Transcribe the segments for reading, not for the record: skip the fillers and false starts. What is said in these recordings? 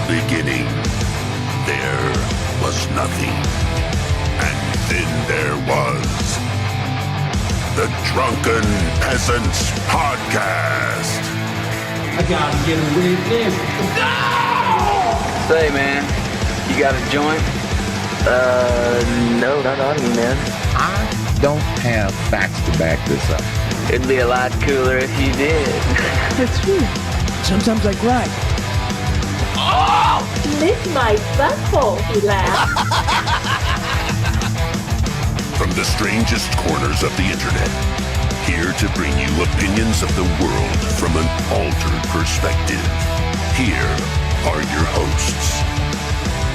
beginning, there was nothing. And then there was the Drunken Peasants Podcast. I gotta get a witness. No! Say, man, you got a joint? No, not on me, man. I don't have facts to back this up. It'd be a lot cooler if you did. That's true. Sometimes I cry. Oh! Lick my butthole, he laughed. From the strangest corners of the internet, here to bring you opinions of the world from an altered perspective. Here are your hosts,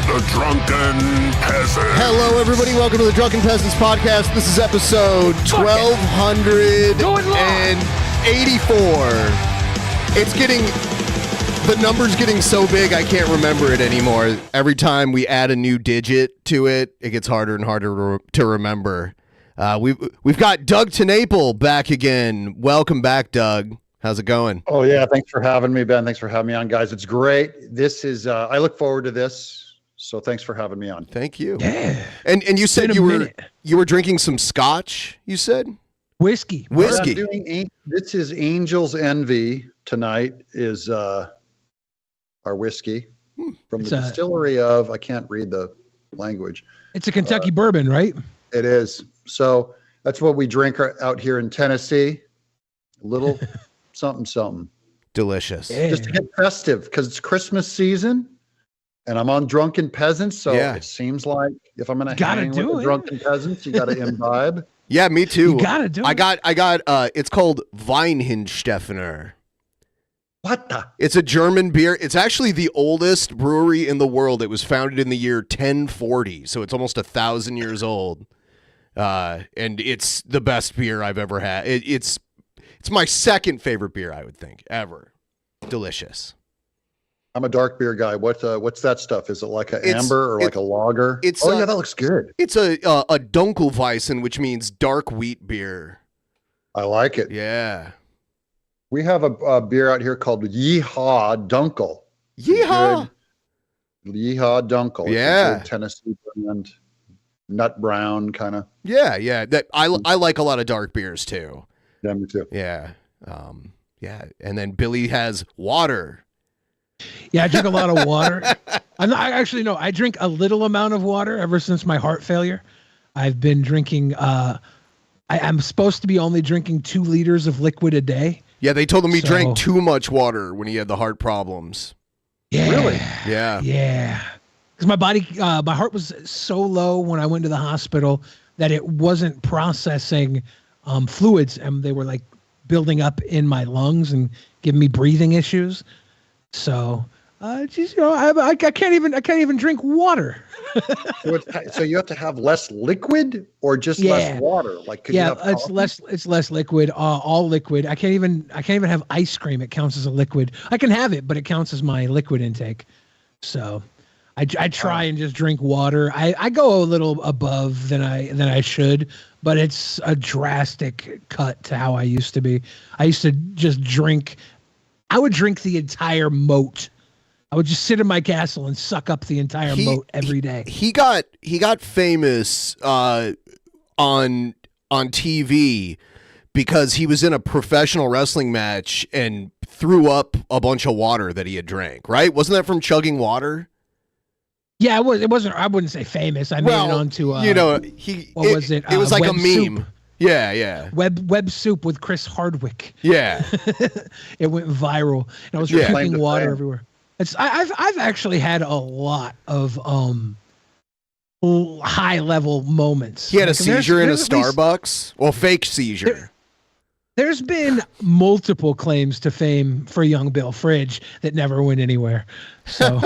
the Drunken Peasants. Hello, everybody. Welcome to the Drunken Peasants Podcast. This is episode 1284. It's getting... The number's getting so big, I can't remember it anymore. Every time we add a new digit to it, it gets harder and harder to remember. We've got Doug TenNapel back again. Welcome back, Doug. How's it going? Oh, yeah. Thanks for having me, Ben. Thanks for having me on, guys. It's great. This is, I look forward to this. So thanks for having me on. Thank you. Yeah. And you said you were drinking some scotch, you said? Whiskey. This is Angel's Envy tonight is our whiskey from the distillery of, I can't read the language. It's a Kentucky bourbon, right? It is. So that's what we drink out here in Tennessee. A little something. Delicious. Yeah. Just to get festive because it's Christmas season and I'm on Drunken Peasants. So It seems like if I'm going to hang with the Drunken Peasants, you got to imbibe. Yeah, me too. You got to do it. I got it's called Weinhinsteffener. What the? It's a German beer. It's actually the oldest brewery in the world. It was founded in the year 1040, so it's almost 1,000 years old. And it's the best beer I've ever had. It's my second favorite beer, I would think, ever. Delicious. I'm a dark beer guy. What's that stuff? Is it like an amber or like a lager? Yeah, that looks good. It's a Dunkelweizen, which means dark wheat beer. I like it. Yeah. We have a beer out here called Yeehaw Dunkel. Yeehaw Dunkel. Yeah. It's a good Tennessee brand, nut brown kind of. Yeah. That I like a lot of dark beers too. Yeah, me too. Yeah. Yeah. And then Billy has water. Yeah, I drink a lot of water. I drink a little amount of water ever since my heart failure. I've been drinking, I'm supposed to be only drinking 2 liters of liquid a day. Yeah, they told him he drank too much water when he had the heart problems. Yeah. Really? Yeah. Yeah. Because my heart was so low when I went to the hospital that it wasn't processing fluids, and they were like building up in my lungs and giving me breathing issues. So, I can't even drink water. So you have to have less liquid or just less water? Like it's less liquid, all liquid. I can't even have ice cream. It counts as a liquid. I can have it, but it counts as my liquid intake. So I try and just drink water. I go a little above than I should, but it's a drastic cut to how I used to be. I used to just drink. I would drink the entire moat. I would just sit in my castle and suck up the entire moat every day. He got famous on TV because he was in a professional wrestling match and threw up a bunch of water that he had drank, right? Wasn't that from chugging water? Yeah, it wasn't. I wouldn't say famous. I made it onto It was like a meme. Soup. Yeah. Web soup with Chris Hardwick. Yeah. It went viral, and I was drinking water everywhere. I've actually had a lot of high level moments. He had a seizure in a Starbucks. Fake seizure. There's been multiple claims to fame for young Bill Fridge that never went anywhere. So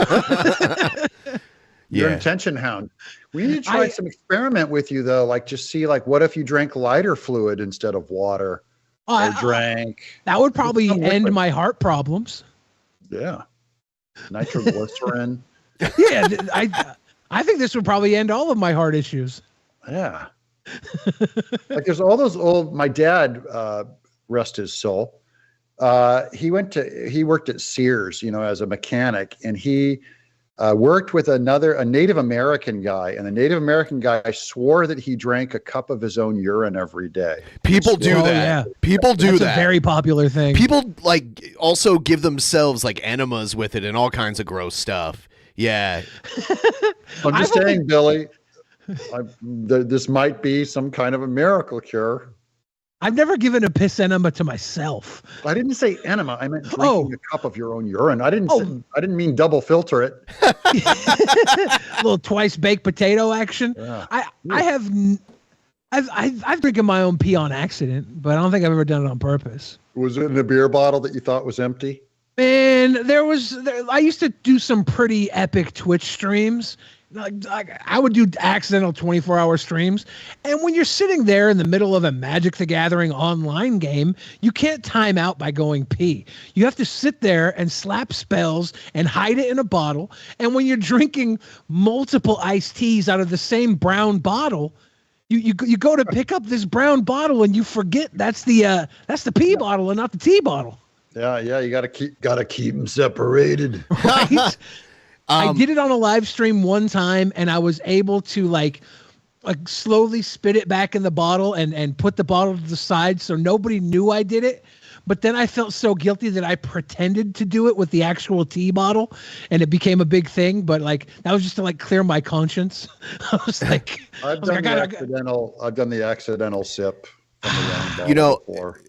you're an attention hound. We need to try some experiment with you though. Like just see what if you drank lighter fluid instead of water or drank. That would probably end my heart problems. Yeah. Nitroglycerin. Yeah, I think this would probably end all of my heart issues. Yeah. There's all those old, my dad, rest his soul. He worked at Sears, as a mechanic, and he Worked with a Native American guy, and the Native American guy swore that he drank a cup of his own urine every day. People do that. Yeah. People do That's that. a very popular thing. People like also give themselves like enemas with it and all kinds of gross stuff. Yeah. I'm just saying, Billy, this might be some kind of a miracle cure. I've never given a piss enema to myself. I didn't say enema. I meant drinking a cup of your own urine. I didn't mean double filter it. A little twice baked potato action. Yeah. I've drinking my own pee on accident, but I don't think I've ever done it on purpose. Was it in a beer bottle that you thought was empty? Man, I used to do some pretty epic Twitch streams. Like I would do accidental 24-hour streams, and when you're sitting there in the middle of a Magic the Gathering online game, you can't time out by going pee. You have to sit there and slap spells and hide it in a bottle. And when you're drinking multiple iced teas out of the same brown bottle, you go to pick up this brown bottle and you forget that's the pee bottle and not the tea bottle. Yeah, you gotta keep them separated. Right. I did it on a live stream one time, and I was able to like slowly spit it back in the bottle and put the bottle to the side so nobody knew I did it. But then I felt so guilty that I pretended to do it with the actual tea bottle, and it became a big thing. But like that was just to like clear my conscience. I was like, I've done the accidental sip from the wrong bottle You know, before.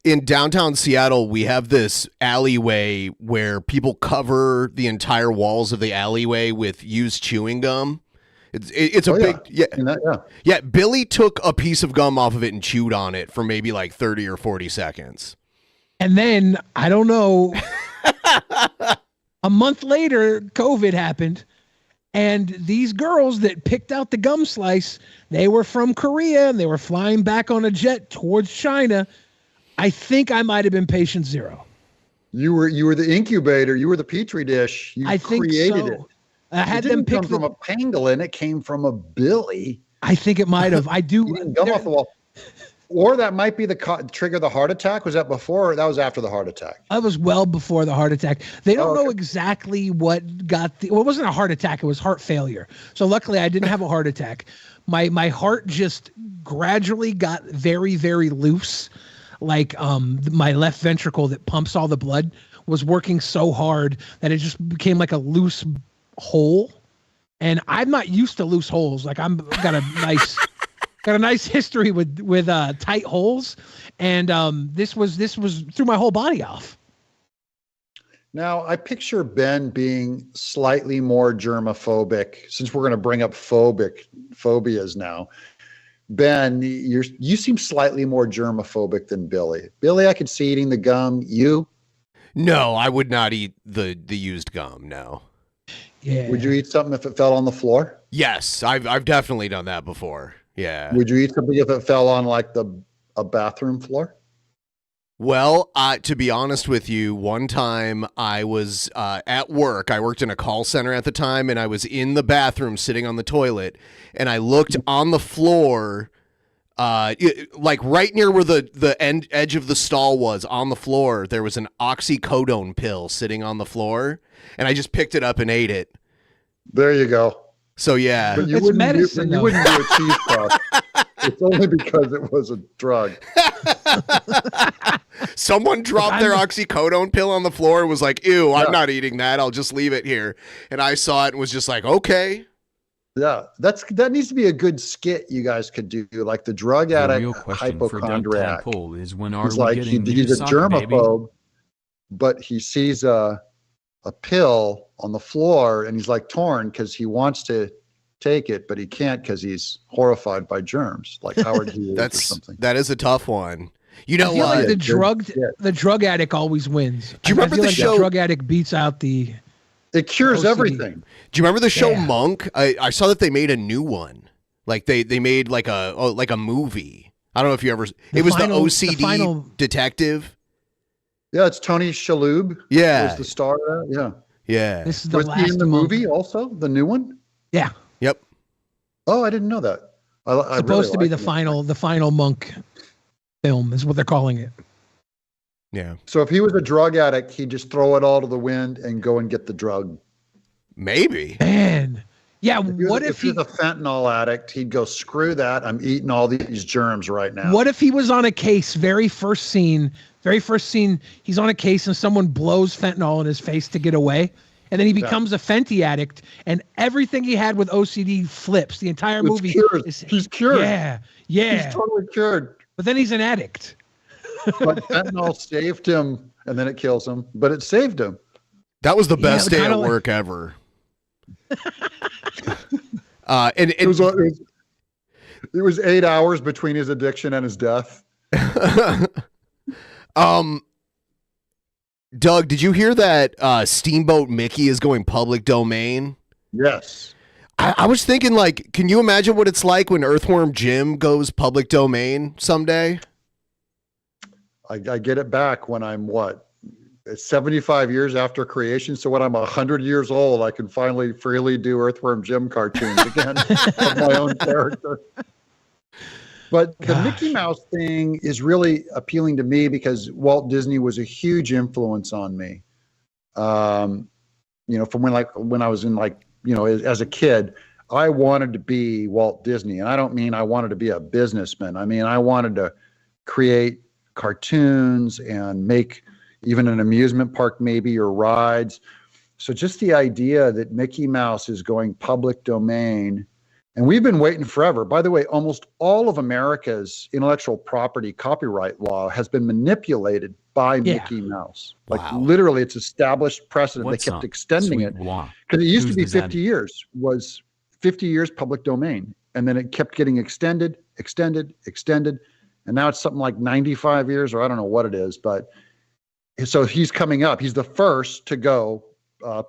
in downtown Seattle, we have this alleyway where people cover the entire walls of the alleyway with used chewing gum. It's a big yeah. Billy took a piece of gum off of it and chewed on it for maybe like 30 or 40 seconds. And then I don't know. A month later, COVID happened, and these girls that picked out the gum slice, they were from Korea and they were flying back on a jet towards China. I think I might have been patient zero. You were the incubator. You were the petri dish. You created it. I had them pick from a pangolin. It came from a Billy. I think it might have. I do. Gum off the wall. Or that might be the trigger the heart attack. Was that before or that was after the heart attack? That was well before the heart attack. They don't know exactly what got it wasn't a heart attack. It was heart failure. So luckily I didn't have a heart attack. My heart just gradually got very, very loose. Like my left ventricle that pumps all the blood was working so hard that it just became like a loose hole. And I'm not used to loose holes. Like got a nice history with tight holes. And this was threw my whole body off. Now I picture Ben being slightly more germophobic, since we're going to bring up phobias now. Ben, you seem slightly more germophobic than Billy. Billy, I could see eating the gum. You? No, I would not eat the used gum. No. Yeah. Would you eat something if it fell on the floor? Yes, I've definitely done that before. Yeah. Would you eat something if it fell on like a bathroom floor? Well, to be honest with you, one time I was at work. I worked in a call center at the time, and I was in the bathroom sitting on the toilet, and I looked on the floor, like right near where the edge of the stall was on the floor. There was an oxycodone pill sitting on the floor, and I just picked it up and ate it. There you go. So yeah, but you it's wouldn't medicine. You wouldn't do a cheese puff. It's only because it was a drug. Someone dropped their oxycodone pill on the floor and was like, ew, I'm not eating that. I'll just leave it here. And I saw it and was just like, okay. Yeah, that needs to be a good skit you guys could do. Like the drug addict hypochondriac. Is when he's like, he's a germaphobe, but he sees a pill on the floor and he's like torn because he wants to take it, but he can't because he's horrified by germs, like Howard Hughes or something. That is a tough one. You know, I feel like the drug addict always wins. Do you remember the show? The drug addict beats out the. It cures OCD. everything. Do you remember the show Monk? I saw that they made a new one. Like they made like a movie. I don't know if you ever. It was the OCD Detective. Yeah, it's Tony Shalhoub. Yeah, was the star of that. Yeah. Yeah. This is the was last he in the Monk. movie also, the new one? Yeah. Yep. Oh, I didn't know that. I supposed really to be the final Monk film is what they're calling it. Yeah. So if he was a drug addict, he'd just throw it all to the wind and go and get the drug. Maybe. Man. Yeah, what if he was a fentanyl addict? He'd go, screw that. I'm eating all these germs right now. What if he was on a case, very first scene, he's on a case and someone blows fentanyl in his face to get away. And then he becomes a Fenty addict and everything he had with OCD flips. The entire movie. He's cured. Yeah. He's totally cured. But then he's an addict. But fentanyl saved him and then it kills him. But it saved him. That was the best day at work ever. It was 8 hours between his addiction and his death. Doug, did you hear that Steamboat Mickey is going public domain? Yes. I was thinking, like, can you imagine what it's like when Earthworm Jim goes public domain someday? I get it back when I'm what? It's 75 years after creation. So when I'm 100 years old, I can finally freely do Earthworm Jim cartoons again of my own character. But the Mickey Mouse thing is really appealing to me because Walt Disney was a huge influence on me. From when I was in as a kid, I wanted to be Walt Disney. And I don't mean I wanted to be a businessman. I mean, I wanted to create cartoons and make even an amusement park maybe, or rides. So just the idea that Mickey Mouse is going public domain, and we've been waiting forever. By the way, almost all of America's intellectual property copyright law has been manipulated by Mickey Mouse. Like literally it's established precedent. They kept extending it because it used to be 50 years, was 50 years public domain. And then it kept getting extended. And now it's something like 95 years, or I don't know what it is, but so he's coming up. He's the first to go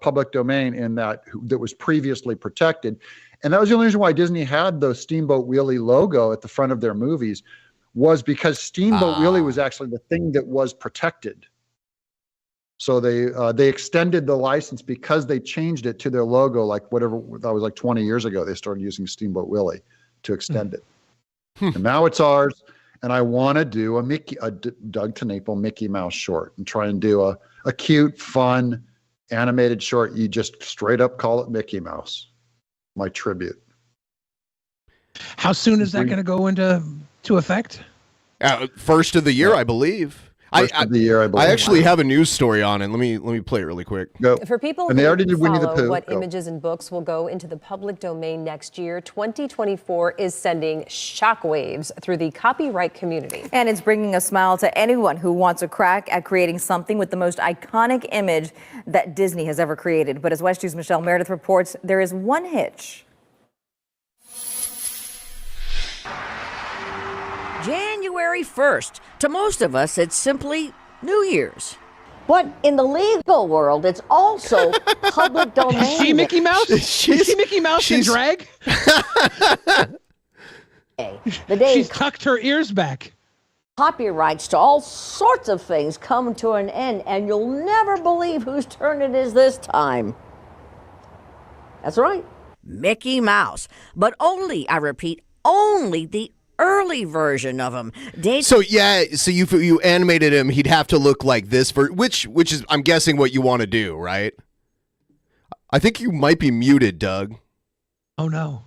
public domain in that was previously protected. And that was the only reason why Disney had the Steamboat Willie logo at the front of their movies, was because Steamboat Willie was actually the thing that was protected. So they extended the license because they changed it to their logo, like whatever, that was like 20 years ago. They started using Steamboat Willie to extend it. And now it's ours. And I want to do a Doug TenNapel Mickey Mouse short and try and do a cute, fun, animated short. You just straight up call it Mickey Mouse. My tribute. How soon is that going to go into effect? First of the year, I believe. First of the year, I believe. I actually have a news story on it. Let me play it really quick. Go. For people and they already did Winnie the follow Pooh. what images and books will go into the public domain next year, 2024 is sending shockwaves through the copyright community. And it's bringing a smile to anyone who wants a crack at creating something with the most iconic image that Disney has ever created. But as West News' Michelle Meredith reports, there is one hitch. January 1st. To most of us, it's simply New Year's. But in the legal world, it's also public domain. Is she Mickey Mouse? Is she Mickey Mouse in drag? The day She's tucked her ears back. Copyrights to all sorts of things come to an end, and you'll never believe whose turn it is this time. That's right. Mickey Mouse. But only, I repeat, only the early version of him. So you animated him, he'd have to look like this for which is, I'm guessing, what you want to do, right? I think you might be muted, Doug. Oh no.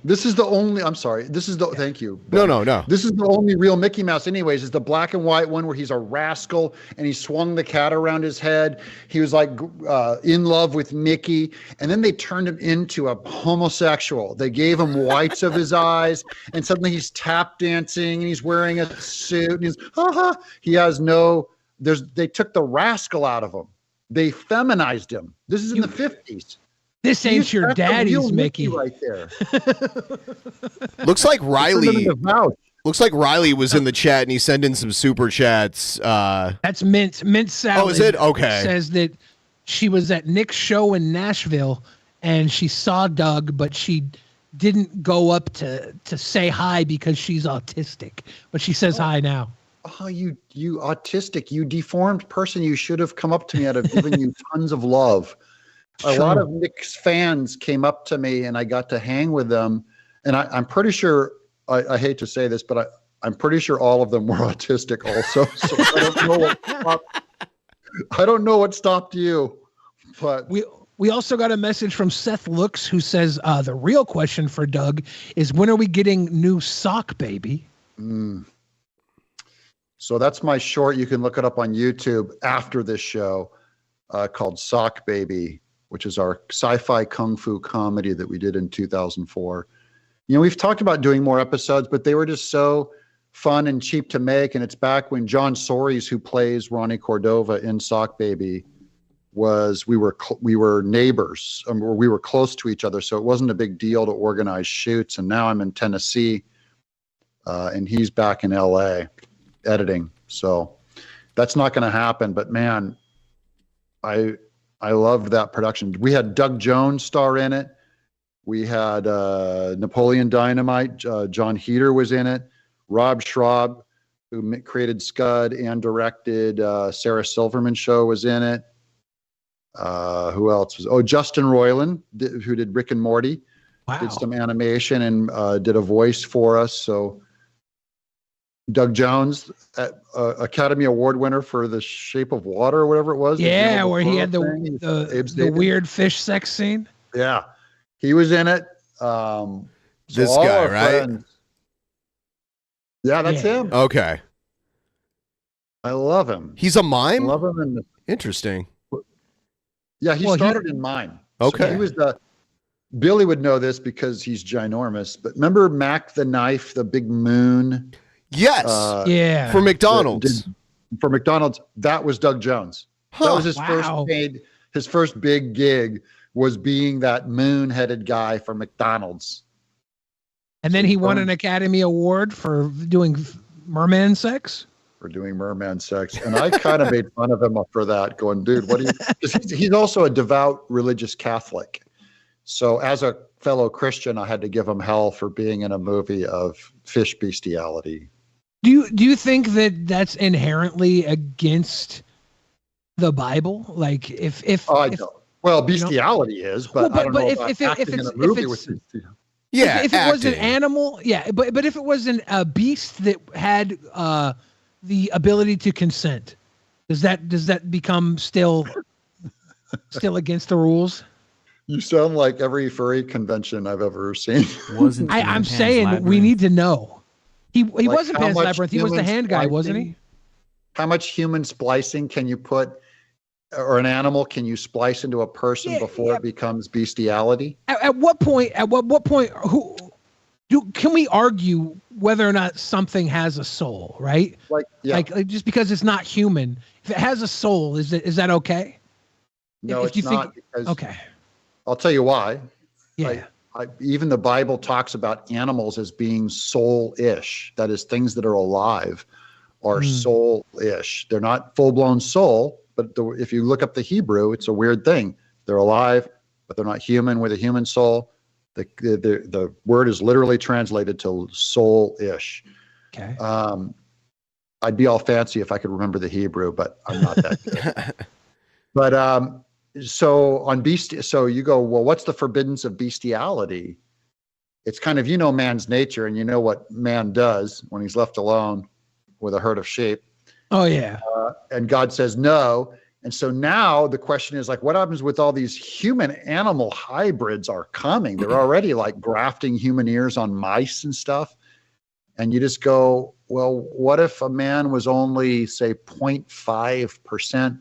This is the only, I'm sorry. This is the, thank you. No. This is the only real Mickey Mouse anyways, is the black and white one where he's a rascal and he swung the cat around his head. He was like in love with Mickey. And then they turned him into a homosexual. They gave him whites of his eyes and suddenly he's tap dancing and he's wearing a suit and he's, he has no, they took the rascal out of him. They feminized him. This is in the 50s. This ain't your daddy's Mickey right there. Looks like Riley. Looks like Riley was in the chat and he sent in some super chats. That's Mint Salad. Oh, is it? Okay. Says that she was at Nick's show in Nashville and she saw Doug, but she didn't go up to say hi because she's autistic. But she says hi now. Oh, you autistic, you deformed person. You should have come up to me. I'd have given you tons of love. A lot of Nick's fans came up to me and I got to hang with them. And I'm pretty sure, I hate to say this, but I'm pretty sure all of them were autistic also. So I don't know what stopped you. But We also got a message from Seth Looks, who says the real question for Doug is, when are we getting new Sock Baby? So that's my short. You can look it up on YouTube after this show, called Sock Baby, which is our sci-fi kung fu comedy that we did in 2004. You know, we've talked about doing more episodes, but they were just so fun and cheap to make. And it's back when John Soares, who plays Ronnie Cordova in Sock Baby, we were neighbors, or we were close to each other, so it wasn't a big deal to organize shoots. And now I'm in Tennessee, and he's back in LA editing, so that's not going to happen. But man, I loved that production. We had Doug Jones star in it. We had Napoleon Dynamite. John Heder was in it. Rob Schraub, who created Scud and directed Sarah Silverman Show, was in it. Who else was? Oh, Justin Roiland, who did Rick and Morty, did some animation and did a voice for us. So Doug Jones, Academy Award winner for The Shape of Water or whatever it was. Yeah, where he had the weird fish sex scene. Yeah, he was in it. This guy, right? Friends, yeah, that's him. Okay. I love him. He's a mime? I love him. Interesting. Yeah, he started in mime. Okay. So he was Billy would know this because he's ginormous, but remember Mac the Knife, the big moon? Yes. Yeah. For McDonald's. For McDonald's, that was Doug Jones. That was his first big gig, was being that moon-headed guy for McDonald's. And then he won an Academy Award for doing merman sex? For doing merman sex. And I kind of made fun of him for that, going, dude, what do you... Because he's also a devout religious Catholic. So as a fellow Christian, I had to give him hell for being in a movie of fish bestiality. Do you think that that's inherently against the Bible? Like if well, bestiality is, but I don't know about acting in a movie with bestiality. Yeah, if it was an animal, yeah, but if it was a beast that had the ability to consent, does that become still against the rules? You sound like every furry convention I've ever seen. I'm saying we need to know. He wasn't Pan's Labyrinth. He was the hand guy, wasn't he? How much human splicing can you put, or an animal can you splice into a person before it becomes bestiality? At what point? Can we argue whether or not something has a soul? Right? Like just because it's not human, if it has a soul, is that okay? No, it's not. Because okay. I'll tell you why. Yeah. Even the Bible talks about animals as being soul-ish. That is, things that are alive are soul-ish. They're not full-blown soul, but if you look up the Hebrew, it's a weird thing. They're alive, but they're not human with a human soul. The word is literally translated to soul-ish. Okay. I'd be all fancy if I could remember the Hebrew, but I'm not that good. But so you go, well, what's the forbiddance of bestiality? It's kind of, man's nature, and you know what man does when he's left alone with a herd of sheep. Oh yeah. And God says no. And so now the question is, like, what happens with all these human animal hybrids are coming? They're already like grafting human ears on mice and stuff. And you just go, well, what if a man was only, say, 0.5%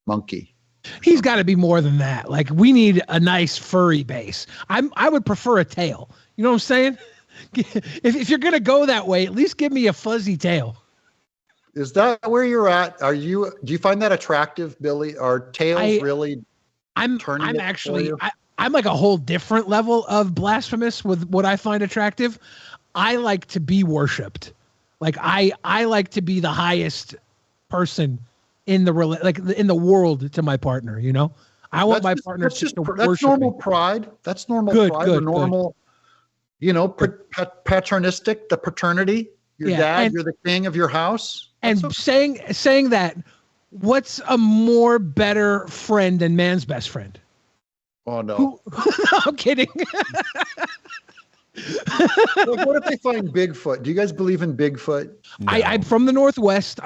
monkey? He's got to be more than that. Like, we need a nice furry base. I would prefer a tail. You know what I'm saying? If you're gonna go that way, at least give me a fuzzy tail. Is that where you're at? Do you find that attractive, Billy? Are tails really? I'm like a whole different level of blasphemous with what I find attractive. I like to be worshipped. Like I like to be the highest person in the world to my partner. I want my partner to worship. That's normal pride. That's normal pride. Or normal, paternistic, the paternity. Your dad, you're the king of your house. That's saying that, what's a more better friend than man's best friend? Oh no. I'm kidding. Look, what if they find Bigfoot? Do you guys believe in Bigfoot? No. I'm from the Northwest.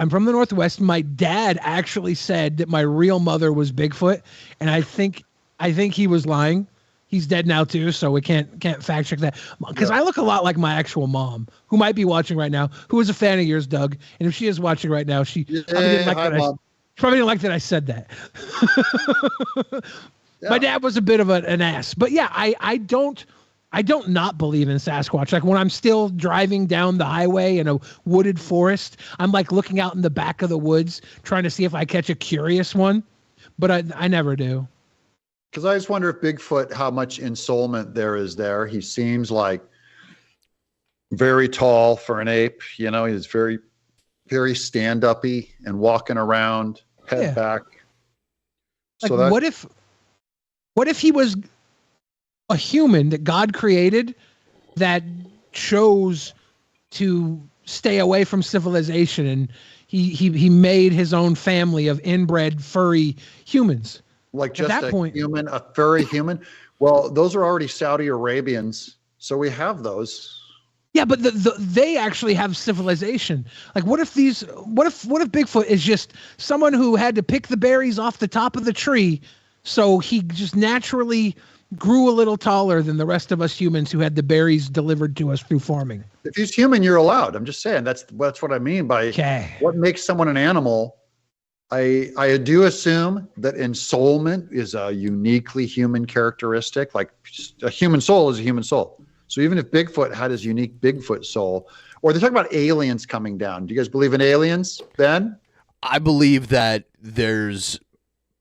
My dad actually said that my real mother was Bigfoot, and I think I think he was lying. He's dead now too, so we can't fact check that. Because I look a lot like my actual mom, who might be watching right now, who is a fan of yours, Doug. And if she is watching right now, she probably didn't like that I said that. My dad was a bit of an ass, but yeah, I don't not believe in Sasquatch. Like when I'm still driving down the highway in a wooded forest, I'm like looking out in the back of the woods, trying to see if I catch a curious one, but I never do. Because I just wonder if Bigfoot, how much ensoulment there is there. He seems like very tall for an ape. You know, he's very, very stand-uppy and walking around, head back. Like, so what if he was a human that God created that chose to stay away from civilization, and he made his own family of inbred furry humans? Like just human, a furry human. Well, those are already Saudi Arabians, so we have those. Yeah, but they actually have civilization. Like, what if Bigfoot is just someone who had to pick the berries off the top of the tree, so he just naturally grew a little taller than the rest of us humans who had the berries delivered to us through farming? If he's human, you're allowed. I'm just saying that's what I mean by what makes someone an animal. I do assume that ensoulment is a uniquely human characteristic. Like a human soul is a human soul. So even if Bigfoot had his unique Bigfoot soul, or they're talking about aliens coming down. Do you guys believe in aliens, Ben? I believe that there's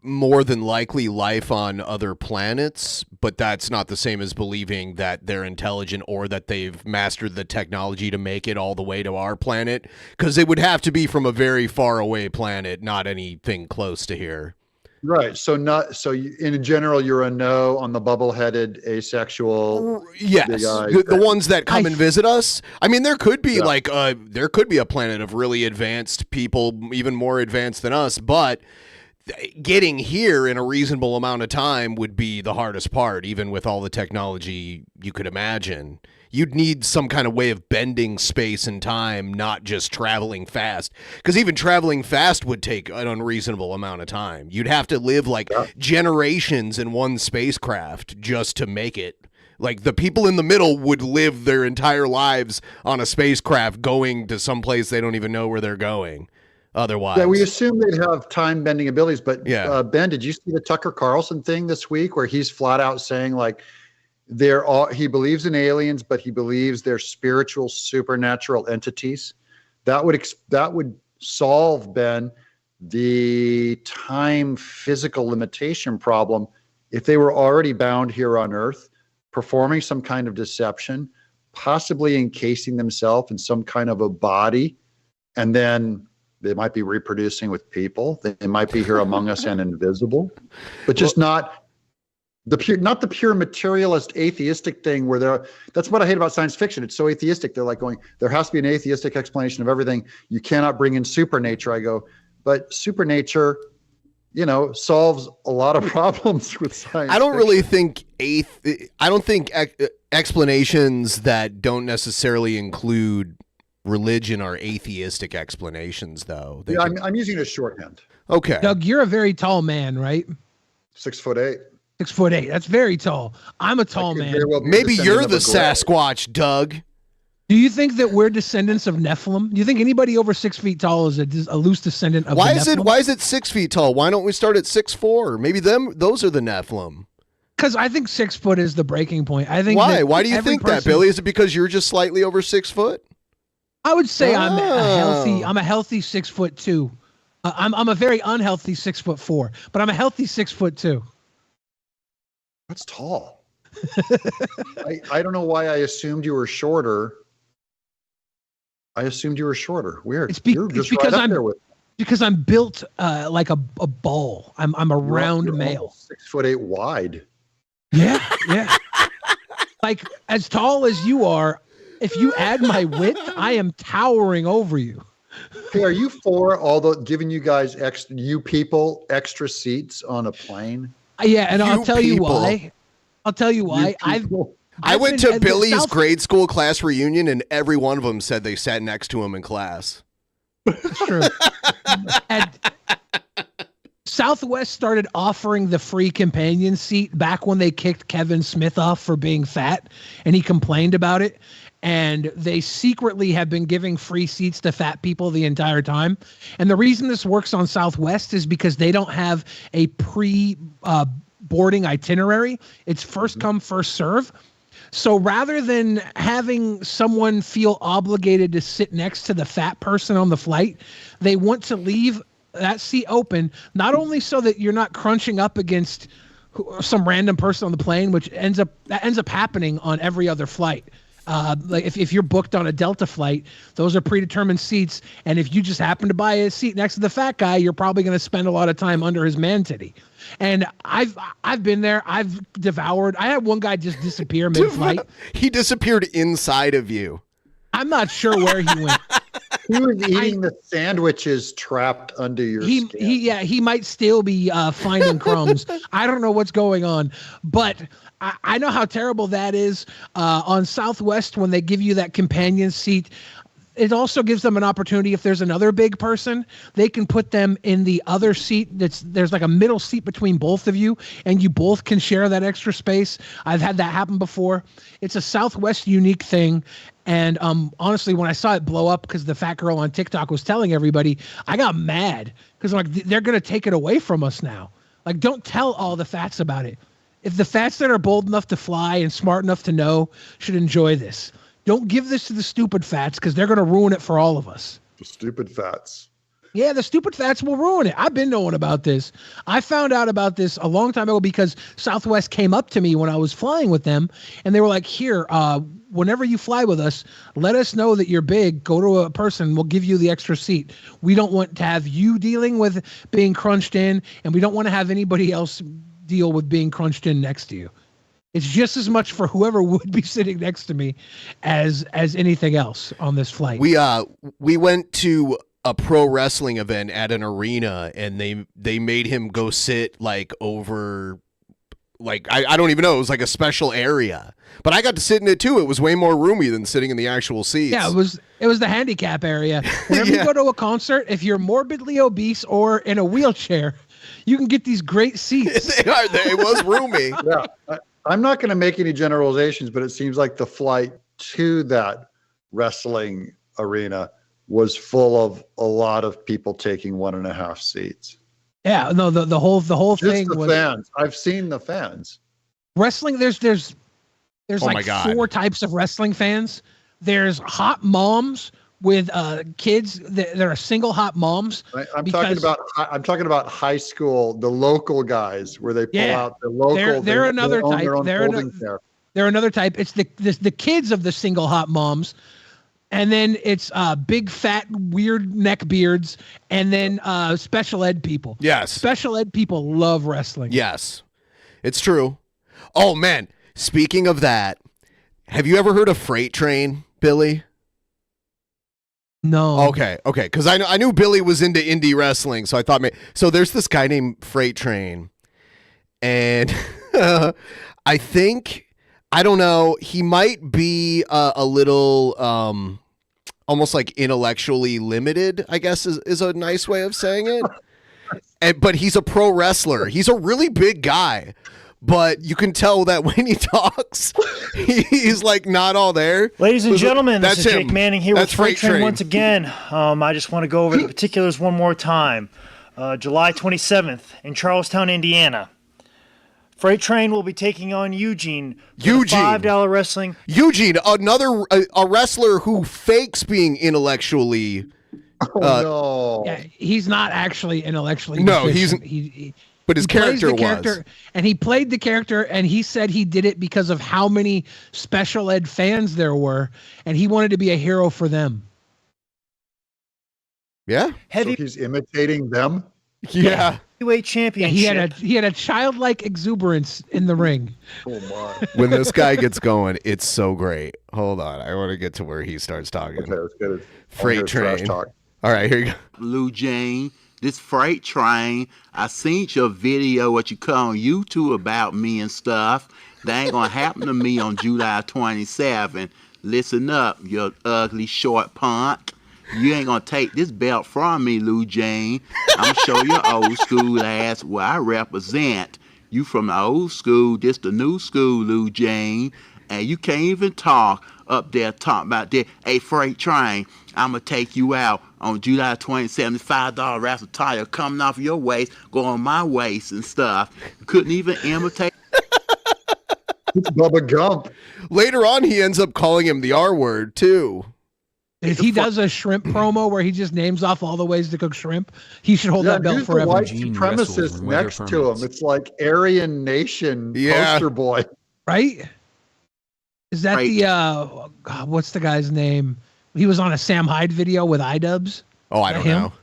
more than likely life on other planets, but that's not the same as believing that they're intelligent or that they've mastered the technology to make it all the way to our planet, because it would have to be from a very far away planet, not anything close to here. Right. So in general, you're a no on the bubble-headed asexual. Yes, the ones that come and visit us. I mean, there could be there could be a planet of really advanced people, even more advanced than us, but getting here in a reasonable amount of time would be the hardest part, even with all the technology you could imagine. You'd need some kind of way of bending space and time, not just traveling fast. Because even traveling fast would take an unreasonable amount of time. You'd have to live like generations in one spacecraft just to make it. Like the people in the middle would live their entire lives on a spacecraft going to some place they don't even know where they're going. Otherwise, we assume they'd have time bending abilities, but Ben, did you see the Tucker Carlson thing this week where he's flat out saying like he believes in aliens, but he believes they're spiritual, supernatural entities? That would solve, Ben, the time physical limitation problem if they were already bound here on Earth, performing some kind of deception, possibly encasing themselves in some kind of a body, and then they might be reproducing with people. They might be here among us and invisible, but just not the pure materialist atheistic thing where that's what I hate about science fiction. It's so atheistic. They're like going, there has to be an atheistic explanation of everything. You cannot bring in supernature. I go, but supernature, solves a lot of problems with science. I don't really think explanations that don't necessarily include religion are atheistic explanations, though. I'm using it as shorthand. Okay. Doug, you're a very tall man, right? 6'8". 6'8". That's very tall. I'm a tall man. Maybe you're the Sasquatch, Doug. Do you think that we're descendants of Nephilim? Do you think anybody over 6 feet tall is a loose descendant of Nephilim? Why is it 6 feet tall? Why don't we start at 6'4"? Maybe those are the Nephilim. Because I think 6 foot is the breaking point. I think. Why? Why do you think that, Billy? Is it because you're just slightly over 6 foot? I would say I'm a healthy 6'2". I'm a very unhealthy 6'4", but I'm a healthy 6'2". That's tall. I don't know why I assumed you were shorter. Weird. It's because I'm built like a ball. I'm a round male. 6'8" wide. Yeah. Like as tall as you are. If you add my width, I am towering over you. Hey, are you for giving you guys extra seats on a plane? Yeah, and I'll tell you why. I went to Billy's grade school class reunion, and every one of them said they sat next to him in class. It's true. Southwest started offering the free companion seat back when they kicked Kevin Smith off for being fat, and he complained about it. And they secretly have been giving free seats to fat people the entire time. And the reason this works on Southwest is because they don't have a boarding itinerary. It's first come, first serve. So rather than having someone feel obligated to sit next to the fat person on the flight, they want to leave that seat open, not only so that you're not crunching up against some random person on the plane, which ends up happening on every other flight. Like if you're booked on a Delta flight, those are predetermined seats, and if you just happen to buy a seat next to the fat guy, you're probably going to spend a lot of time under his man titty. And I've been there. I've devoured. I had one guy just disappear mid-flight. He disappeared inside of you. I'm not sure where he went. He was eating the sandwiches trapped under your skin. He might still be finding crumbs. I don't know what's going on, but I know how terrible that is. On Southwest, when they give you that companion seat, it also gives them an opportunity. If there's another big person, they can put them in the other seat. There's like a middle seat between both of you, and you both can share that extra space. I've had that happen before. It's a Southwest unique thing. And honestly, when I saw it blow up because the fat girl on TikTok was telling everybody, I got mad because I'm like, they're going to take it away from us now. Like, don't tell all the fats about it. If the fats that are bold enough to fly and smart enough to know should enjoy this. Don't give this to the stupid fats because they're going to ruin it for all of us. The stupid fats. Yeah, the stupid fats will ruin it. I've been knowing about this. I found out about this a long time ago because Southwest came up to me when I was flying with them, and they were like, here, whenever you fly with us, let us know that you're big. Go to a person. We'll give you the extra seat. We don't want to have you dealing with being crunched in, and we don't want to have anybody else deal with being crunched in next to you. It's just as much for whoever would be sitting next to me as anything else on this flight. We went to a pro wrestling event at an arena, and they made him go sit like over, like I don't even know, it was like a special area. But I got to sit in it too. It was way more roomy than sitting in the actual seats. Yeah, it was the handicap area. Whenever you go to a concert, if you're morbidly obese or in a wheelchair, you can get these great seats. It was roomy. Yeah. I'm not going to make any generalizations, but it seems like the flight to that wrestling arena was full of a lot of people taking 1.5 seats. Yeah, no, the whole Just thing the was fans. I've seen the fans. Wrestling. There's like 4 types of wrestling fans. There's hot moms with kids that are single hot moms. I'm talking about high school, the local guys where they pull out the local. They're another type. They're another type. It's the kids of the single hot moms. And then it's big, fat, weird neck beards, and then special ed people. Yes. Special ed people love wrestling. Yes, it's true. Oh, man. Speaking of that, have you ever heard of Freight Train, Billy? No. Okay. Because I knew Billy was into indie wrestling, so I thought, so there's this guy named Freight Train, and I think, I don't know, he might be a little almost like intellectually limited, I guess is a nice way of saying it. But he's a pro wrestler. He's a really big guy. But you can tell that when he talks, he's like not all there. Ladies and gentlemen, this is him. Jake Manning here with Freight Train once again. I just want to go over the particulars one more time. July 27th in Charlestown, Indiana. Freight Train will be taking on Eugene for $5 wrestling. Eugene, a wrestler who fakes being intellectually. No. Yeah, he's not actually intellectually. No, deficient. But his character was. And he played the character, and he said he did it because of how many special ed fans there were, and he wanted to be a hero for them. Yeah. So he's imitating them? Yeah. Heavyweight championship. Yeah, he had a childlike exuberance in the ring. Oh my. When this guy gets going, it's so great. Hold on. I want to get to where he starts talking. Okay, let's get it. Freight Train. All right, here you go. Lou Jane, this Freight Train, I seen your video, what you call on YouTube about me and stuff. That ain't gonna happen to me on July 27. Listen up, you ugly short punk. You ain't gonna take this belt from me, Lou Jane. I'm gonna show your old school ass where I represent. You from the old school, this the new school, Lou Jane. And you can't even talk up there talking about that. Hey, freight train, I'm gonna take you out on July 27th, $5 wrestle tire coming off your waist, going my waist and stuff. You couldn't even imitate. It's Bubba Gump. Later on, he ends up calling him the R word too. If he does a shrimp promo where he just names off all the ways to cook shrimp, he should hold that belt who's forever. The white supremacist next to him. It's like Aryan Nation poster boy. Right? Is that the God, what's the guy's name? He was on a Sam Hyde video with iDubbbz. Oh, I don't know.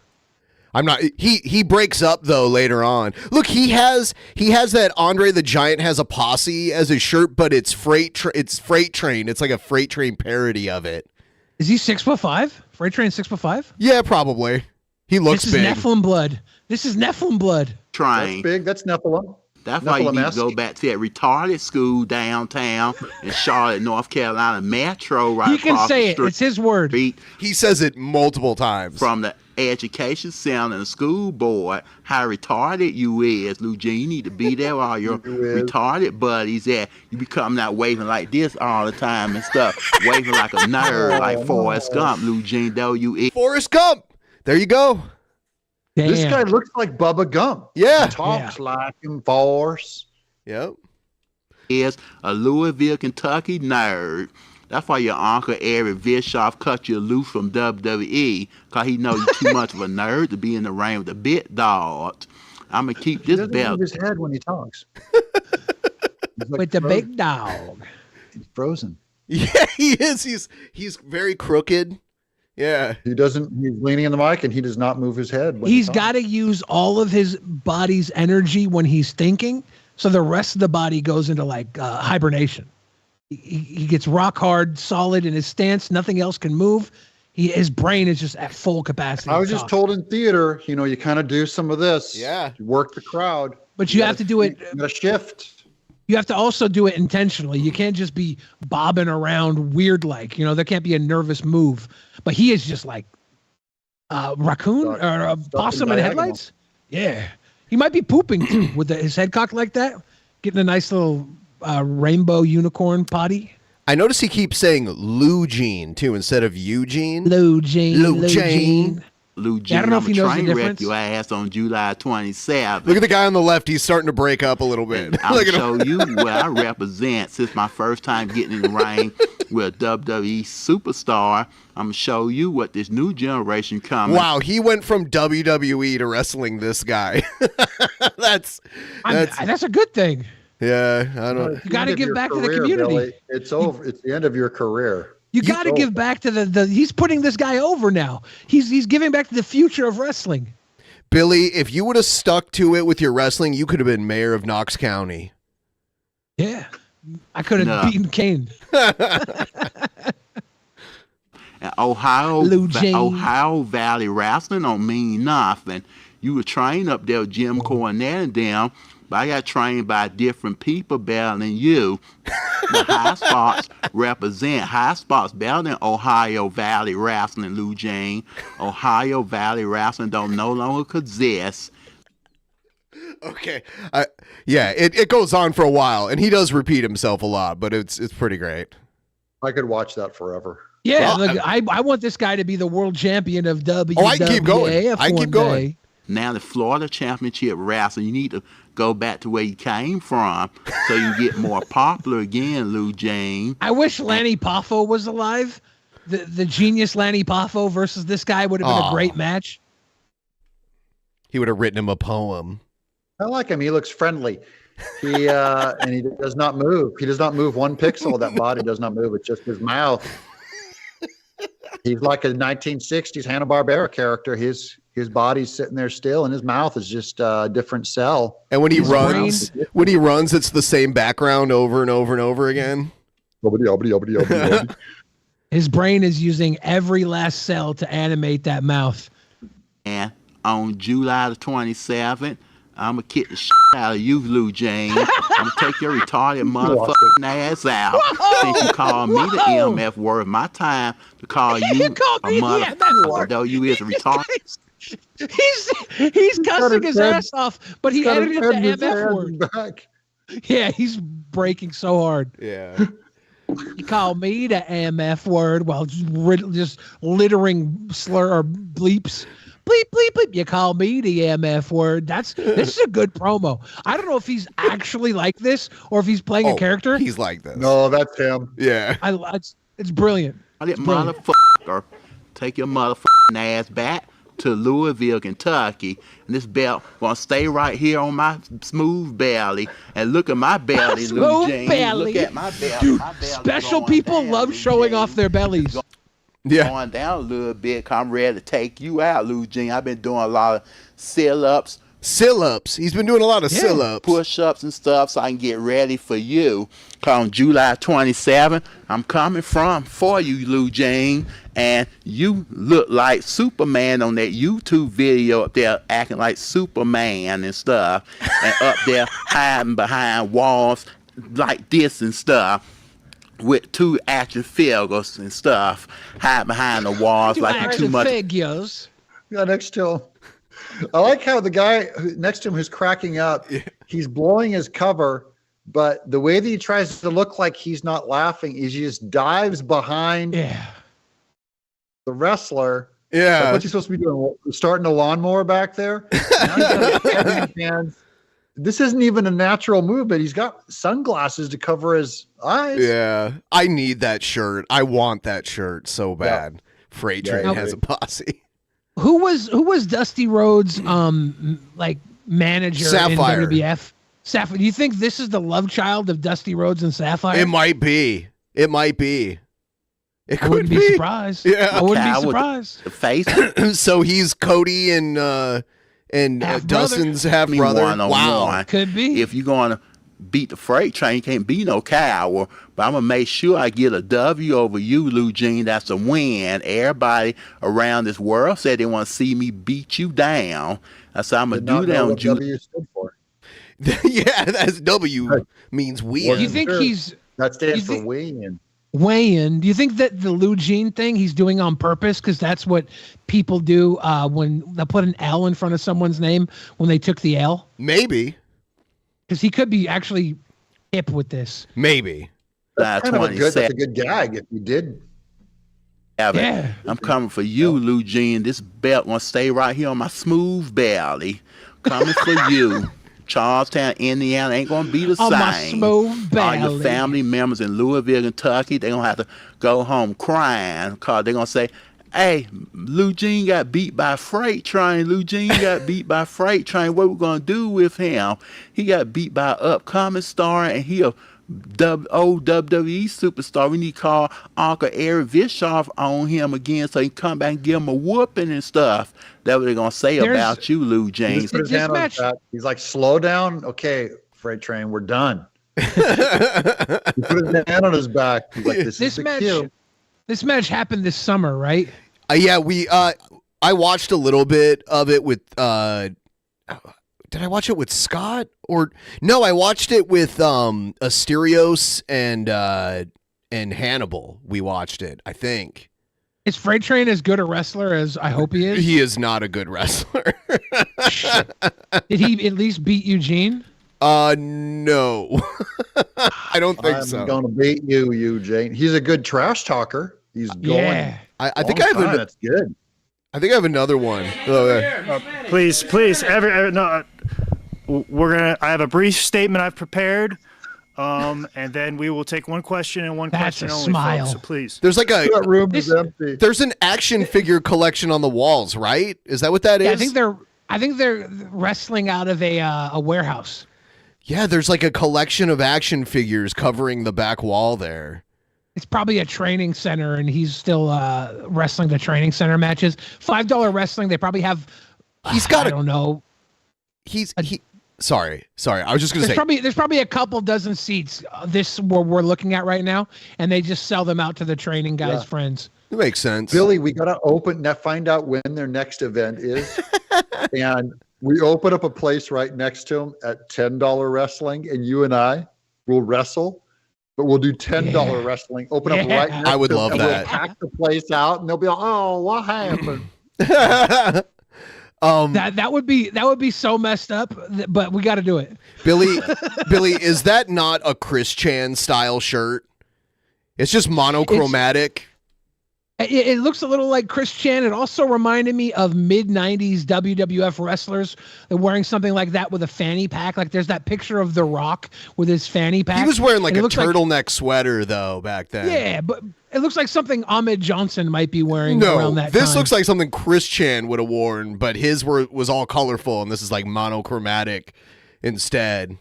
I'm not. He breaks up though later on. Look, he has that Andre the Giant has a posse as his shirt, but it's Freight Train. It's like a Freight Train parody of it. Is he 6'5"? Freight Train 6'5"? Yeah, probably. He looks big. This is Nephilim blood. This is Nephilim blood. Train. That's big. That's Nephilim. That's why you need to go back to that retarded school downtown in Charlotte, North Carolina Metro. Right, he can say it. It's his word. He says it multiple times. From the education center and the school board, how retarded you is, Lou Jean. You need to be there with all your retarded buddies at. You be coming out waving like this all the time and stuff. Waving like a nerd, like Forrest Gump, Lou Jean, W-E. Forrest Gump. There you go. Damn. This guy looks like Bubba Gump. Yeah. He talks like him, Force. Yep. Is a Louisville, Kentucky nerd. That's why your uncle Eric Bischoff cut you loose from WWE, because he knows you're too much of a nerd to be in the ring with the big dog. I'm going to keep this belt. He doesn't move his head when he talks. Like with the big dog. He's frozen. Yeah, he is. He's very crooked. Yeah. He's leaning in the mic and he does not move his head. He's got to use all of his body's energy when he's thinking. So the rest of the body goes into like hibernation. He gets rock hard, solid in his stance. Nothing else can move. His brain is just at full capacity. I was just told in theater, you kind of do some of this. Yeah. You work the crowd. But you have to do it. You got to shift. You have to also do it intentionally. You can't just be bobbing around weird like, there can't be a nervous move. But he is just like raccoon or a possum in headlights. Yeah. He might be pooping too with his head cocked like that, getting a nice little rainbow unicorn potty. I notice he keeps saying Lou Jean too instead of Eugene. Lou Jean. Lou Jean. Lou Jean, I don't know if he knows the difference. Your ass on July 27th. Look at the guy on the left. He's starting to break up a little bit. I'll show you where I represent since my first time getting in the ring with a WWE superstar. I'm going to show you what this new generation coming. Wow, he went from WWE to wrestling this guy. That's a good thing. Yeah, I don't. You got to give back to the community. Billy. It's over. It's the end of your career. You got to give back to the. He's putting this guy over now. He's giving back to the future of wrestling. Billy, if you would have stuck to it with your wrestling, you could have been mayor of Knox County. Yeah, I could have beaten Kane. Ohio Valley Wrestling don't mean nothing. You were trained up there with Jim Cornette and them, but I got trained by different people better than you. The high spots represent high spots better than Ohio Valley Wrestling, Lou Jane. Ohio Valley Wrestling don't no longer exist. Okay. It goes on for a while, and he does repeat himself a lot, but it's pretty great. I could watch that forever. Yeah, look, I want this guy to be the world champion of WWE. Oh, I can keep going. I keep going. Now the Florida Championship Wrestling, you need to go back to where you came from so you get more popular again, Lou Jane. I wish Lanny Poffo was alive. The genius Lanny Poffo versus this guy would have been a great match. He would have written him a poem. I like him. He looks friendly. He and he does not move. He does not move one pixel. That body does not move. It's just his mouth. He's like a 1960s Hanna-Barbera character. His body's sitting there still, and his mouth is just a different cell. And when he runs, it's the same background over and over and over again. His brain is using every last cell to animate that mouth. And on July the 27th, I'm gonna kick the shit out of you, Lou Jane. I'm gonna take your retarded motherfucking ass out. Since you call me the MF word, my time to call you a motherfucker, though you is a retard. He's cussing his ass off, but he edited the MF word. Yeah, he's breaking so hard. Yeah. You call me the MF word while just littering slur or bleeps. Bleep, bleep, bleep. You call me the MF word. This is a good promo. I don't know if he's actually like this or if he's playing a character. He's like this. No, that's him. Yeah. It's brilliant. Motherfucker, take your motherfucking ass back to Louisville, Kentucky, and this belt gonna stay right here on my smooth belly. And look at my belly, Lou Jane. Look at my belly. Dude, my belly special people love showing off their bellies. Going down a little bit, 'cause I'm ready to take you out, Lou Jean. I've been doing a lot of sit-ups. He's been doing a lot of sit-ups. Push-ups and stuff so I can get ready for you. 'Cause on July 27th, I'm coming for you, Lou Jean. And you look like Superman on that YouTube video up there acting like Superman and stuff. And up there hiding behind walls like this and stuff. With 2 action figures and stuff, hide behind the walls like too much. Figures. Yeah, next to him. I like how the guy next to him who's cracking up, he's blowing his cover, but the way that he tries to look like he's not laughing is he just dives behind the wrestler. Yeah. Like, what's he supposed to be doing? Starting a lawnmower back there? Now he's got his head in his hands. This isn't even a natural movement. He's got sunglasses to cover his eyes. Yeah. I need that shirt. I want that shirt so bad. Freight Train has a posse. Who was Dusty Rhodes like manager Sapphire. in WWF? Sapphire. Do you think this is the love child of Dusty Rhodes and Sapphire? It might be. It I wouldn't be surprised. Yeah. I wouldn't be surprised. The face. So he's Cody and Dustin's half brother. Wow. Could be. If you're gonna beat the Freight Train, you can't be no coward. But I'm gonna make sure I get a W over you, Lou Jean. That's a win. Everybody around this world said they want to see me beat you down. That's how I'm gonna do that on July. W stood for. Yeah, that's W means win. Do you think that stands for win? Weigh-in. Do you think that the Lou Jean thing he's doing on purpose? Because that's what people do when they put an L in front of someone's name when they took the L? Maybe. Because he could be actually hip with this. Maybe. That's kind of that's a good gag if you did. Yeah. I'm coming for you, Lou Jean. This belt gonna stay right here on my smooth belly. Coming for you. Charlestown, Indiana ain't gonna be the same. My smooth belly. All your family members in Louisville, Kentucky, they gonna have to go home crying because they're gonna say, "Hey, Lou Jean got beat by a freight train. Lou Jean got beat by a freight train. What we gonna do with him? He got beat by an upcoming star, and he a old WWE superstar. We need to call Uncle Eric Bischoff on him again so he can come back and give him a whooping and stuff." That's what they're gonna say about you, Lou James. He's like, "Slow down, okay, freight train, we're done." He put his hand on his back. He's like, "This match happened this summer, right?" Yeah, I watched a little bit of it with. Did I watch it with Scott or no? I watched it with Asterios and Hannibal. We watched it, I think. Is Freight Train as good a wrestler as I hope he is? He is not a good wrestler. Did he at least beat Eugene? No. I don't think so. I'm gonna beat you, Eugene. He's a good trash talker. He's going. Yeah. I think I have that's good. I think I have another one. Please, no. I have a brief statement I've prepared, and then we will take one question and one question only. Smile. Folks, so please. There's like that room is empty. There's an action figure collection on the walls, right? Is that what that is? I think they're wrestling out of a warehouse. Yeah, there's like a collection of action figures covering the back wall there. It's probably a training center, and he's still wrestling the training center matches. $5 wrestling. They probably have. He's got. I don't know. Sorry. I was just gonna say. There's probably a couple dozen seats. This where we're looking at right now, and they just sell them out to the training guys' friends. It makes sense. Billy, we gotta find out when their next event is, and We open up a place right next to him at $10 wrestling, and you and I will wrestle, but we'll do $10 wrestling. Open up right next I would to him, love and that. We'll pack the place out, and they'll be like, "Oh, what happened?" That would be so messed up, but we got to do it. Billy, is that not a Chris Chan style shirt? It's just monochromatic. It looks a little like Chris Chan. It also reminded me of mid-90s WWF wrestlers wearing something like that with a fanny pack. Like there's that picture of The Rock with his fanny pack. He was wearing like a turtleneck sweater though back then. Yeah, but it looks like something Ahmed Johnson might be wearing around that this time. looks like something Chris Chan would have worn, but his was all colorful, and this is like monochromatic instead.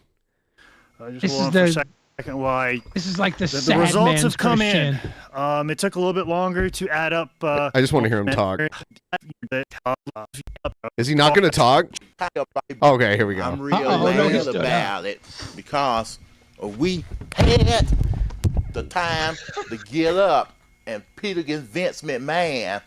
This is This is like the sad results man's have come Chris in. Chan. It took a little bit longer to add up. I just want to hear him talk. Is he not going to talk? Okay, here we go. I'm real mad about it because we had the time to get up and pit against Vince McMahon,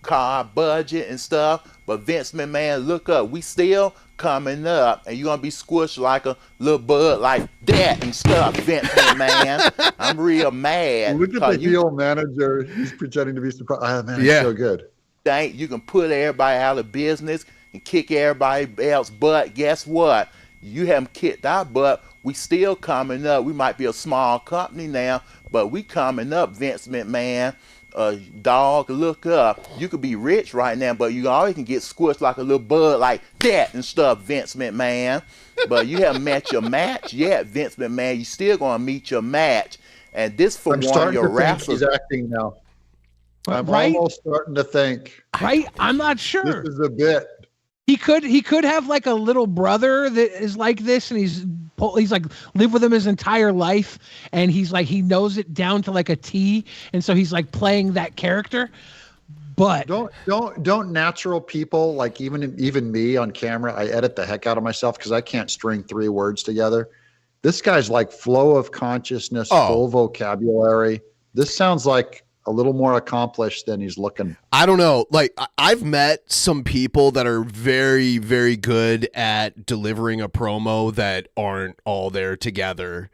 car budget and stuff. But Vince McMahon, look up, we still coming up, and you're gonna be squished like a little bud like that and stuff, Vince McMahon. I'm real mad. Look at the heel manager. He's pretending to be surprised. Ah, man, Yeah. it's so good. Think you can put everybody out of business and kick everybody else, but guess what? You haven't kicked our butt. We still coming up. We might be a small company now, but we coming up, Vince McMahon. Dog, look up. You could be rich right now, but you always can get squished like a little bud like that and stuff, Vince McMahon. But you haven't met your match yet, Vince McMahon. You still gonna meet your match. And this for I'm one of starting your to think wrestlers. he's acting now. I'm Right? almost starting to think. Right? I'm not sure. This is a bit. He could have like a little brother that is like this, and he's like lived with him his entire life, and he's like he knows it down to like a T, and so he's like playing that character. But don't natural people, like even me on camera, I edit the heck out of myself because I can't string 3 words together. This guy's like flow of consciousness, full vocabulary. This sounds like a little more accomplished than he's looking. I don't know. Like I've met some people that are very, very good at delivering a promo that aren't all there together.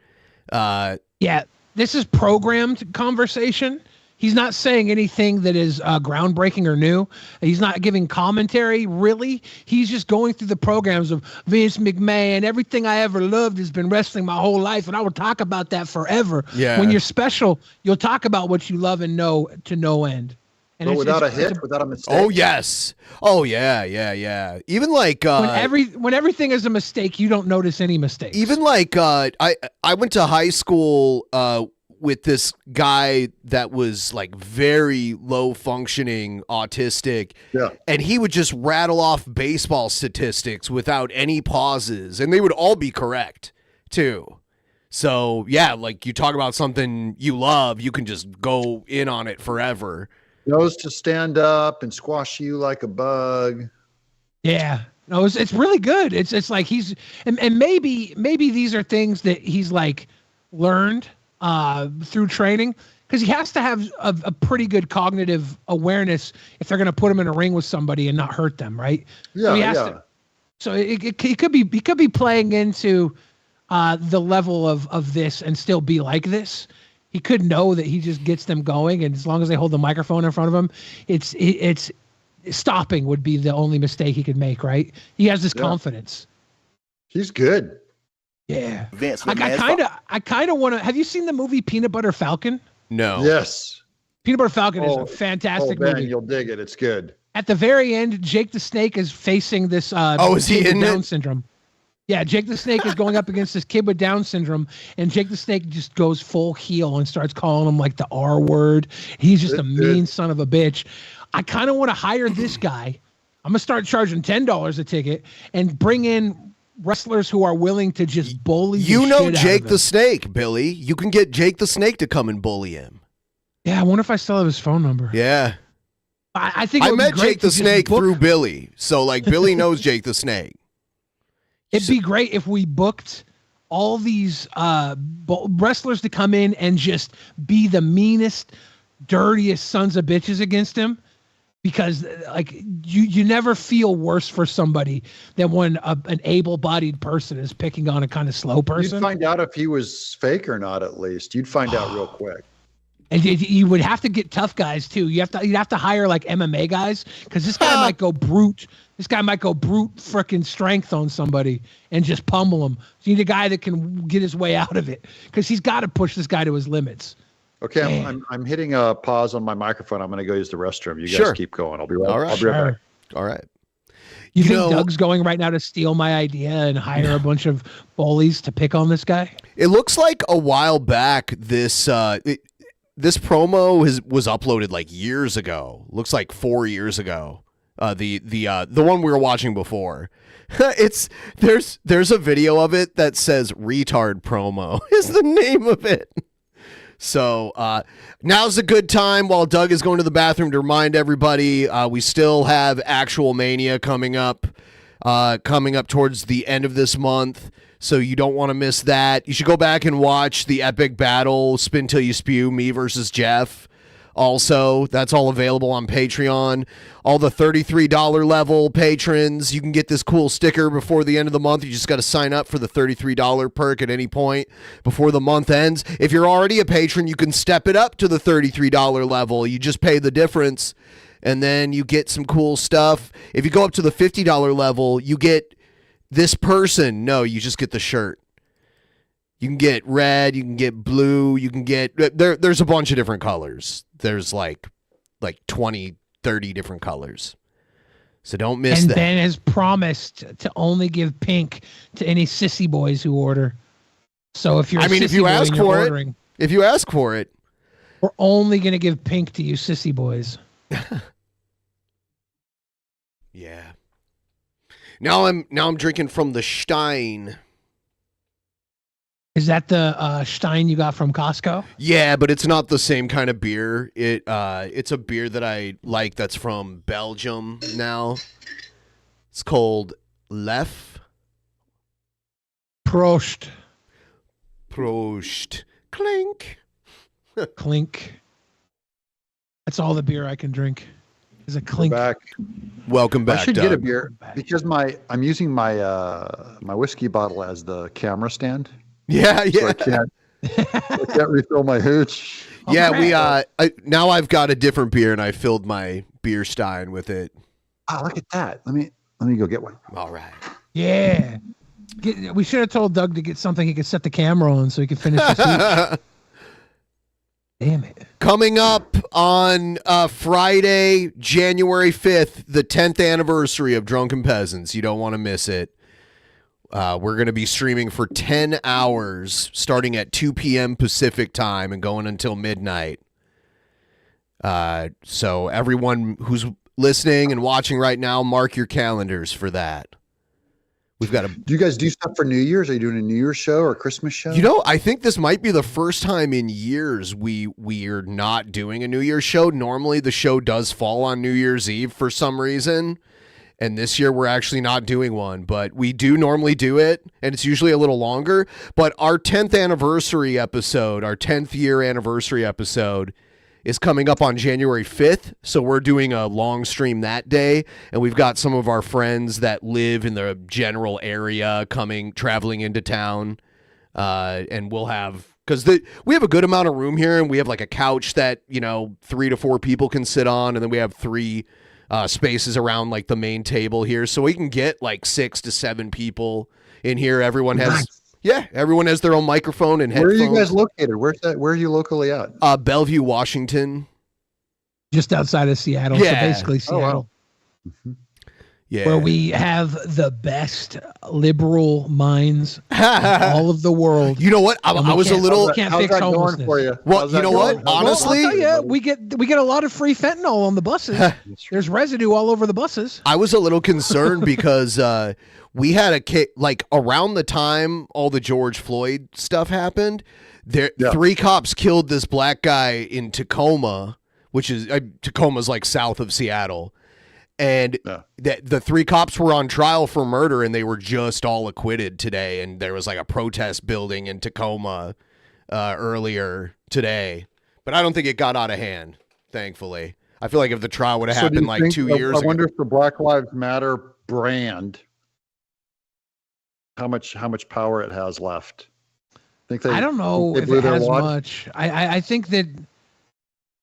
yeah, this is programmed conversation. He's not saying anything that is groundbreaking or new. He's not giving commentary, really. He's just going through the programs of Vince McMahon. Everything I ever loved has been wrestling my whole life, and I will talk about that forever. Yeah. When you're special, you'll talk about what you love and know to no end. And But it's- without a it's- hit, it's without a mistake. Oh yes. Oh yeah. Even like when everything is a mistake, you don't notice any mistakes. even like I went to high school with this guy that was like very low functioning autistic. Yeah. And he would just rattle off baseball statistics without any pauses, and they would all be correct too. So yeah, like you talk about something you love, you can just go in on it forever. Knows to stand up and squash you like a bug. Yeah. No, it's really good. It's like he's and maybe these are things that he's like learned through training, because he has to have a pretty good cognitive awareness if they're going to put him in a ring with somebody and not hurt them, right? Yeah, So he has yeah. to- so he could be playing into the level of this and still be like this. He could know that he just gets them going, and as long as they hold the microphone in front of him, it's stopping would be the only mistake he could make, right? He has this confidence. He's good. Yeah. Vince I McMahon. kind of want to. Have you seen the movie Peanut Butter Falcon? No. Yes. Peanut Butter Falcon is Oh, a fantastic Ben, movie. you'll dig it. It's good. At the very end, Jake the Snake is facing this is he kid with in Down it? syndrome. Yeah, Jake the Snake is going up against this kid with Down syndrome, and Jake the Snake just goes full heel and starts calling him like the R word. He's just a mean son of a bitch. I kind of want to hire this guy. I'm gonna start charging $10 a ticket and bring in wrestlers who are willing to just bully. You the know shit out Jake of the him. Snake, Billy. You can get Jake the Snake to come and bully him. Yeah, I wonder if I still have his phone number. Yeah. I think it I would met be great Jake the to just Snake book- through Billy. So like Billy knows Jake the Snake. It'd be great if we booked all these wrestlers to come in and just be the meanest, dirtiest sons of bitches against him. because like you never feel worse for somebody than when an able-bodied person is picking on a kind of slow person. You'd find out if he was fake or not. At least you'd find out real quick. And you would have to get tough guys too. You'd have to hire like MMA guys, because this guy might go brute. This guy might go brute freaking strength on somebody and just pummel him. So you need a guy that can get his way out of it, because he's got to push this guy to his limits. Okay, I'm hitting a pause on my microphone. I'm going to go use the restroom. You guys Sure. keep going. I'll be right. All right. I'll be right back. All right. You think Doug's going right now to steal my idea and hire a bunch of bullies to pick on this guy? It looks like a while back this this promo was uploaded like years ago. Looks like 4 years ago. The one we were watching before. There's a video of it that says "retard promo" is the name of it. So now's a good time while Doug is going to the bathroom to remind everybody we still have Actual Mania coming up towards the end of this month. So you don't want to miss that. You should go back and watch the epic battle, Spin Till You Spew, me versus Jeff. Also, that's all available on Patreon. All the $33 level patrons, you can get this cool sticker before the end of the month. You just got to sign up for the $33 perk at any point before the month ends. If you're already a patron, you can step it up to the $33 level. You just pay the difference, and then you get some cool stuff. If you go up to the $50 level, you get this person. No, you just get the shirt. You can get red, you can get blue, you can get there's a bunch of different colors. There's like 20, 30 different colors. So don't miss that. And Ben has promised to only give pink to any sissy boys who order. So if you're if you ask for it, we're only going to give pink to you sissy boys. Yeah. Now I'm drinking from the Stein. Is that the Stein you got from Costco? Yeah, but it's not the same kind of beer. It's a beer that I like that's from Belgium now. It's called Lef. Prost. Clink. Clink. That's all the beer I can drink. Is a clink. Welcome back. I should Doug. get a beer because I'm using my my whiskey bottle as the camera stand. Yeah. So I can't refill my hooch. Yeah, now I've got a different beer and I filled my beer stein with it. Oh, look at that. Let me go get one. All right. Yeah. We should have told Doug to get something he could set the camera on so he could finish his hooch. Damn it. Coming up on Friday, January 5th, the 10th anniversary of Drunken Peasants. You don't want to miss it. We're going to be streaming for 10 hours starting at 2 p.m. Pacific time and going until midnight. So everyone who's listening and watching right now, mark your calendars for that. We've got Do you guys do stuff for New Year's? Are you doing a New Year's show or a Christmas show? I think this might be the first time in years we're not doing a New Year's show. Normally the show does fall on New Year's Eve for some reason. And this year we're actually not doing one, but we do normally do it, and it's usually a little longer. But our 10th anniversary episode, our 10th year anniversary episode is coming up on January 5th. So we're doing a long stream that day, and we've got some of our friends that live in the general area traveling into town. And we'll have, because we have a good amount of room here, and we have like a couch that, 3 to 4 people can sit on, and then we have 3 spaces around like the main table here, so we can get like 6 to 7 people in here. Everyone has everyone has their own microphone and headphones. Where are you guys located? Where are you locally at? Bellevue, Washington, just outside of Seattle. Yeah. So basically Seattle. Mm-hmm. Yeah. Where we have the best liberal minds in all of the world. You know what? I was a little. Can't how's fix that going homelessness. for you? Well, How's you that know going? what? Honestly, I'll tell you, we get a lot of free fentanyl on the buses. There's residue all over the buses. I was a little concerned because we had around the time all the George Floyd stuff happened. 3 cops killed this black guy in Tacoma, which is Tacoma's like south of Seattle. And the 3 cops were on trial for murder, and they were just all acquitted today. And there was like a protest building in Tacoma earlier today. But I don't think it got out of hand, thankfully. I feel like if the trial would have So do happened you like think- 2 years I ago. wonder if the Black Lives Matter brand, how much power it has left. Think they, I don't know think they if blew it their has wad? much. I think that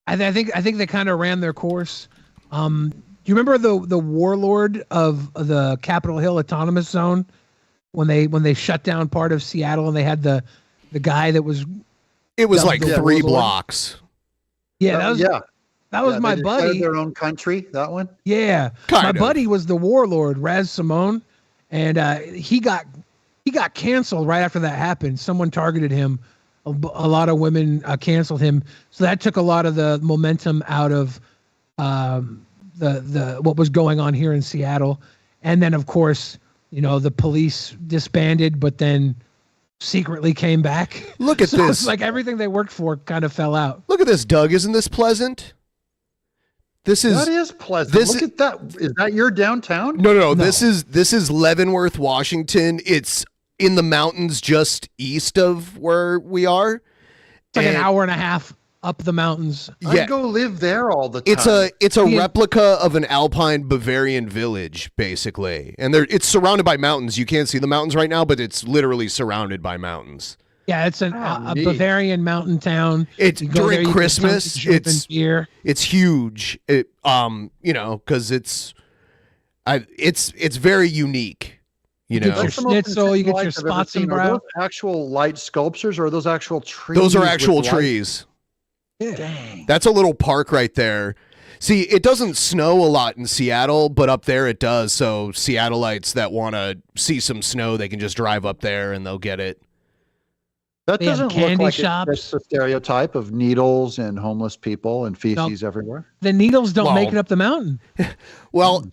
I think they kind of ran their course. Do you remember the warlord of the Capitol Hill Autonomous Zone when they shut down part of Seattle and they had the guy that was It was dubbed like the 3 warlord? blocks. Yeah, that was that was Yeah, my they declared buddy. their own country. That one. Yeah, Kind my of. buddy was the warlord, Raz Simone, and he got canceled right after that happened. Someone targeted him. A lot of women canceled him, so that took a lot of the momentum out of the what was going on here in Seattle. And then, of course, the police disbanded, but then secretly came back. Look at So this. It's like everything they worked for kind of fell out. Look at this, Doug. Isn't this pleasant? This is That is pleasant. Look at that. Is that your downtown? No. This is Leavenworth, Washington. It's in the mountains just east of where we are. It's like an hour and a half up the mountains. I'd go live there all the time. It's a replica of an Alpine Bavarian village, basically, and it's surrounded by mountains. You can't see the mountains right now, but it's literally surround by mountains. Yeah, it's a Bavarian mountain town. It's You go there, during you get tons Christmas. of jumping beer. It's huge. Because it's very unique. You know, Your schnitzel, you get your Lights I've ever spots and seen. Are brow. those actual light sculptures or are those actual trees? those are with actual light? trees. Yeah. Dang. That's a little park right there. See, it doesn't snow a lot in Seattle, but up there it does. So Seattleites that want to see some snow, they can just drive up there and they'll get it. That They have doesn't look candy like shops. it's the stereotype of needles and homeless people and feces everywhere. The needles don't make Well- it up the mountain. Well,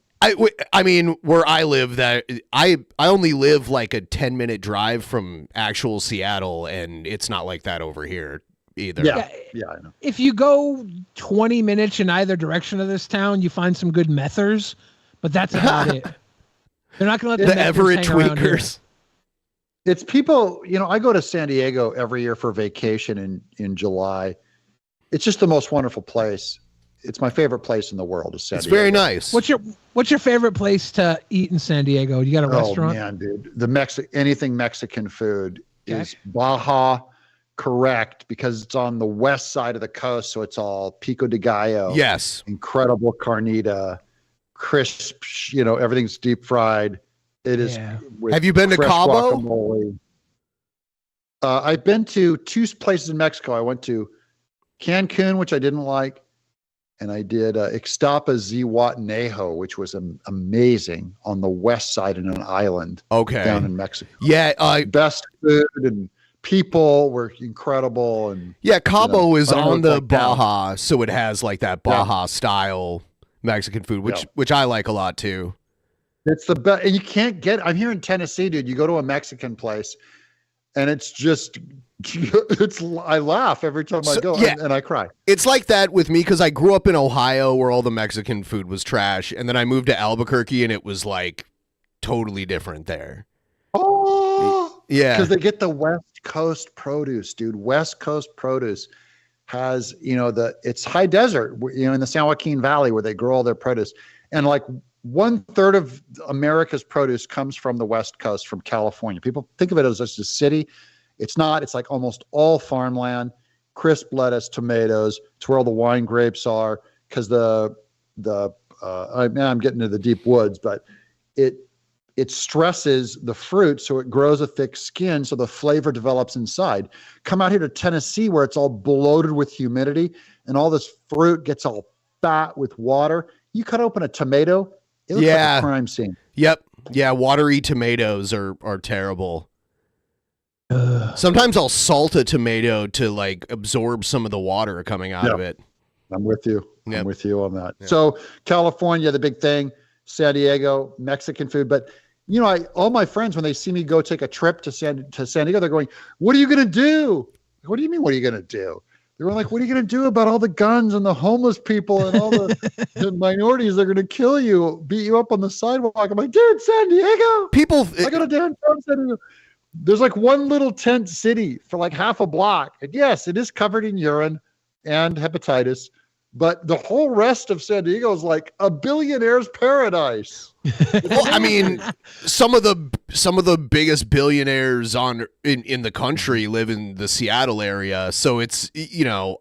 I mean, where I live, that I only live like a 10-minute drive from actual Seattle, and it's not like that over here either. Yeah, I know. If you go 20 minutes in either direction of this town, you find some good methers, but that's about it. They're not going to let The methers Everett hang around here. tweakers. It's people, I go to San Diego every year for vacation in July. It's just the most wonderful place. It's my favorite place in the world is San It's Diego. very nice. What's your favorite place to eat in San Diego? You got a restaurant? Oh man, dude. Anything Mexican food is Baja correct because it's on the west side of the coast, so it's all pico de gallo. Yes. Incredible carnita, crisp, everything's deep fried. It is. Yeah. with Have you been to fresh Cabo? guacamole. I've been to 2 places in Mexico. I went to Cancun, which I didn't like, and I did Ixtapa Zihuatanejo, which was amazing on the west side in an island Okay. down in Mexico. Yeah. Best food and people were incredible. And Yeah, Cabo is I don't know on what the it's like now. Baja, so it has like that Baja style Mexican food, which I like a lot too. It's the best, and you can't get. I'm here in Tennessee, dude. You go to a Mexican place, and it's just, I laugh every time I go, yeah. and I cry. It's like that with me because I grew up in Ohio where all the Mexican food was trash, and then I moved to Albuquerque and it was like totally different there. Oh, Yeah. because they get the West Coast produce, dude. West Coast produce has, it's high desert, in the San Joaquin Valley where they grow all their produce, and like 1/3 of America's produce comes from the West Coast, from California. People think of it as just a city. It's not. It's like almost all farmland, crisp lettuce, tomatoes. It's where all the wine grapes are, because I'm getting into the deep woods, but it stresses the fruit so it grows a thick skin so the flavor develops inside. Come out here to Tennessee where it's all bloated with humidity and all this fruit gets all fat with water. You cut open a tomato, it looks like a crime scene. Yep. Yeah, watery tomatoes are terrible. Sometimes I'll salt a tomato to like absorb some of the water coming out of it. I'm with you. I'm with you on that. So California, the big thing, San Diego, Mexican food. But all my friends, when they see me go take a trip to San Diego, they're going, "What are you going to do?" What do you mean? What are you going to do? They were like, "What are you going to do about all the guns and the homeless people and all the minorities? They're going to kill you, beat you up on the sidewalk." I'm like, "Dude, San Diego. I go to downtown San Diego. There's like one little tent city for like half a block. And yes, it is covered in urine and hepatitis, but the whole rest of San Diego is like a billionaire's paradise. Well, I mean, some of the biggest billionaires in the country live in the Seattle area, so it's, you know,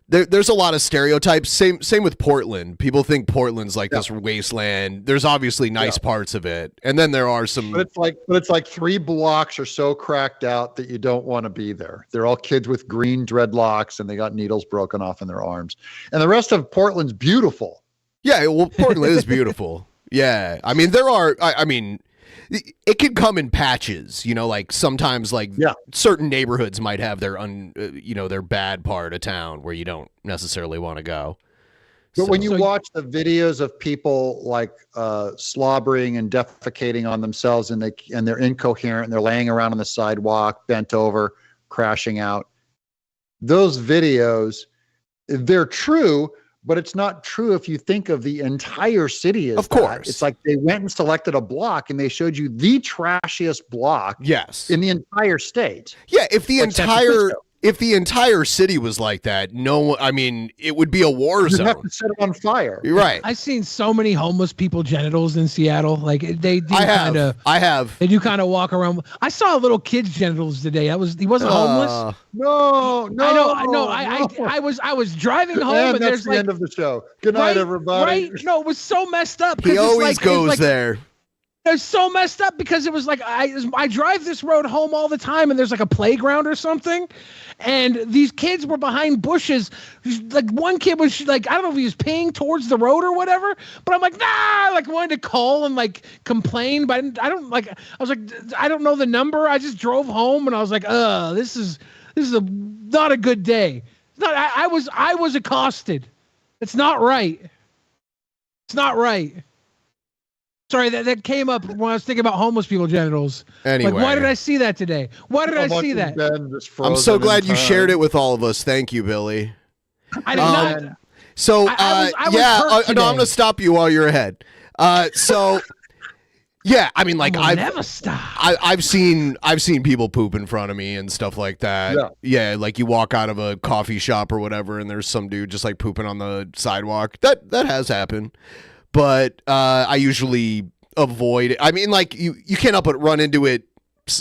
there's a lot of stereotypes. Same with Portland. People think Portland's like this wasteland. There's obviously nice parts of it, and then there are some. But it's like 3 blocks are so cracked out that you don't want to be there. They're all kids with green dreadlocks, and they got needles broken off in their arms. And the rest of Portland's beautiful. Yeah, well, Portland is beautiful. Yeah, I mean, there are. I mean, it can come in patches, you know, like sometimes like certain neighborhoods might have their their bad part of town where you don't necessarily want to go. But when you watch the videos of people like slobbering and defecating on themselves and they're incoherent and they're laying around on the sidewalk, bent over, crashing out, those videos, they're true. But it's not true if you think of the entire city as of course. It's like they went and selected a block and they showed you the trashiest block in the entire state. Yeah, if the entire city was like that, it would be a war zone. You'd have to set it on fire. You're right. I've seen so many homeless people genitals in Seattle. Like they do I have. They do kind of walk around. I saw a little kid's genitals today. He wasn't homeless. No. I know. I was driving home and that's there's the end of the show. Good night, everybody. Right? No, it was so messed up. He always goes there. It was so messed up because it was like I drive this road home all the time and there's like a playground or something, and these kids were behind bushes. Like one kid was like, I don't know if he was peeing towards the road or whatever, but I'm like, nah, like wanted to call and like complain, but I was like, I don't know the number. I just drove home and I was like, this is not a good day. It's not. I was accosted. It's not right. It's not right. Sorry, that came up when I was thinking about homeless people genitals. Anyway. Like, why did I see that today? Why did I see that? I'm so glad you shared it with all of us. Thank you, Billy. I did not. So, I was hurt no, I'm going to stop you while you're ahead. Yeah, I mean, like never stop. I've seen people poop in front of me and stuff like that. Yeah, like you walk out of a coffee shop or whatever, and there's some dude just like pooping on the sidewalk. That has happened. But I usually avoid it. I mean, like you can't help but run into it.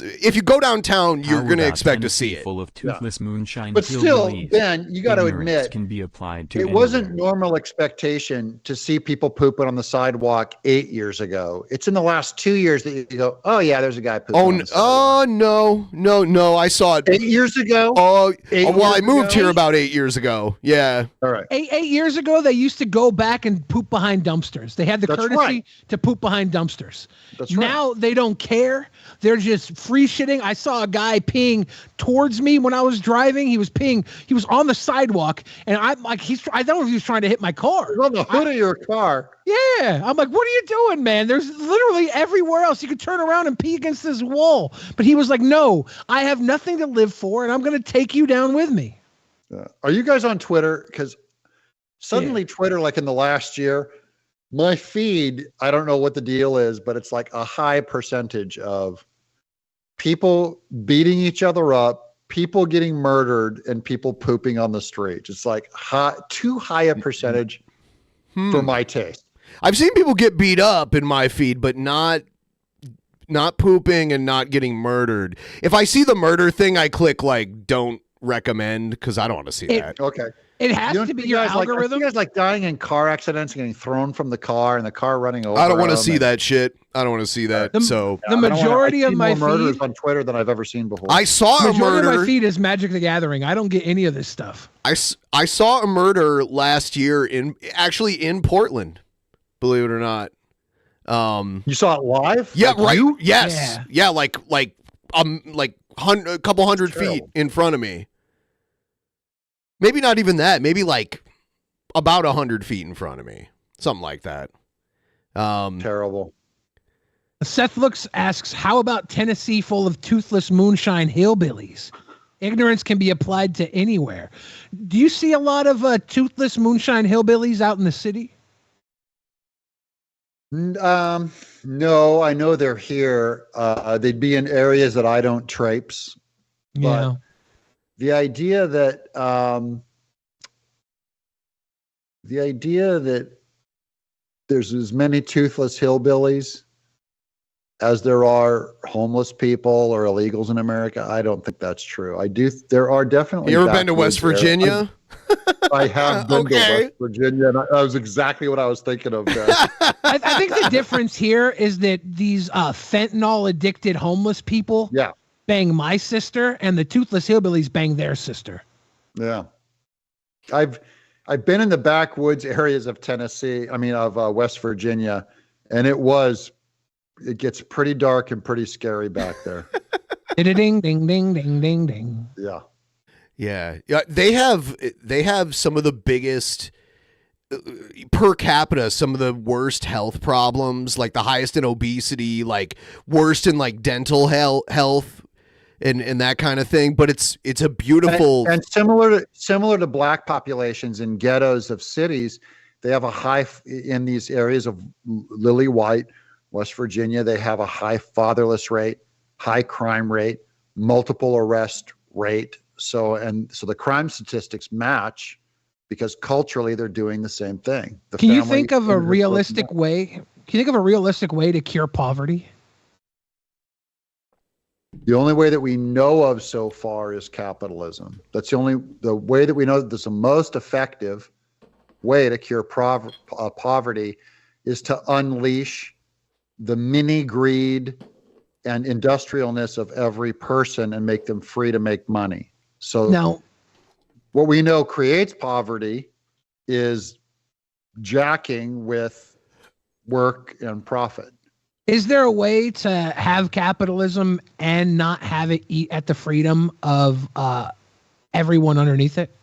If you go downtown, you're going to expect to see it. Full of toothless moonshine. But still, Ben, you got to admit, can be applied to it wasn't normal expectation to see people pooping on the sidewalk 8 years ago. It's in the last 2 years that you go, oh yeah, there's a guy pooping. On the sidewalk. No, I saw it 8 years ago. I moved here about 8 years ago. Yeah. All right. 8 years ago, they used to go back and poop behind dumpsters. They had the courtesy to poop behind dumpsters. That's right. Now they don't care. They're just free shitting. I saw a guy peeing towards me when I was driving. He was peeing. He was on the sidewalk, and I'm like, I don't know if he was trying to hit my car. On the hood of your car. Yeah, I'm like, what are you doing, man? There's literally everywhere else. You could turn around and pee against this wall. But he was like, no, I have nothing to live for, and I'm going to take you down with me. Are you guys on Twitter? Because suddenly Twitter, like in the last year, my feed, I don't know what the deal is, but it's like a high percentage of people beating each other up, people getting murdered, and people pooping on the street. It's like too high a percentage for my taste. I've seen people get beat up in my feed, but not pooping and not getting murdered. If I see the murder thing, I click like don't recommend because I don't want to see that. Okay. It has to be your algorithm. You guys like dying in car accidents, getting thrown from the car, and the car running over. I don't want to see that shit. I don't want to see that. The majority of my murders feed on Twitter than I've ever seen before. I saw a murder. Of my feed is Magic the Gathering. I don't get any of this stuff. I saw a murder last year in Portland. Believe it or not. You saw it live? Yeah, like right. You? Yes. Yeah, like a couple hundred feet in front of me. Maybe not even that. Maybe like about 100 feet in front of me. Something like that. Terrible. Seth Looks asks, how about Tennessee full of toothless moonshine hillbillies? Ignorance can be applied to anywhere. Do you see a lot of toothless moonshine hillbillies out in the city? No, I know they're here. They'd be in areas that I don't traipse. Yeah. The idea that The idea that there's as many toothless hillbillies as there are homeless people or illegals in America, I don't think that's true. There are definitely. You ever been to West Virginia? I have been to West Virginia, and that was exactly what I was thinking of. I think the difference here is that these fentanyl addicted homeless people bang my sister, and the toothless hillbillies bang their sister. Yeah. I've been in the backwoods areas of West Virginia, and it gets pretty dark and pretty scary back there. Ding, ding, ding, ding, ding, ding. Yeah. Yeah. They have some of the biggest per capita, some of the worst health problems, like the highest in obesity, like worst in like dental health and that kind of thing. But it's a beautiful and similar to black populations in ghettos of cities. They have a high in these areas of Lily White, West Virginia. They have a high fatherless rate, high crime rate, multiple arrest rate. So the crime statistics match because culturally they're doing the same thing. Can you think of a realistic way? Can you think of a realistic way to cure poverty? The only way that we know of so far is capitalism. That's the way that we know that there's the most effective way to cure poverty is to unleash the mini greed and industrialness of every person and make them free to make money. So now, what we know creates poverty is jacking with work and profit. Is there a way to have capitalism and not have it eat at the freedom of everyone underneath it?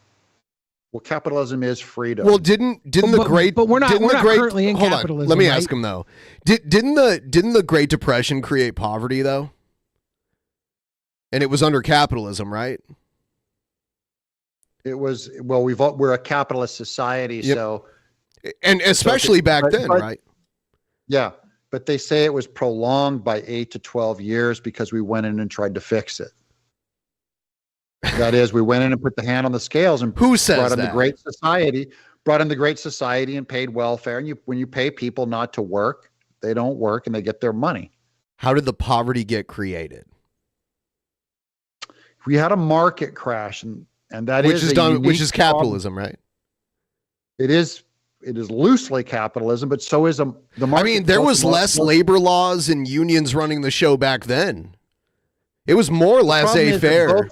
Well, capitalism is freedom. Well, didn't the great? But we're not currently in hold capitalism. On, let me right? ask him though. Didn't the Great Depression create poverty though? And it was under capitalism, right? It was. Well, we're a capitalist society, so and especially back then, right? Yeah, but they say it was prolonged by 8 to 12 years because we went in and tried to fix it. That is, we went in and put the hand on the scales and brought in the Great Society and paid welfare. And when you pay people not to work, they don't work and they get their money. How did the poverty get created? We had a market crash, and that which is capitalism, problem. Right? It is loosely capitalism, but so is the market. I mean, there was less labor laws and unions running the show back then. It was more laissez-faire.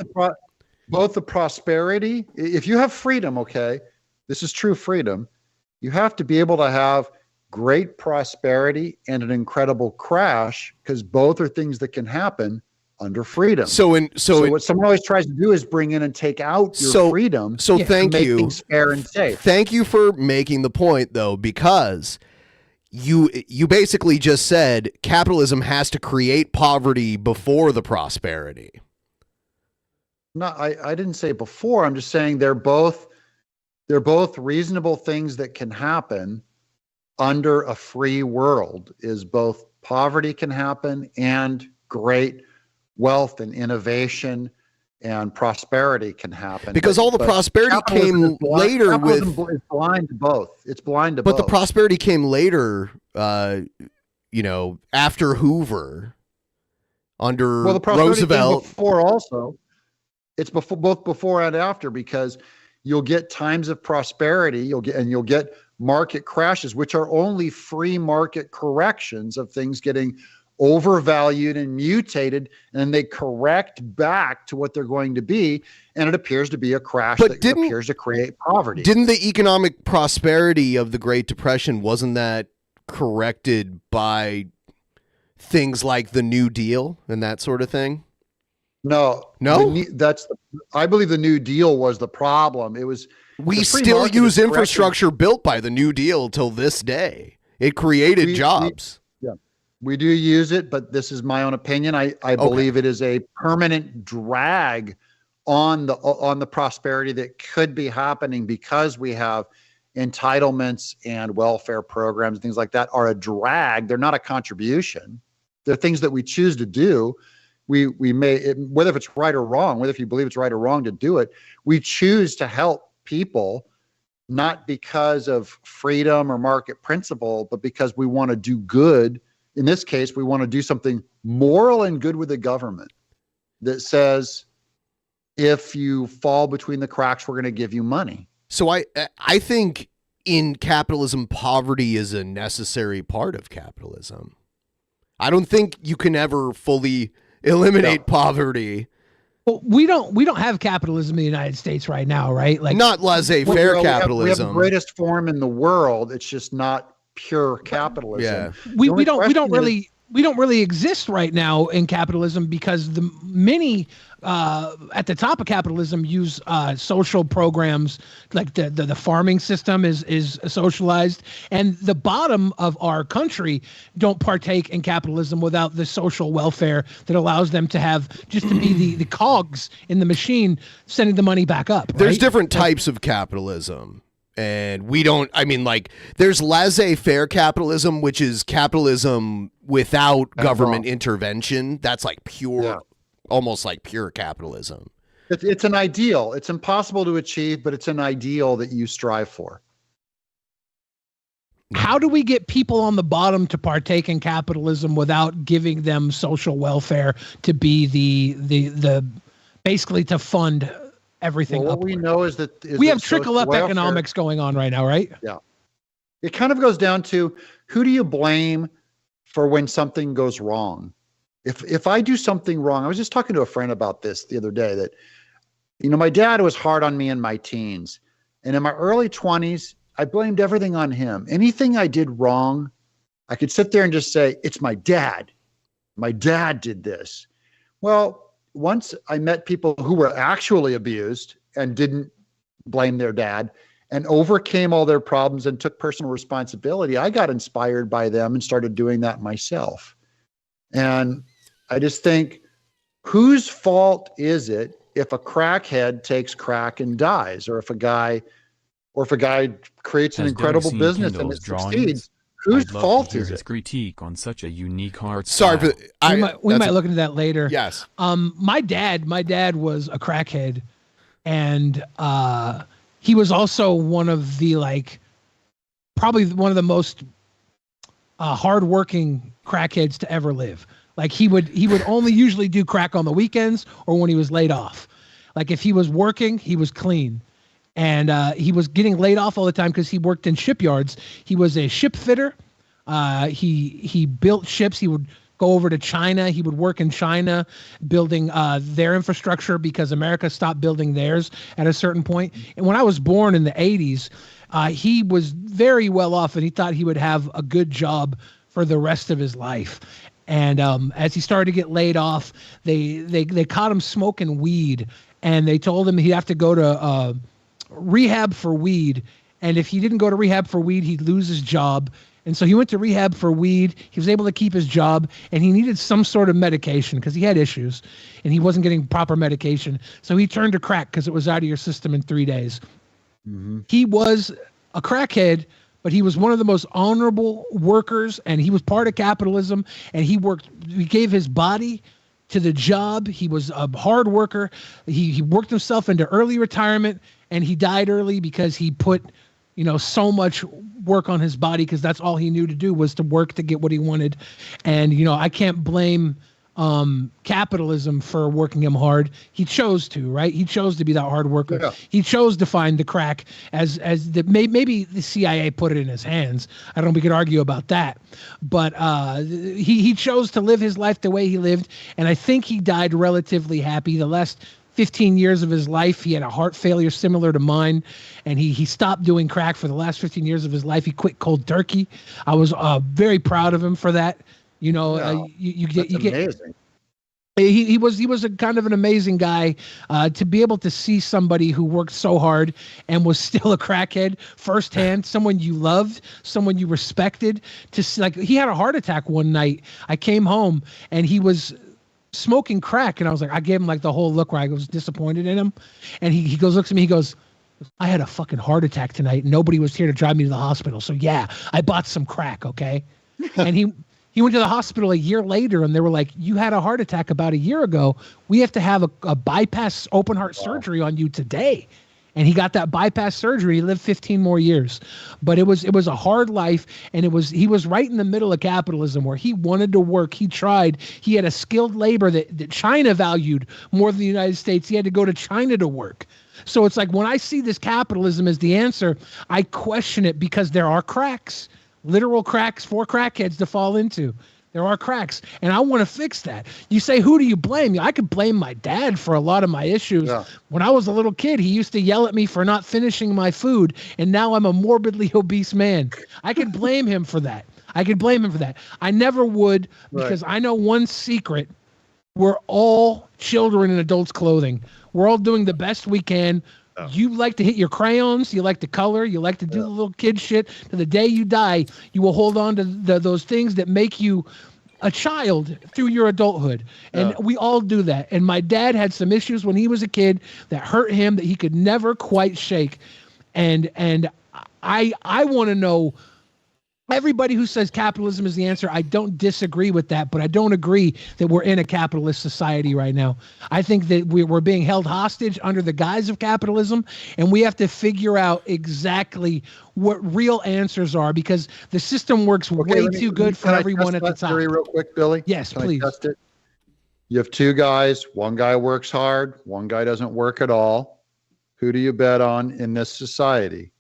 Both the prosperity, if you have freedom, okay, this is true freedom, you have to be able to have great prosperity and an incredible crash, because both are things that can happen under freedom. So what someone always tries to do is bring in and take out your freedom. So thank make you. Things fair and safe. Thank you for making the point though, because you basically just said capitalism has to create poverty before the prosperity. No, I didn't say before. I'm just saying they're both reasonable things that can happen under a free world. Is both poverty can happen and great wealth and innovation and prosperity can happen. Because all the prosperity came later It's blind to both. It's blind to both. But the prosperity came later, after Hoover, under the prosperity Roosevelt. Came before also. It's both before and after, because you'll get times of prosperity, you'll get market crashes, which are only free market corrections of things getting overvalued and mutated, and they correct back to what they're going to be, and it appears to be a crash that appears to create poverty. Didn't the economic prosperity of the Great Depression, wasn't that corrected by things like the New Deal and that sort of thing? No. I believe the New Deal was the problem. It was. We still use infrastructure built by the New Deal till this day. It created jobs. We do use it, but this is my own opinion. I believe it is a permanent drag on the prosperity that could be happening, because we have entitlements and welfare programs and things like that are a drag. They're not a contribution. They're things that we choose to do. We may, whether if it's right or wrong, whether if you believe it's right or wrong to do it, we choose to help people not because of freedom or market principle, but because we want to do good. In this case, we want to do something moral and good with the government that says, if you fall between the cracks, we're going to give you money. So I think in capitalism, poverty is a necessary part of capitalism. I don't think you can ever fully eliminate poverty. Well, we don't have capitalism in the United States right now, right? Like not laissez-faire capitalism. We have the greatest form in the world. It's just not pure capitalism. Yeah. We don't really exist right now in capitalism because the many at the top of capitalism use social programs, like the farming system is socialized, and the bottom of our country don't partake in capitalism without the social welfare that allows them to have just to be the cogs in the machine sending the money back up. Right? There's different types of capitalism. And we don't, I mean, like, there's laissez-faire capitalism, which is capitalism without government intervention. That's like pure, almost like pure capitalism. It's an ideal. It's impossible to achieve, but it's an ideal that you strive for. How do we get people on the bottom to partake in capitalism without giving them social welfare to be the basically to fund everything? Well, what we know is that we have trickle up economics going on right now, right? Yeah. It kind of goes down to, who do you blame for when something goes wrong? If I do something wrong, I was just talking to a friend about this the other day, that, my dad was hard on me in my teens, and in my early 20s, I blamed everything on him. Anything I did wrong, I could sit there and just say, it's my dad. My dad did this. Well, once I met people who were actually abused and didn't blame their dad and overcame all their problems and took personal responsibility, I got inspired by them and started doing that myself. And I just think, whose fault is it if a crackhead takes crack and dies, or if a guy creates an incredible business and it succeeds? Whose fault is it? Critique on such a unique art. Sorry, style. We might look into that later. Yes. My dad was a crackhead, and he was also one of the probably one of the most hardworking crackheads to ever live. Like he would only usually do crack on the weekends or when he was laid off. Like if he was working, he was clean. And he was getting laid off all the time because he worked in shipyards. He was a ship fitter. He built ships. He would go over to China. He would work in China building their infrastructure because America stopped building theirs at a certain point. And when I was born in the 80s, he was very well off, and he thought he would have a good job for the rest of his life. And as he started to get laid off, they caught him smoking weed, and they told him he'd have to go to rehab for weed, and if he didn't go to rehab for weed, he'd lose his job. And so he went to rehab for weed. He was able to keep his job, and he needed some sort of medication because he had issues and he wasn't getting proper medication. So he turned to crack because it was out of your system in 3 days. Mm-hmm. He was a crackhead, but he was one of the most honorable workers, and he was part of capitalism, and he gave his body to the job. He was a hard worker. He worked himself into early retirement, and he died early because he put, so much work on his body, because that's all he knew to do was to work to get what he wanted. And, I can't blame capitalism for working him hard. He chose to, right? He chose to be that hard worker. Yeah. He chose to find the crack maybe the CIA put it in his hands. I don't know if we could argue about that, but he chose to live his life the way he lived. And I think he died relatively happy. The last 15 years of his life, he had a heart failure similar to mine, and he stopped doing crack for the last 15 years of his life. He quit cold turkey. I was very proud of him for that. You get amazing. He was a kind of an amazing guy to be able to see somebody who worked so hard and was still a crackhead firsthand, someone you loved, someone you respected. He had a heart attack one night. I came home and he was smoking crack, and I was like, I gave him the whole look where I was disappointed in him, and he looks at me, he goes, I had a fucking heart attack tonight. Nobody was here to drive me to the hospital, so yeah, I bought some crack, okay? And he went to the hospital a year later, and they were like, you had a heart attack about a year ago. We have to have a bypass open heart surgery on you today. and he got that bypass surgery. He lived 15 more years, but it was a hard life, and he was right in the middle of capitalism where he wanted to work. He tried. He had a skilled labor that China valued more than the United States. He had to go to China to work. So it's like when I see this capitalism as the answer, I question it because there are cracks, literal cracks for crackheads to fall into. There are cracks, and I want to fix that. You say, who do you blame? I could blame my dad for a lot of my issues. Yeah. When I was a little kid, he used to yell at me for not finishing my food, and now I'm a morbidly obese man. I could blame him for that. I never would, because I know one secret. We're all children in adults' clothing. We're all doing the best we can. Oh. You like to hit your crayons. You like to color. You like to do the little kid shit. To the day you die, you will hold on to those things that make you a child through your adulthood. And we all do that. And my dad had some issues when he was a kid that hurt him that he could never quite shake. And I want to know, everybody who says capitalism is the answer, I don't disagree with that, but I don't agree that we're in a capitalist society right now. I think that we're being held hostage under the guise of capitalism, and we have to figure out exactly what real answers are, because the system works way too good for everyone at the top. Real quick, Billy? Yes, please. Test it? You have two guys. One guy works hard. One guy doesn't work at all. Who do you bet on in this society?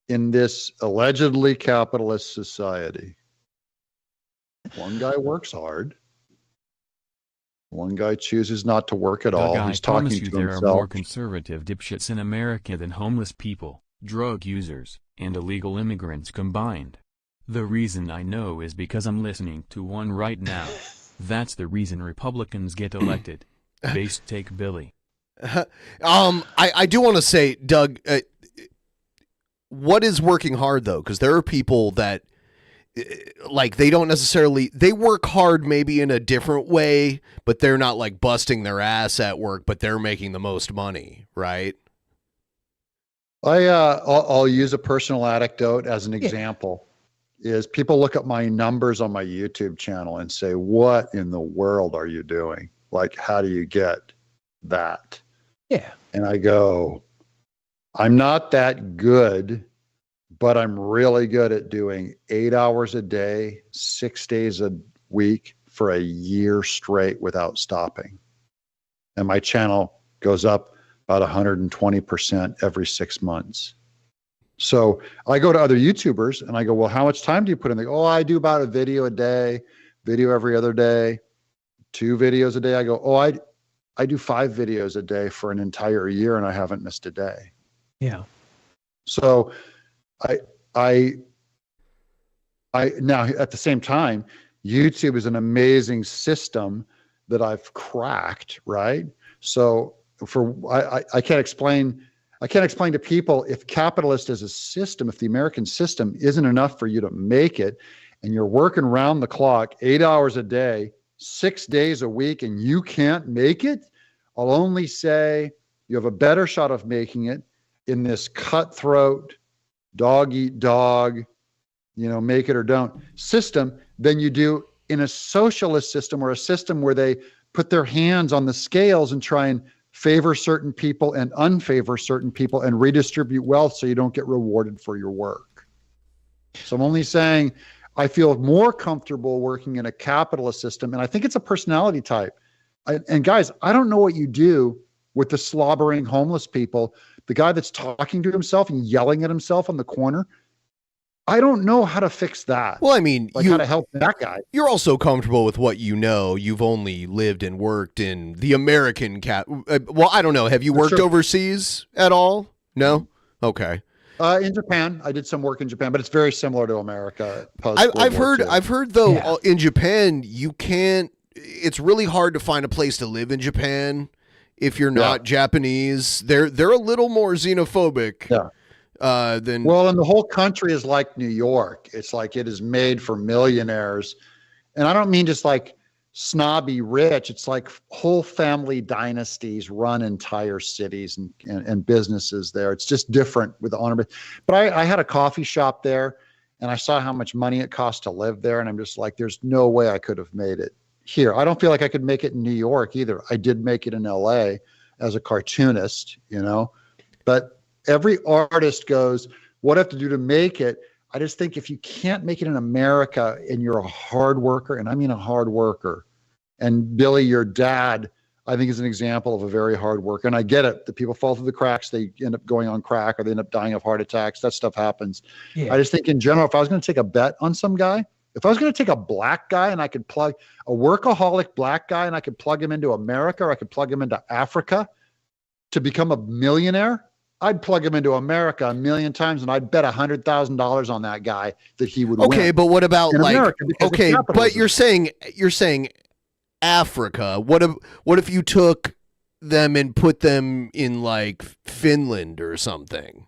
In this allegedly capitalist society? One guy works hard. One guy chooses not to work at all. He's talking to himself. There are more conservative dipshits in America than homeless people, drug users, and illegal immigrants combined. The reason I know is because I'm listening to one right now. That's the reason Republicans get elected. Base take Billy. I do want to say, Doug, what is working hard though? Because there are people that like they work hard maybe in a different way, but they're not like busting their ass at work, but they're making the most money, right? I'll use a personal anecdote as an example. Is people look at my numbers on my YouTube channel and say, what in the world are you doing? Like, how do you get that? Yeah. And I go, I'm not that good, but I'm really good at doing 8 hours a day, 6 days a week for a year straight without stopping. And my channel goes up about 120% every 6 months. So I go to other YouTubers and I go, well, how much time do you put in? They go, oh, I do about a video a day, video every other day, 2 videos a day. I go, oh, I do 5 videos a day for an entire year and I haven't missed a day. Yeah. So I now at the same time, YouTube is an amazing system that I've cracked, right? So I can't explain to people, if capitalist is a system, if the American system isn't enough for you to make it, and you're working round the clock, 8 hours a day, 6 days a week, and you can't make it, I'll only say you have a better shot of making it in this cutthroat, dog eat dog, make it or don't system than you do in a socialist system, or a system where they put their hands on the scales and try and favor certain people and unfavor certain people and redistribute wealth so you don't get rewarded for your work. So I'm only saying I feel more comfortable working in a capitalist system, and I think it's a personality type. And guys, I don't know what you do with the slobbering homeless people, the guy that's talking to himself and yelling at himself on the corner. I don't know how to fix that. Well, I mean, how to help that guy. You're also comfortable with what you know. You've only lived and worked in the American well, I don't know. Have you worked overseas at all? No? Okay. In Japan, I did some work in Japan, but it's very similar to America. I've heard though, in Japan, you can't. It's really hard to find a place to live in Japan if you're not Japanese. They're a little more xenophobic. Yeah. And the whole country is like New York. It's like it is made for millionaires. And I don't mean just like snobby rich. It's like whole family dynasties run entire cities and businesses there. It's just different with the honor. But I had a coffee shop there and I saw how much money it cost to live there. And I'm just like, there's no way I could have made it here. I don't feel like I could make it in New York either. I did make it in LA as a cartoonist, but every artist goes, what do I have to do to make it? I just think if you can't make it in America and you're a hard worker, and I mean a hard worker, and Billy, your dad, I think is an example of a very hard worker. And I get it. The people fall through the cracks. They end up going on crack or they end up dying of heart attacks. That stuff happens. Yeah. I just think in general, if I was going to take a bet on some guy, if I was going to take a black guy and I could plug a workaholic black guy and I could plug him into America or I could plug him into Africa to become a millionaire, I'd plug him into America a million times and I'd bet $100,000 on that guy that he would win. Okay, but what about in like America because of okay, but capitalism. you're saying Africa. What if you took them and put them in like Finland or something?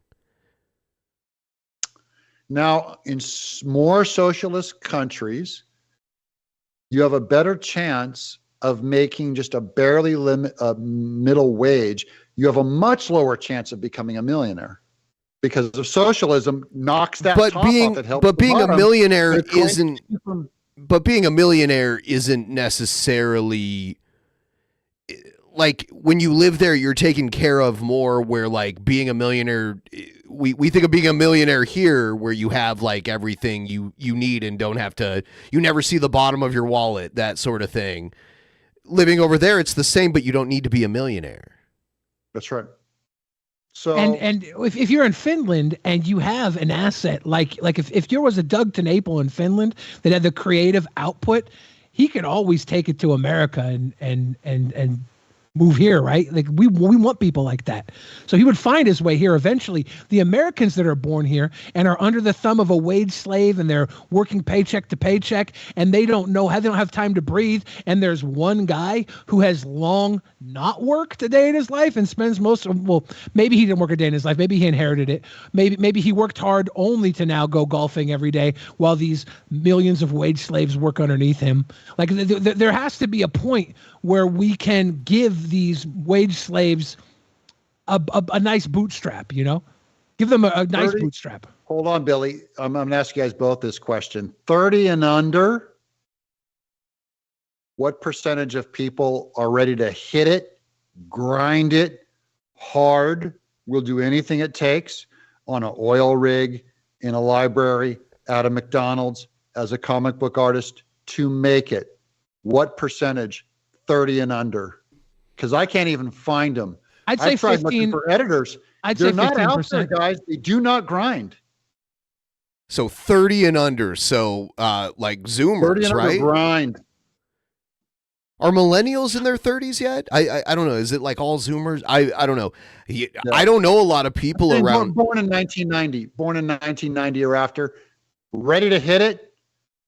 Now, in more socialist countries, you have a better chance of making just a barely middle wage. You have a much lower chance of becoming a millionaire because of socialism knocks that top off. It helps but being a millionaire isn't. But being a millionaire isn't necessarily like when you live there, you're taken care of more. Where like being a millionaire, we think of being a millionaire here, where you have like everything you need and don't have to. You never see the bottom of your wallet, that sort of thing. Living over there, it's the same, but you don't need to be a millionaire. That's right. So and if you're in Finland and you have an asset like if there was a Doug TenNapel in Finland that had the creative output, he could always take it to America and move here, right? Like we want people like that. So he would find his way here eventually. The Americans that are born here and are under the thumb of a wage slave and they're working paycheck to paycheck and they don't have time to breathe. And there's one guy who has long not worked a day in his life and spends maybe he didn't work a day in his life. Maybe he inherited it. Maybe he worked hard only to now go golfing every day while these millions of wage slaves work underneath him. Like there has to be a point where we can give these wage slaves a nice bootstrap, give them a nice 30, bootstrap. Hold on, Billy. I'm going to ask you guys both this question. 30 and under, what percentage of people are ready to hit it, grind it hard, will do anything it takes on an oil rig, in a library, at a McDonald's, as a comic book artist to make it? What percentage? 30 and under, because I can't even find them. I'd say I've tried 15, looking for editors. They're not 15%. out there, guys. They do not grind. So 30 and under. So like Zoomers, 30 and right? under grind. Are millennials in their 30s yet? I don't know. Is it like all Zoomers? I don't know. I don't know a lot of people around. Born in 1990 or after, ready to hit it.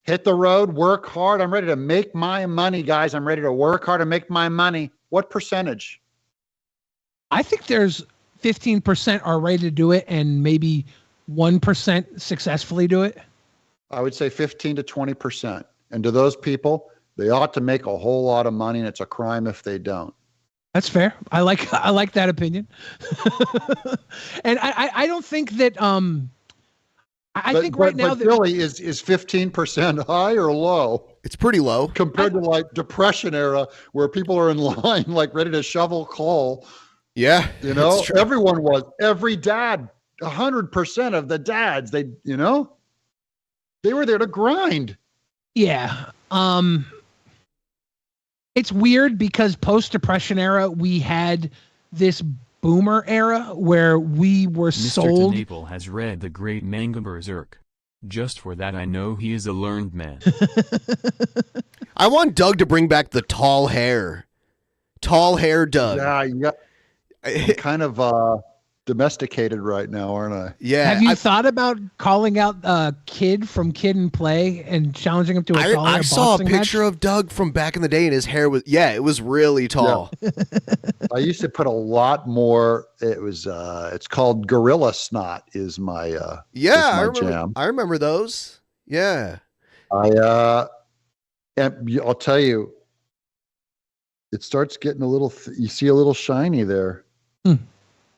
Hit the road, work hard. I'm ready to make my money, guys. I'm ready to work hard and make my money. What percentage? I think there's 15% are ready to do it and maybe 1% successfully do it. I would say 15 to 20%. And to those people, they ought to make a whole lot of money, and it's a crime if they don't. That's fair. I like that opinion. And I don't think that I think right now that Billy is 15% high or low? It's pretty low compared to like Depression era where people are in line like ready to shovel coal. Yeah, everyone was. Every dad, 100% of the dads, they were there to grind. Yeah. It's weird because post-Depression era we had this boomer era where we were sold. Mr. TenNapel has read the great manga Berserk. Just for that I know he is a learned man. I want Doug to bring back the tall hair. Tall hair Doug. Yeah. I'm kind of domesticated right now, aren't I? Yeah. Have you thought about calling out Kid from Kid and Play and challenging him to a tall hair I saw a boxing picture match? of Doug from back in the day and his hair was, it was really tall. Yeah. I used to put a lot more. It was, it's called Gorilla Snot is my, jam. I remember those. Yeah. And I'll tell you, it starts getting a little, you see a little shiny there.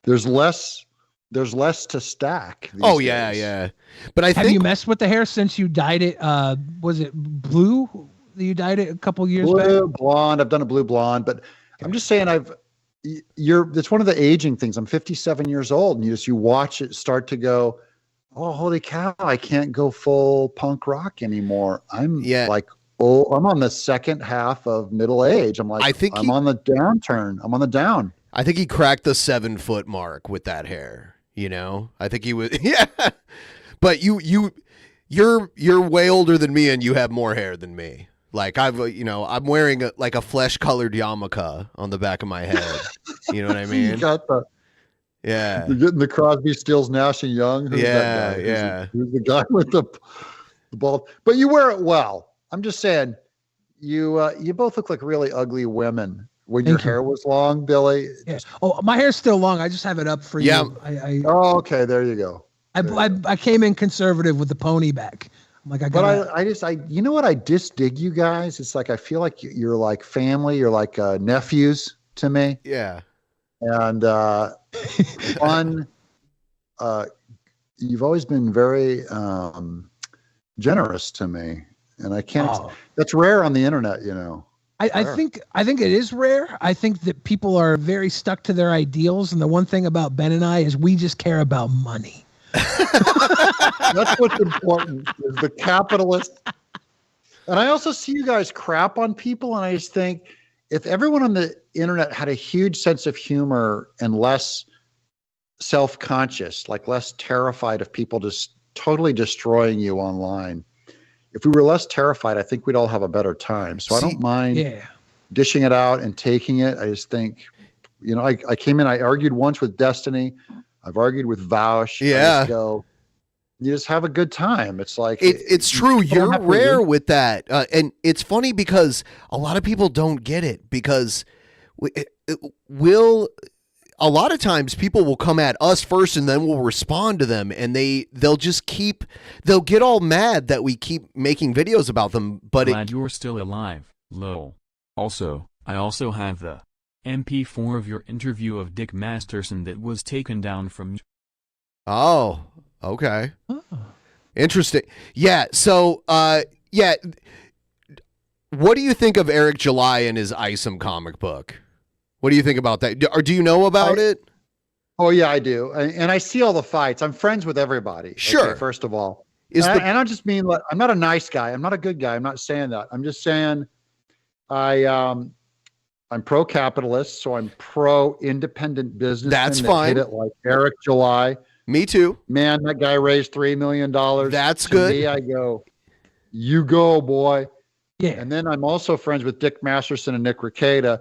There's less to stack. Oh, days. yeah. But I Have you messed with the hair since you dyed it? Was it blue that you dyed it a couple years back? Blue, blonde. I've done a blue blonde, but I'm just saying it's one of the aging things. I'm 57 years old, and you watch it start to go, oh, holy cow, I can't go full punk rock anymore. I'm like, oh, I'm on the second half of middle age. I'm like, I'm on the downturn. I'm on the down. I think he cracked the 7-foot mark with that hair. You know, I think he was, yeah. But you're way older than me, and you have more hair than me. Like I'm wearing a flesh colored yarmulke on the back of my head. You know what I mean? You got the. Yeah. You're getting the Crosby, Stills, Nash and Young. Who's yeah, that guy? yeah. Who's the guy with the bald? But you wear it well. I'm just saying, you both look like really ugly women when your hair was long, Billy. Yeah. Oh, my hair's still long. I just have it up for you. Oh, okay. There you go. I came in conservative with the pony back. I'm like, you know what? I just dig you guys. It's like I feel like you're like family. You're like nephews to me. Yeah. And fun. You've always been very generous to me, and I can't. That's rare on the internet, you know. I think it is rare. I think that people are very stuck to their ideals, and the one thing about Ben and I is we just care about money. That's what's important, is the capitalist. And I also see you guys crap on people, and I just think if everyone on the internet had a huge sense of humor and less self-conscious, like less terrified of people just totally destroying you online, if we were less terrified, I think we'd all have a better time. So I don't mind dishing it out and taking it. I just think, you know, I came in, I argued once with Destiny. I've argued with Vaush. Yeah. You just have a good time. It's like it's true. You're rare with that, and it's funny because a lot of people don't get it because a lot of times people will come at us first and then we'll respond to them, and they'll get all mad that we keep making videos about them. But glad you're still alive, lol. Also, I also have the MP4 of your interview of Dick Masterson that was taken down from. Oh, okay. Oh. Interesting. Yeah. So, yeah. What do you think of Eric July and his Isom comic book? What do you think about that? Or do you know about it? Oh yeah, I do. And I see all the fights. I'm friends with everybody. Sure. Okay, first of all. And I don't just mean, I'm not a nice guy. I'm not a good guy. I'm not saying that. I'm just saying I'm pro-capitalist, so I'm pro-independent business. That's fine. Hit it like Eric July. Me too. Man, that guy raised $3 million. That's good. Me, I go, you go, boy. Yeah. And then I'm also friends with Dick Masterson and Nick Rekieta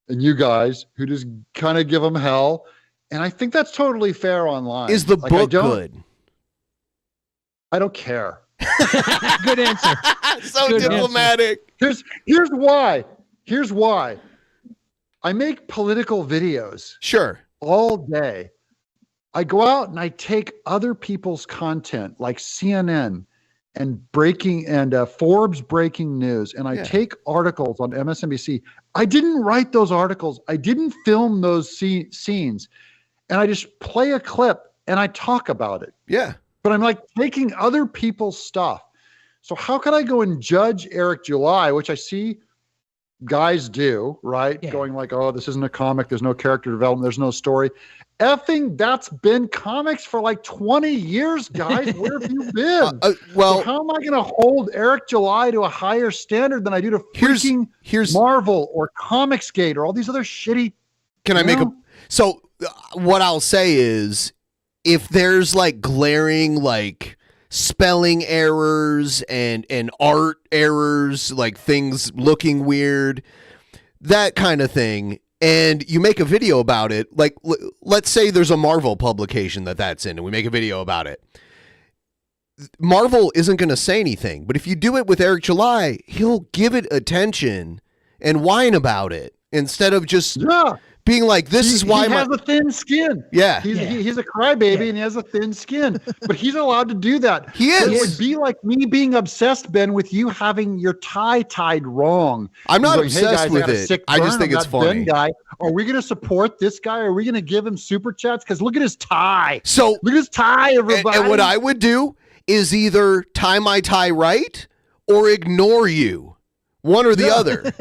and you guys who just kind of give them hell. And I think that's totally fair online. Is the book good? I don't care. Good answer. So good diplomatic. Answer. Here's why. Here's why. I make political videos. Sure. All day. I go out and I take other people's content like CNN and Forbes breaking news, and I take articles on MSNBC. I didn't write those articles. I didn't film those scenes, and I just play a clip and I talk about it. Yeah. But I'm like taking other people's stuff. So how could I go and judge Eric July, which I see guys do, right? Yeah. Going like, oh, this isn't a comic. There's no character development. There's no story. Effing, that's been comics for like 20 years, guys. Where have you been? Well, so how am I going to hold Eric July to a higher standard than I do to freaking Marvel or Comicsgate or all these other shitty? Can I make a? So what I'll say is, if there's like glaring like spelling errors and art errors, like things looking weird, that kind of thing, and you make a video about it, like let's say there's a Marvel publication that's in and we make a video about it, Marvel isn't going to say anything. But if you do it with Eric July, he'll give it attention and whine about it instead of just being like, this is why he has a thin skin. Yeah. He's a crybaby and he has a thin skin, but he's allowed to do that. He is. It would be like me being obsessed, Ben, with you having your tie tied wrong. I'm not going, obsessed hey guys, with it. I just think it's funny. Ben guy. Are we going to support this guy? Are we going to give him super chats? Because look at his tie. So look at his tie, everybody. And what I would do is either tie my tie right or ignore you one or the other.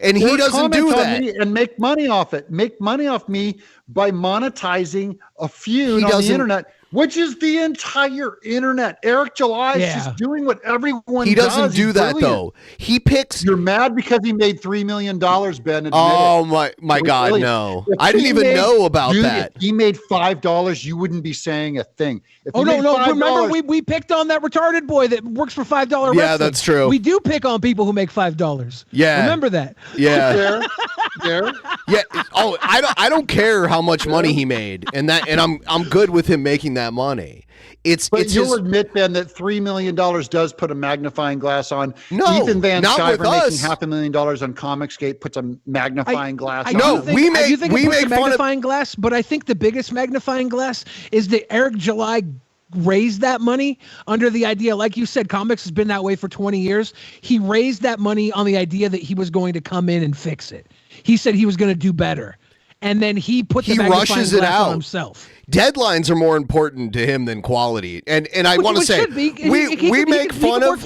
And he Or doesn't do comment on that. me and make money off it. Make money off me by monetizing a feud on the internet, which is the entire internet. Eric July is just doing what everyone He doesn't does. do He's that, brilliant. though. He picks. You're mad because he made $3 million, Ben. Admit Oh, it. my God, Brilliant. no. If I didn't he even made- know about dude, that. If he made $5, you wouldn't be saying a thing. If Oh he no, made no! $5, Remember, we picked on that retarded boy that works for $5 wrestling. Yeah, that's true. We do pick on people who make $5. Yeah. Remember that? Yeah. There. Yeah. Oh, I don't care how much money he made, and I'm good with him making that money. But It's you'll his, admit, Ben, that $3 million does put a magnifying glass on. No, Ethan Van not Sciver with making us. $500,000 on Comicsgate puts a magnifying glass on. I do think we it puts make a fun of- magnifying glass, but I think the biggest magnifying glass is that Eric July raised that money under the idea, like you said, comics has been that way for 20 years. He raised that money on the idea that he was going to come in and fix it. He said he was going to do better. And then he put the magnifying rushes it glass out on himself. Deadlines are more important to him than quality, and I Which want to it say should be. we make fun of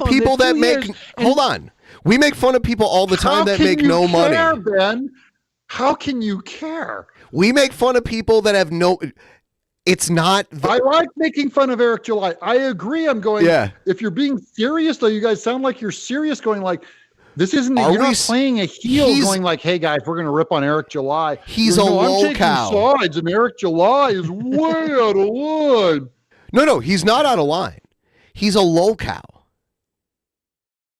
people that make. Hold on, we make fun of people all the time that make no money. Ben? How can you care? We make fun of people that have no. It's not. I like making fun of Eric July. I agree. I'm going. Yeah. If you're being serious, though, you guys sound like you're serious. Going like, this isn't. Are You're we not s- playing a heel. he's- Going like, hey guys, we're going to rip on Eric July. He's You a know, I'm low taking cow. sides, and Eric July is way out of line. No, he's not out of line. He's a low cow.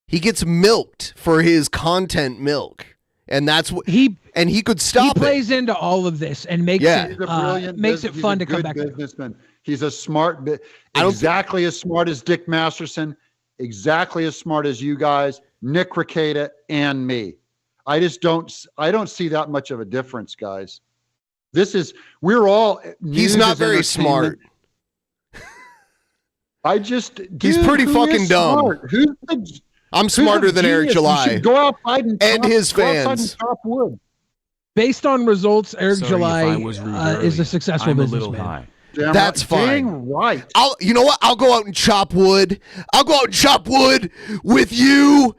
He gets milked for his content milk, and that's what he could stop He plays into all of this and makes Yeah. He's a it brilliant makes it he's fun a to come good back. to. businessman. He's a smart, exactly as smart as Dick Masterson, exactly as smart as you guys, Nick Rekieta, and me. I don't see that much of a difference, guys. We're all. He's news not is very smart. He's He's pretty fucking dumb. I'm smarter than Eric July. You should go outside and his go outside fans. and chop wood. Based on results, Eric Sorry July if I was rude is a earlier. successful I'm a little businessman. high. Damn That's right. fine. Dang right. You know what? I'll go out and chop wood. I'll go out and chop wood with you.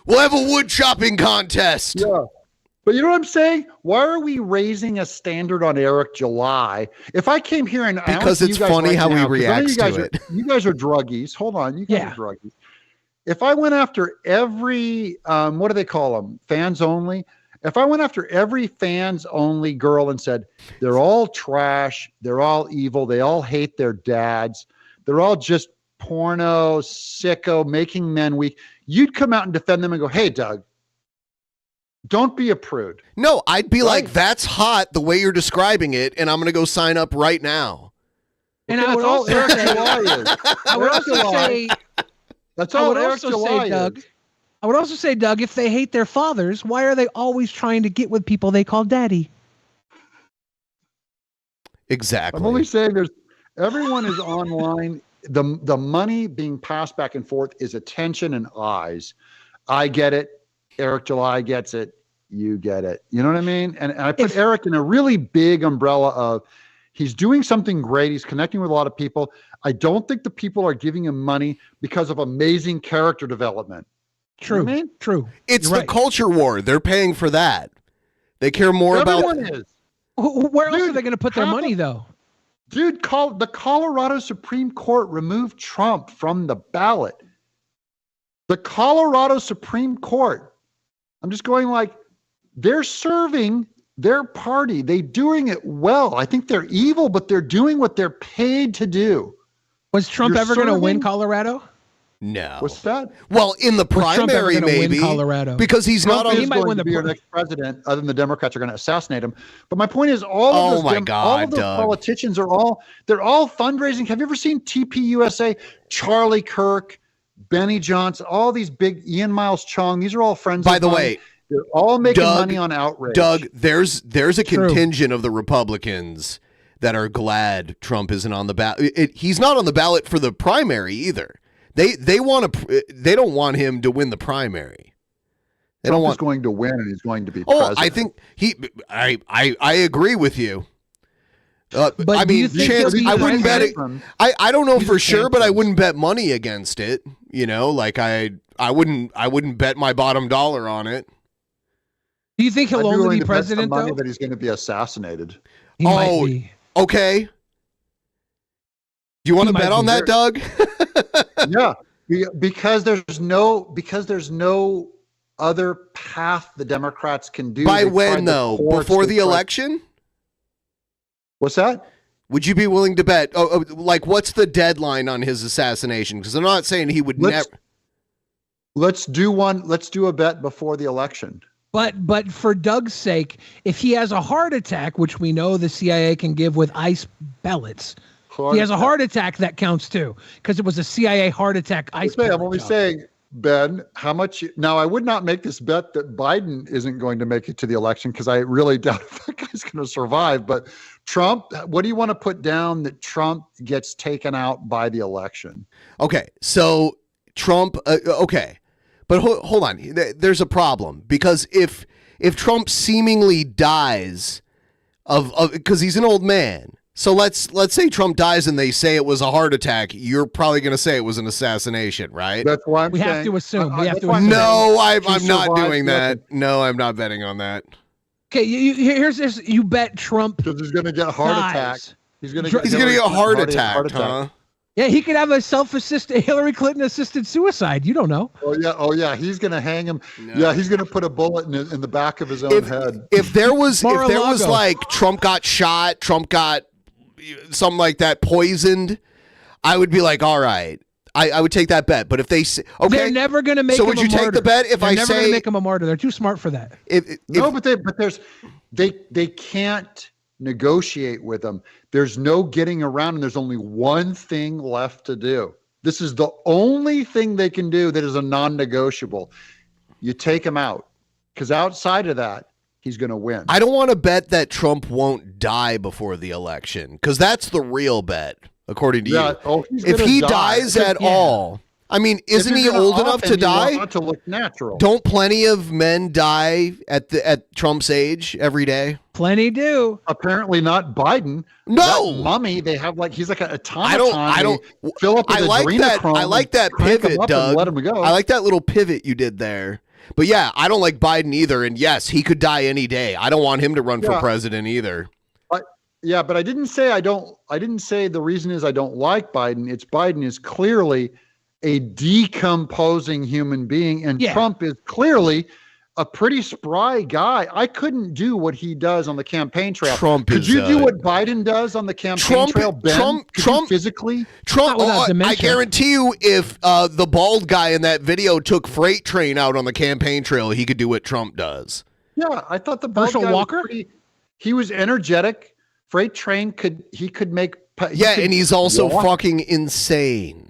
We'll have a wood chopping contest. Yeah. But you know what I'm saying? Why are we raising a standard on Eric July? If I came here and Because honestly, it's you guys funny right how he now, 'cause I know reacts you guys to are, it. You guys are druggies. Hold on. You guys Yeah. are druggies. If I went after every, what do they call them? Fans only. If I went after every fans only girl and said, they're all trash, they're all evil, they all hate their dads, they're all just porno, sicko, making men weak, you'd come out and defend them and go, hey, Doug, don't be a prude. No, I'd be like, that's hot the way you're describing it, and I'm going to go sign up right now. And I would That's all also Eric say, July is. I would Eric also July. say, That's I all would Eric also July say, Doug. is. I would also say, Doug, if they hate their fathers, why are they always trying to get with people they call daddy? Exactly. I'm only saying everyone is online. The money being passed back and forth is attention and eyes. I get it. Eric July gets it. You get it. You know what I mean? And I put Eric in a really big umbrella of he's doing something great. He's connecting with a lot of people. I don't think the people are giving him money because of amazing character development. True. You know what I mean? True. It's You're the right. culture war. They're paying for that. They care more Everyone about. is. Where else Dude, are they going to put their money, though? Dude, the Colorado Supreme Court removed Trump from the ballot. The Colorado Supreme Court. I'm just going like, they're serving their party. They're doing it well. I think they're evil, but they're doing what they're paid to do. Was Trump You're ever going to win serving- Colorado? No. What's that? Well, in the Was Trump ever primary, gonna win maybe Colorado? because he's Trump not on. is He might going win to the be our pro- next president, other than the Democrats are going to assassinate him. But my point is, all Oh of those, my all God, of those Doug. politicians are all fundraising. Have you ever seen TPUSA? Charlie Kirk, Benny Johnson, all these big Ian Miles Chong. These are all friends. By of the mine. way, they're all making Doug- money on outrage. Doug, there's a True. contingent of the Republicans that are glad Trump isn't on the ballot. He's not on the ballot for the primary either. They don't want him to win the primary. They Trump don't want. is going to win, and he's going to be Oh, president. I think I agree with you. But I do you mean, think chance. he'll be I wouldn't bet it. president? I don't know He's for a sure, but I chance. wouldn't bet money against it. You know, like I wouldn't bet my bottom dollar on it. Do you think I'd he'll be only willing be to bet some president money though? that he's going to be assassinated. He might be. Okay. Do you want to bet on that, Doug? Yeah, because there's no other path the Democrats can do. By They when tried the though? courts, Before they the tried- election? What's that? Would you be willing to bet? Like, what's the deadline on his assassination? Because I'm not saying he would never. Let's do a bet before the election. But for Doug's sake, if he has a heart attack, which we know the CIA can give with ice pellets, he has a heart attack, that counts too, because it was a CIA heart attack ice pellet. I'm only saying, Ben, how much? Now, I would not make this bet that Biden isn't going to make it to the election because I really doubt if that guy's going to survive. But Trump, what do you want to put down that Trump gets taken out by the election? Okay, so Trump. Okay, but hold on. There's a problem because if Trump seemingly dies of because he's an old man. So let's say Trump dies and they say it was a heart attack. You're probably going to say it was an association, right? That's why I'm We saying. have to assume. We have to No, assume. I'm not doing that. No, I'm not betting on that. Okay, here's this. You bet Trump Because he's going to get a heart dies. attack. He's going to He's going to get a heart attack, huh? Yeah, he could have a self-assisted Hillary Clinton-assisted suicide. You don't know. Oh yeah. He's going to hang him. No. Yeah, he's going to put a bullet in the back of his own head. If there was Mar-a-Lago. like Trump got shot, Trump got something like that poisoned, I would be like, all right. I would take that bet. But if they say, okay, they're never going to make. So him would a you take martyr. the bet if They're I never say gonna make him a martyr? They're too smart for that. They can't negotiate with him. There's no getting around, and there's only one thing left to do. This is the only thing they can do that is a non-negotiable. You take him out, because outside of that, he's going to win. I don't want to bet that Trump won't die before the election because that's the real bet, according to you. If he dies at all, I mean, isn't he old enough to die? To look natural. Don't plenty of men die at Trump's age every day? Plenty do. Apparently not Biden. No, that mummy. They have he's like an automaton. I don't. Fill up with I like that pivot, Doug. Let him go. I like that little pivot you did there. But yeah, I don't like Biden either. And yes, he could die any day. I don't want him to run for president either. Yeah, but I didn't say I don't. I didn't say the reason is I don't like Biden. It's Biden is clearly a decomposing human being, and Trump is clearly a pretty spry guy. I couldn't do what he does on the campaign trail. Could you do what Biden does on the campaign trail, Ben? Trump physically? I guarantee you, if the bald guy in that video took Freight Train out on the campaign trail, he could do what Trump does. Yeah, I thought the bald guy Walker. He was energetic. Freight Train could make. And he's also fucking insane.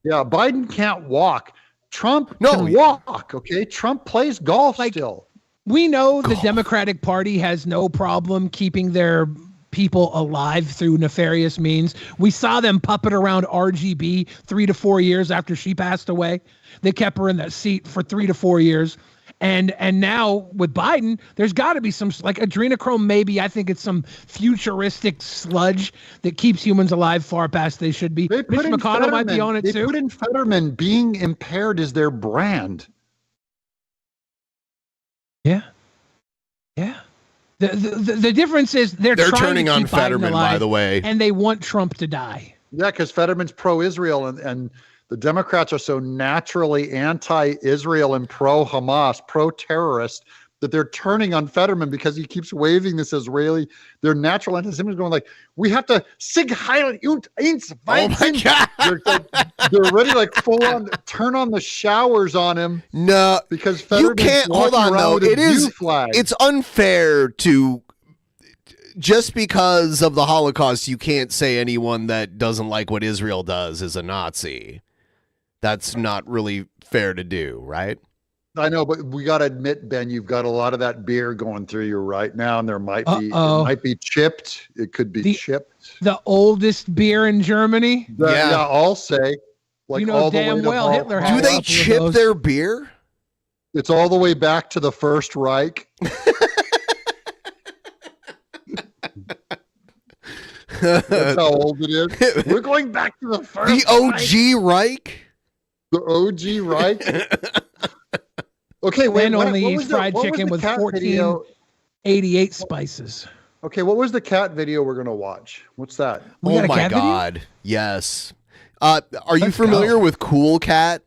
Yeah, Biden can't walk. Trump can walk, okay? Trump plays golf still. We know the Democratic Party has no problem keeping their people alive through nefarious means. We saw them puppet around RGB 3 to 4 years after she passed away. They kept her in that seat for 3 to 4 years. And now with Biden, there's got to be some like adrenochrome. Maybe I think it's some futuristic sludge that keeps humans alive far past they should be. Mitch McConnell might be on it too. They put in Fetterman. Being impaired is their brand. Yeah. The difference is they're turning on Fetterman, by the way, and they want Trump to die. Yeah, because Fetterman's pro-Israel, and the Democrats are so naturally anti-Israel and pro-Hamas, pro-terrorist, that they're turning on Fetterman because he keeps waving this Israeli. Their natural anti-Semitism going like, we have to sig heil und eins weizen. They're ready like full on turn on the showers on him. No, because Fetterman's you can't. Hold on, though. It's unfair to. Just because of the Holocaust, you can't say anyone that doesn't like what Israel does is a Nazi. That's not really fair to do, right? I know, but we got to admit, Ben, you've got a lot of that beer going through you right now, and there might be it might be chipped. It could be chipped. The oldest beer in Germany. Yeah, I'll say. Like you know all the damn way to well Hitler had. Do they chip their beer? It's all the way back to the First Reich. That's how old it is. We're going back to the first. The OG Reich. The OG Reich. Okay, wait. Ben only what eats was fried what was chicken the with cat video? 1488 spices. Okay, what was the cat video we're gonna watch? What's that? Oh my God! Yes. Are you familiar with Cool Cat?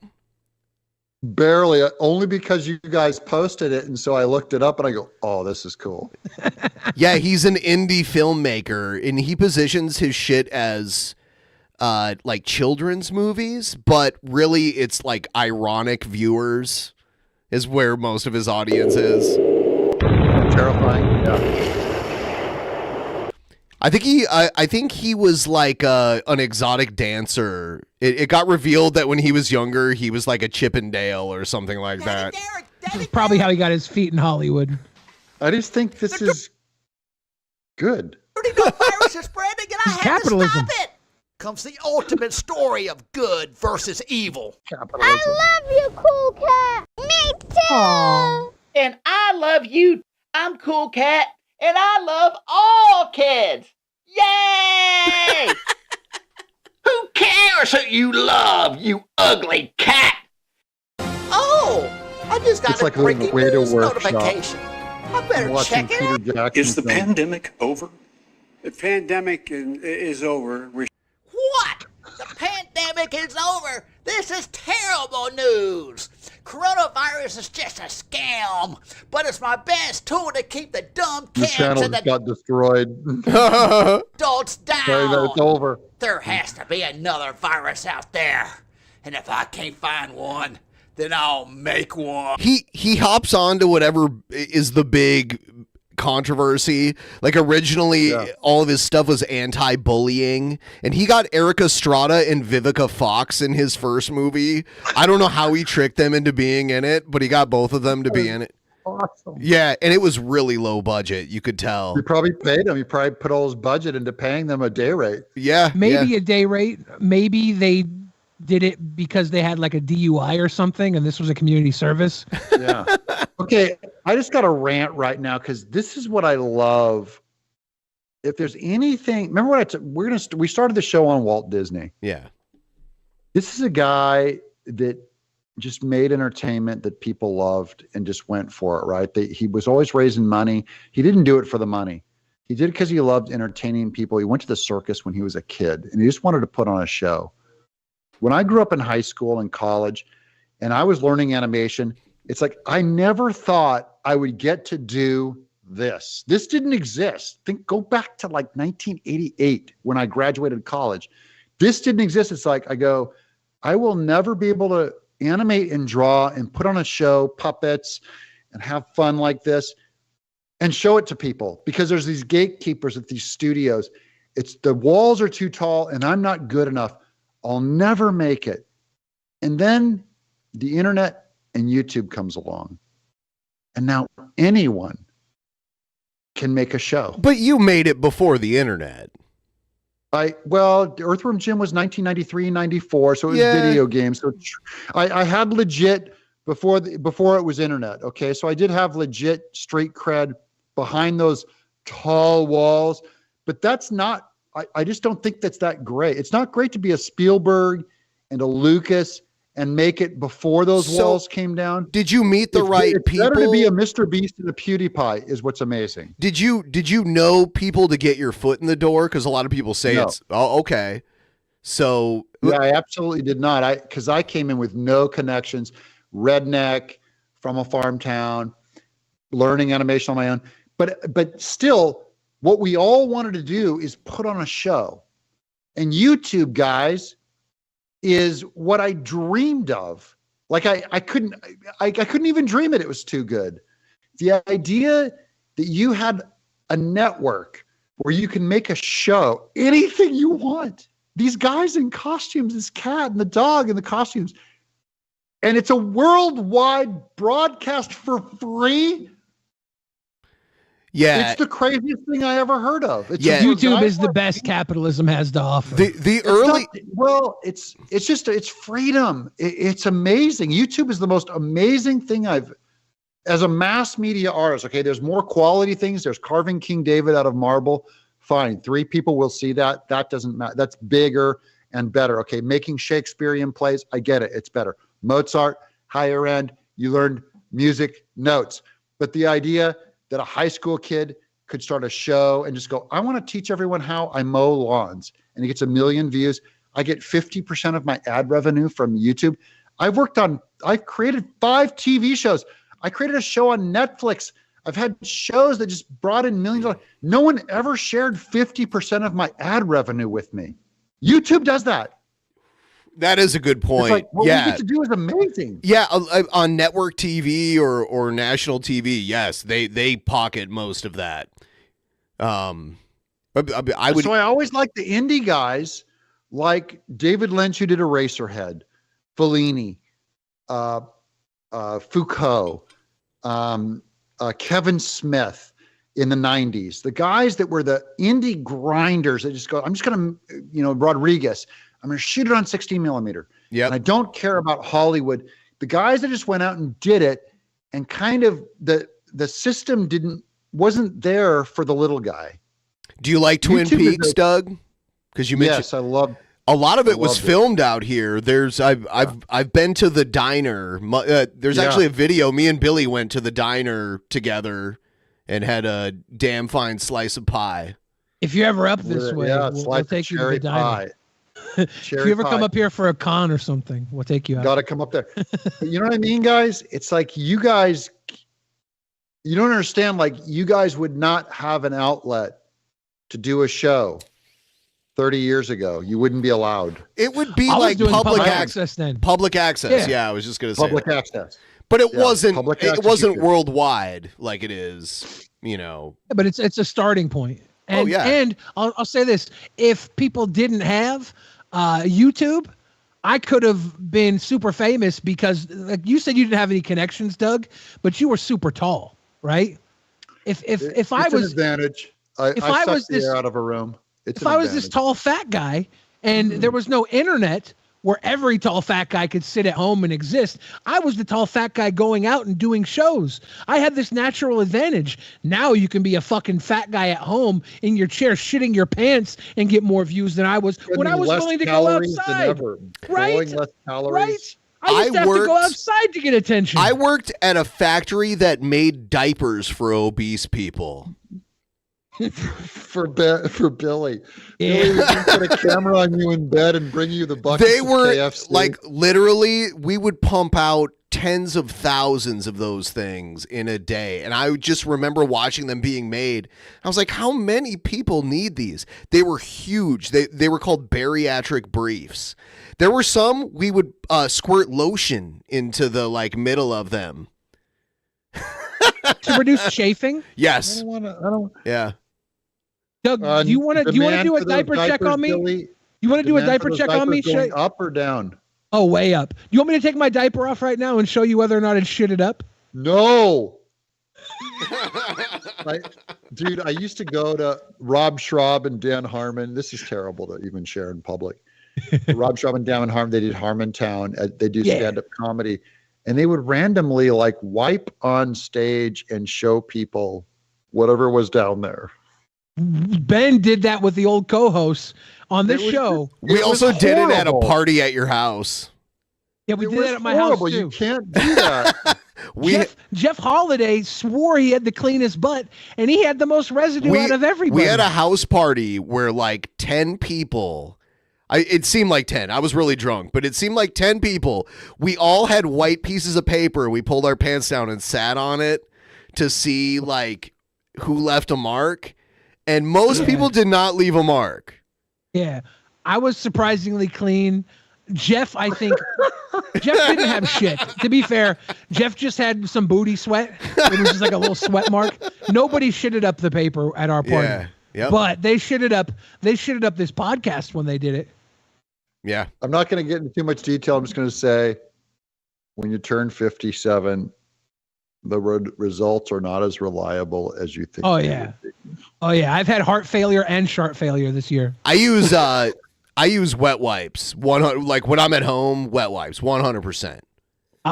Barely, only because you guys posted it, and so I looked it up and I go, "Oh, this is cool." Yeah, he's an indie filmmaker, and he positions his shit as like children's movies, but really it's like ironic viewers is where most of his audience is. Terrifying. Yeah. I think he was like an exotic dancer. It got revealed that when he was younger, he was like a Chippendale or something like that. This is probably how he got his feet in Hollywood. I just think this is good. Virus is spreading and I have capitalism. to stop it. Comes the ultimate story of good versus evil. Capitalism. I love you, Cool Cat. Me too. And I love you. I'm Cool Cat, and I love all kids. Yay! Who cares who you love, you ugly cat? Oh, I just got It's a like a breaking way to news workshop. notification. I better Watching check it Peter out. Jackson Is the film. pandemic over? The pandemic is over. What? The pandemic is over. This is terrible news. Coronavirus is just a scam, but it's my best tool to keep the dumb The kids channel and just the got destroyed. adults down. Sorry, it's over. There has to be another virus out there. And if I can't find one, then I'll make one. He hops on to whatever is the big controversy. Like originally all of his stuff was anti-bullying, and he got Eric Estrada and Vivica Fox in his first movie. I don't know how he tricked them into being in it, but he got both of them to be in it. Awesome. Yeah, and it was really low budget, you could tell. He probably paid them. He probably put all his budget into paying them a day rate. Yeah. Maybe a day rate. Maybe they did it because they had like a DUI or something, and this was a community service. Yeah. Okay, I just got a rant right now because this is what I love. If there's anything, remember what we started the show on Walt Disney. Yeah. This is a guy that just made entertainment that people loved and just went for it, right? He was always raising money. He didn't do it for the money. He did it because he loved entertaining people. He went to the circus when he was a kid, and he just wanted to put on a show. When I grew up in high school and college, and I was learning animation, it's like I never thought I would get to do this. This didn't exist. Go back to like 1988 when I graduated college. This didn't exist. It's like I will never be able to animate and draw and put on a show, puppets, and have fun like this and show it to people because there's these gatekeepers at these studios. It's the walls are too tall and I'm not good enough. I'll never make it. And then the internet and YouTube comes along. And now anyone can make a show. But you made it before the internet. Well, Earthworm Jim was 1993, 94, so it was video games. So I had legit before it was internet. Okay, so I did have legit street cred behind those tall walls, but that's not. I just don't think that's that great. It's not great to be a Spielberg and a Lucas and make it before those walls came down. Did you meet the right people? It's better to be a Mr. Beast and a PewDiePie is what's amazing. Did you know people to get your foot in the door? Because a lot of people say it's okay. So yeah, I absolutely did not. Because I came in with no connections, redneck from a farm town, learning animation on my own. But still, what we all wanted to do is put on a show. And YouTube, guys, is what I dreamed of. Like I couldn't even dream it. It was too good. The idea that you had a network where you can make a show, anything you want. These guys in costumes, this cat and the dog in the costumes. And it's a worldwide broadcast for free. Yeah. It's the craziest thing I ever heard of. YouTube is the best capitalism has to offer. It's freedom. It's amazing. YouTube is the most amazing thing as a mass media artist. Okay, there's more quality things. There's carving King David out of marble. Fine. 3 people will see that. That doesn't matter. That's bigger and better. Okay. Making Shakespearean plays. I get it. It's better. Mozart, higher end. You learned music notes. But the idea that a high school kid could start a show and just go, I want to teach everyone how I mow lawns, and he gets 1 million views. I get 50% of my ad revenue from YouTube. I've created 5 TV shows. I created a show on Netflix. I've had shows that just brought in millions of dollars. No one ever shared 50% of my ad revenue with me. YouTube does that. That is a good point. It's like, what we get to do is amazing. Yeah, on network TV or national TV, yes, they pocket most of that. I would. So I always like the indie guys, like David Lynch, who did Eraserhead, Fellini, Foucault, Kevin Smith in the 90s. The guys that were the indie grinders that just go, I'm just going to, Rodriguez, I'm going to shoot it on 16 millimeter. Yeah. And I don't care about Hollywood. The guys that just went out and did it, and kind of the system wasn't there for the little guy. Do you like Twin Peaks, Doug? Because you mentioned. Yes, I love. A lot of it was filmed out here. I've been to the diner. There's actually a video. Me and Billy went to the diner together and had a damn fine slice of pie. If you're ever up this way, we'll take you to the diner. If you ever come up here for a con or something, we'll take you out. Got to come up there. You know what I mean, guys? It's like you guys, you don't understand. Like, you guys would not have an outlet to do a show 30 years ago. You wouldn't be allowed. It would be like public access then. Public access. Yeah, I was just going to say public access. But it wasn't. It wasn't worldwide like it is. But it's a starting point. And, and I'll say this: if people didn't have YouTube, I could have been super famous because, like you said, you didn't have any connections, Doug, but you were super tall, right? If I was an advantage, if I was the air out of a room. If I was this tall fat guy and there was no internet where every tall fat guy could sit at home and exist, I was the tall fat guy going out and doing shows. I had this natural advantage. Now you can be a fucking fat guy at home in your chair shitting your pants and get more views than I was when I was willing to go outside. Right? Less calories. Right? I used to have to go outside to get attention. I worked at a factory that made diapers for obese people. for Billy. Yeah. Billy would put a camera on you in bed and bring you the buckets. They were of KFC. like, literally, we would pump out tens of thousands of those things in a day. And I just remember watching them being made. I was like, how many people need these? They were huge. They were called bariatric briefs. There were some we would squirt lotion into the middle of them. To reduce chafing? Yes. Yeah. Doug, do you want to do a diaper check on me? Billy, you want to do a diaper check on me? Going up or down? Oh, way up. You want me to take my diaper off right now and show you whether or not it's shitted up? No. Dude, I used to go to Rob Schraub and Dan Harmon. This is terrible to even share in public. Rob Schraub and Dan Harmon, they did Harmontown. They do stand-up comedy. And they would randomly wipe on stage and show people whatever was down there. Ben did that with the old co-hosts on this show. We also did it at a party at your house. Yeah, we did that at my house too. You can't do that. Jeff Holiday swore he had the cleanest butt, and he had the most residue out of everybody. We had a house party where 10 people. It seemed like 10. I was really drunk, but it seemed like 10 people. We all had white pieces of paper. We pulled our pants down and sat on it to see who left a mark. And most people did not leave a mark. Yeah. I was surprisingly clean. Jeff, I think Jeff didn't have shit. To be fair, Jeff just had some booty sweat. It was just like a little sweat mark. Nobody shitted up the paper at our party. Yeah. Yep. But they shitted up this podcast when they did it. Yeah. I'm not going to get into too much detail. I'm just going to say, when you turn 57, the results are not as reliable as you think. Oh yeah. I've had heart failure and shark failure this year. I use wet wipes. 100, when I'm at home, wet wipes 100%.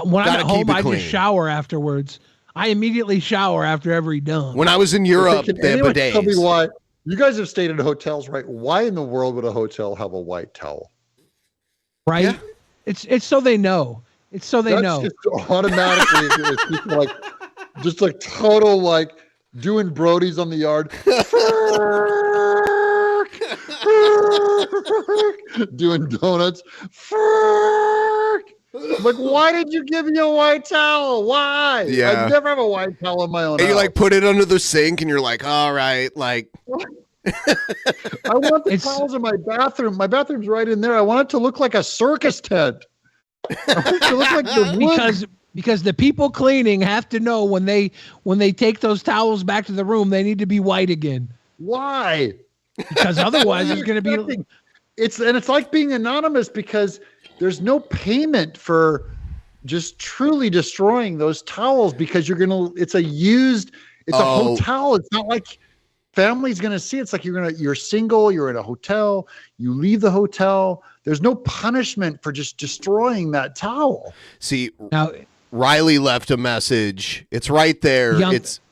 When I'm at home, I just shower afterwards. I immediately shower after every dump. When I was in Europe, they have bidets. Tell me why. You guys have stayed in hotels, right? Why in the world would a hotel have a white towel? Right? Yeah. It's so they know. It's so they know. Just automatically, it's people like, just like total like doing Brodies on the yard, doing donuts. Like, why did you give me a white towel? Why? Yeah. I never have a white towel in my own. And you house. like put it under the sink, and you're like, all right, like. I want the towels in my bathroom. My bathroom's right in there. I want it to look like a circus tent. I want it to look like the wood. Because the people cleaning have to know when they take those towels back to the room, they need to be white again. Why? Because otherwise it's going to be. It's like being anonymous because there's no payment for just truly destroying those towels because it's a hotel. It's not like family's going to see. It's like you're single, you're in a hotel, you leave the hotel. There's no punishment for just destroying that towel. See, now Riley left a message. It's right there.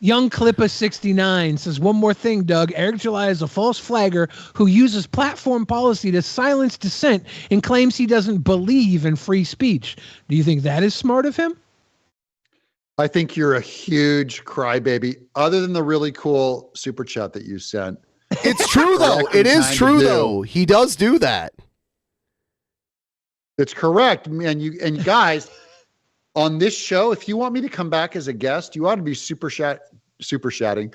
Young Clippa 69 says, one more thing, Doug. Eric July is a false flagger who uses platform policy to silence dissent and claims he doesn't believe in free speech. Do you think that is smart of him? I think you're a huge crybaby, other than the really cool super chat that you sent. It's true, though. It is true, though. He does do that. It's correct. And guys, on this show, if you want me to come back as a guest, you ought to be super chatting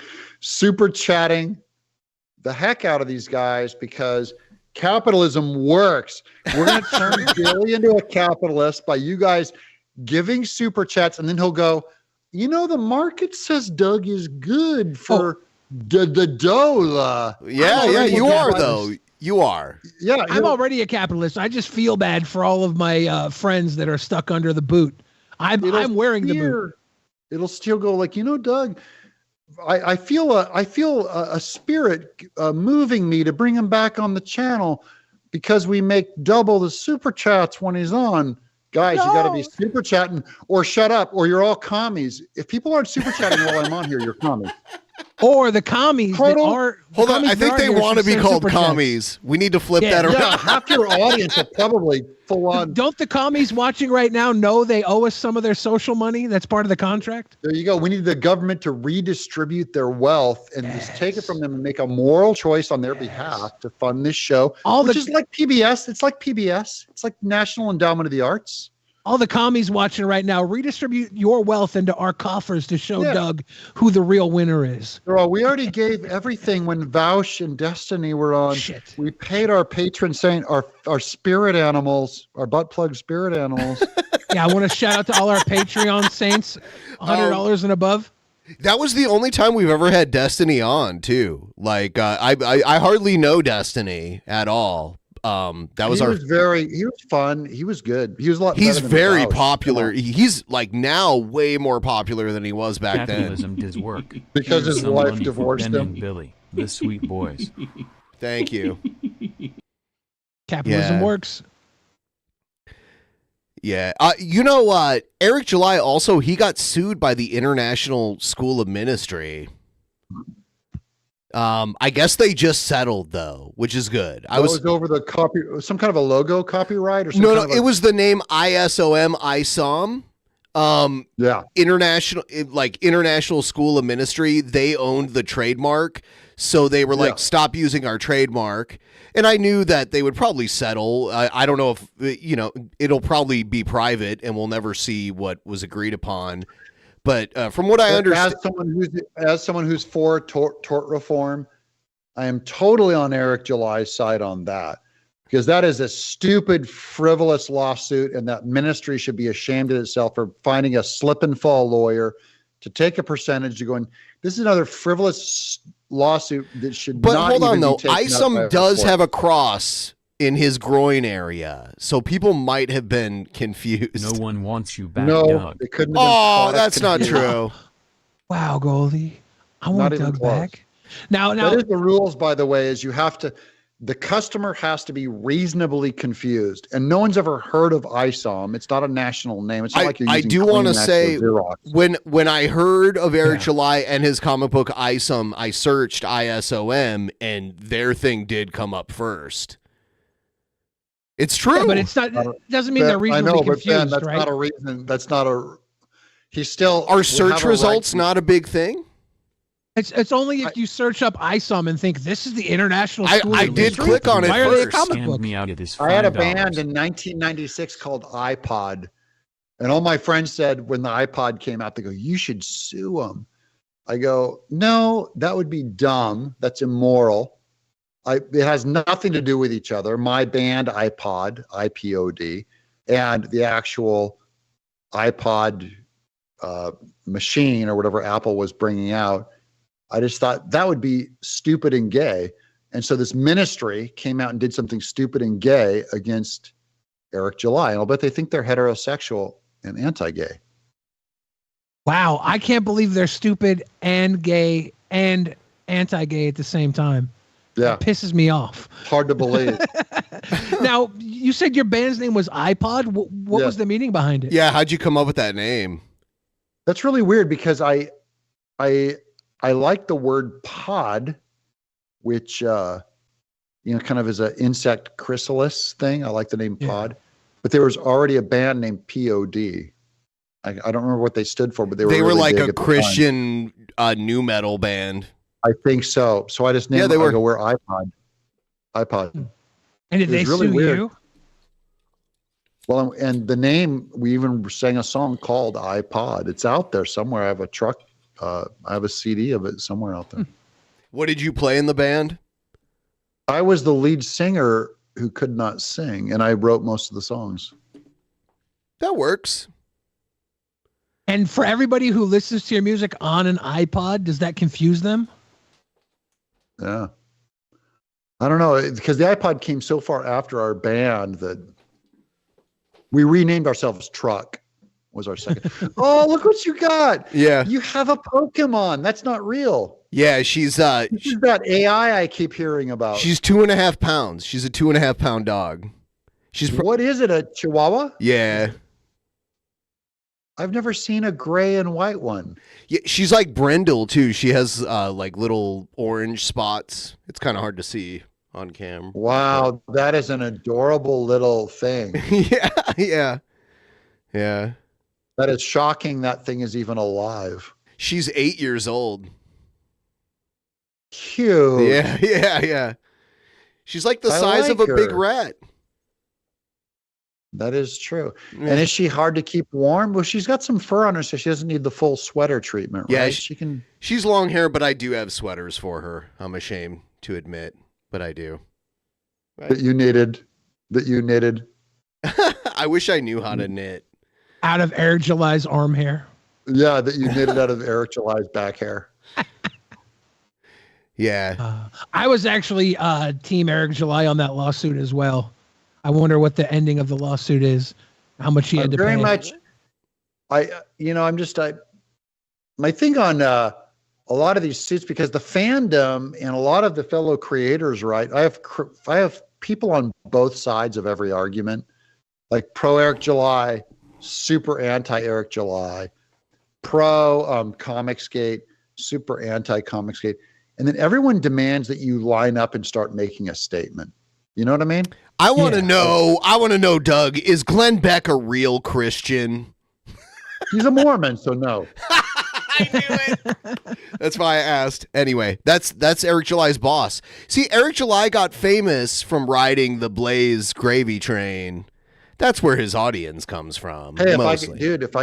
the heck out of these guys because capitalism works. We're going to turn Billy into a capitalist by you guys giving super chats, and then he'll go, the market says Doug is good for the DOLA. Yeah, you are, though. You are. Yeah, I'm already a capitalist. I just feel bad for all of my friends that are stuck under the boot. I'm wearing the boot. It'll still go like, Doug, I feel a spirit moving me to bring him back on the channel because we make double the super chats when he's on. Guys, you got to be super chatting or shut up or you're all commies. If people aren't super chatting while I'm on here, you're commies. Or the commies that are. Hold on, I think they want to be called commies. We need to flip that around. Yeah, half your audience are probably full on. Don't the commies watching right now know they owe us some of their social money? That's part of the contract. There you go. We need the government to redistribute their wealth and just take it from them and make a moral choice on their behalf to fund this show, which is like PBS. It's like PBS. It's like National Endowment of the Arts. All the commies watching right now, redistribute your wealth into our coffers to show Doug who the real winner is. Girl, we already gave everything when Vaush and Destiny were on. Shit. We paid our patron saint, our spirit animals, our butt plug spirit animals. Yeah, I want to shout out to all our Patreon saints, $100 and above. That was the only time we've ever had Destiny on, too. Like, I hardly know Destiny at all. He was fun. He was good. He was a lot better than very Vaush. popular. He's like now way more popular than he was back Capitalism then. does work. Because his wife divorced Ben him. and Billy, the sweet boys. Thank you. Capitalism works. Yeah. You know what? Eric July also, he got sued by the International School of Ministry. I guess they just settled though, which is good. I was over the some kind of a logo copyright or something. No, it was the name ISOM. International School of Ministry. They owned the trademark, so they were like, stop using our trademark. And I knew that they would probably settle. I don't know if it'll probably be private, and we'll never see what was agreed upon. But from what I understand, as someone who's for tort reform, I am totally on Eric July's side on that because that is a stupid, frivolous lawsuit, and that ministry should be ashamed of itself for finding a slip and fall lawyer to take a percentage to going. This is another frivolous lawsuit that should. But not hold on, even though, be taken Isom up by does court. have a cross in his groin area, so people might have been confused. No one wants you back, No, Doug. it couldn't have been. Oh, that's not true. Wow, Goldie, I want Not even Doug close. back. Now, that is the rules, by the way. Is you have to the customer has to be reasonably confused, and no one's ever heard of ISOM. It's not a national name. It's not like you're I using do want to Kleenex or say Xerox. when I heard of Eric July and his comic book ISOM, I searched ISOM and their thing did come up first. It's true, Yeah, but it's not. It doesn't mean they're reasonably I know, confused, but Ben, that's right? not a reason. That's not a. He's still. Are will search have a results right- not a big thing? It's only if you search up ISOM and think this is the international. School I of did Mystery. click on it Why are they a first. comic Scammed book? me out of this I had a $5. band in 1996 called iPod, and all my friends said when the iPod came out, they go, "You should sue them." I go, "No, that would be dumb. That's immoral. It has nothing to do with each other. My band, iPod, IPOD, and the actual iPod machine or whatever Apple was bringing out. I just thought that would be stupid and gay. And so this ministry came out and did something stupid and gay against Eric July. And I'll bet they think they're heterosexual and anti-gay. Wow, I can't believe they're stupid and gay and anti-gay at the same time. Yeah. It pisses me off. Hard to believe. Now, you said your band's name was iPod. What was the meaning behind it? Yeah, how'd you come up with that name? That's really weird because I like the word pod, which kind of is an insect chrysalis thing. I like the name pod, but there was already a band named POD. I don't remember what they stood for, but they were really like big a at the time. Christian new metal band. I think so. So I just named they it. were. I go, we're iPod. And did they sue you? Well, and the name, we even sang a song called iPod. It's out there somewhere. I have a truck. I have a CD of it somewhere out there. What did you play in the band? I was the lead singer who could not sing, and I wrote most of the songs. That works. And for everybody who listens to your music on an iPod, does that confuse them? Yeah. I don't know, because the iPod came so far after our band that we renamed ourselves Truck was our second. Oh, look what you got. Yeah. You have a Pokemon. That's not real. Yeah, she's This is that AI I keep hearing about. she's 2.5 pounds. She's a 2.5 pound dog. What is it, a Chihuahua? Yeah. I've never seen a gray and white one. Yeah, she's like Brendel too. She has like little orange spots. It's kind of hard to see on cam. Wow, that is an adorable little thing. Yeah. That is shocking that thing is even alive. She's 8 years old. Cute. Yeah. She's like the I size like of a big her. rat. That is true. Yeah. And is she hard to keep warm? Well, she's got some fur on her, so she doesn't need the full sweater treatment, Yeah, right? She can. She's long hair, but I do have sweaters for her. I'm ashamed to admit, but I do. That you knitted. I wish I knew how to knit. Out of Eric July's arm hair. Yeah, that you knitted out of Eric July's back hair. Yeah. I was actually Team Eric July on that lawsuit as well. I wonder what the ending of the lawsuit is. How much he had to Very pay. much. My thing on a lot of these suits, because the fandom and a lot of the fellow creators, right? I have people on both sides of every argument, like pro Eric July, super anti Eric July, pro Comicsgate, super anti Comicsgate, and then everyone demands that you line up and start making a statement. You know what I mean? I want to know, Doug, is Glenn Beck a real Christian? He's a Mormon, so no. I knew it. That's why I asked. Anyway, that's Eric July's boss. See, Eric July got famous from riding the Blaze gravy train. That's where his audience comes from. Hey, mostly. if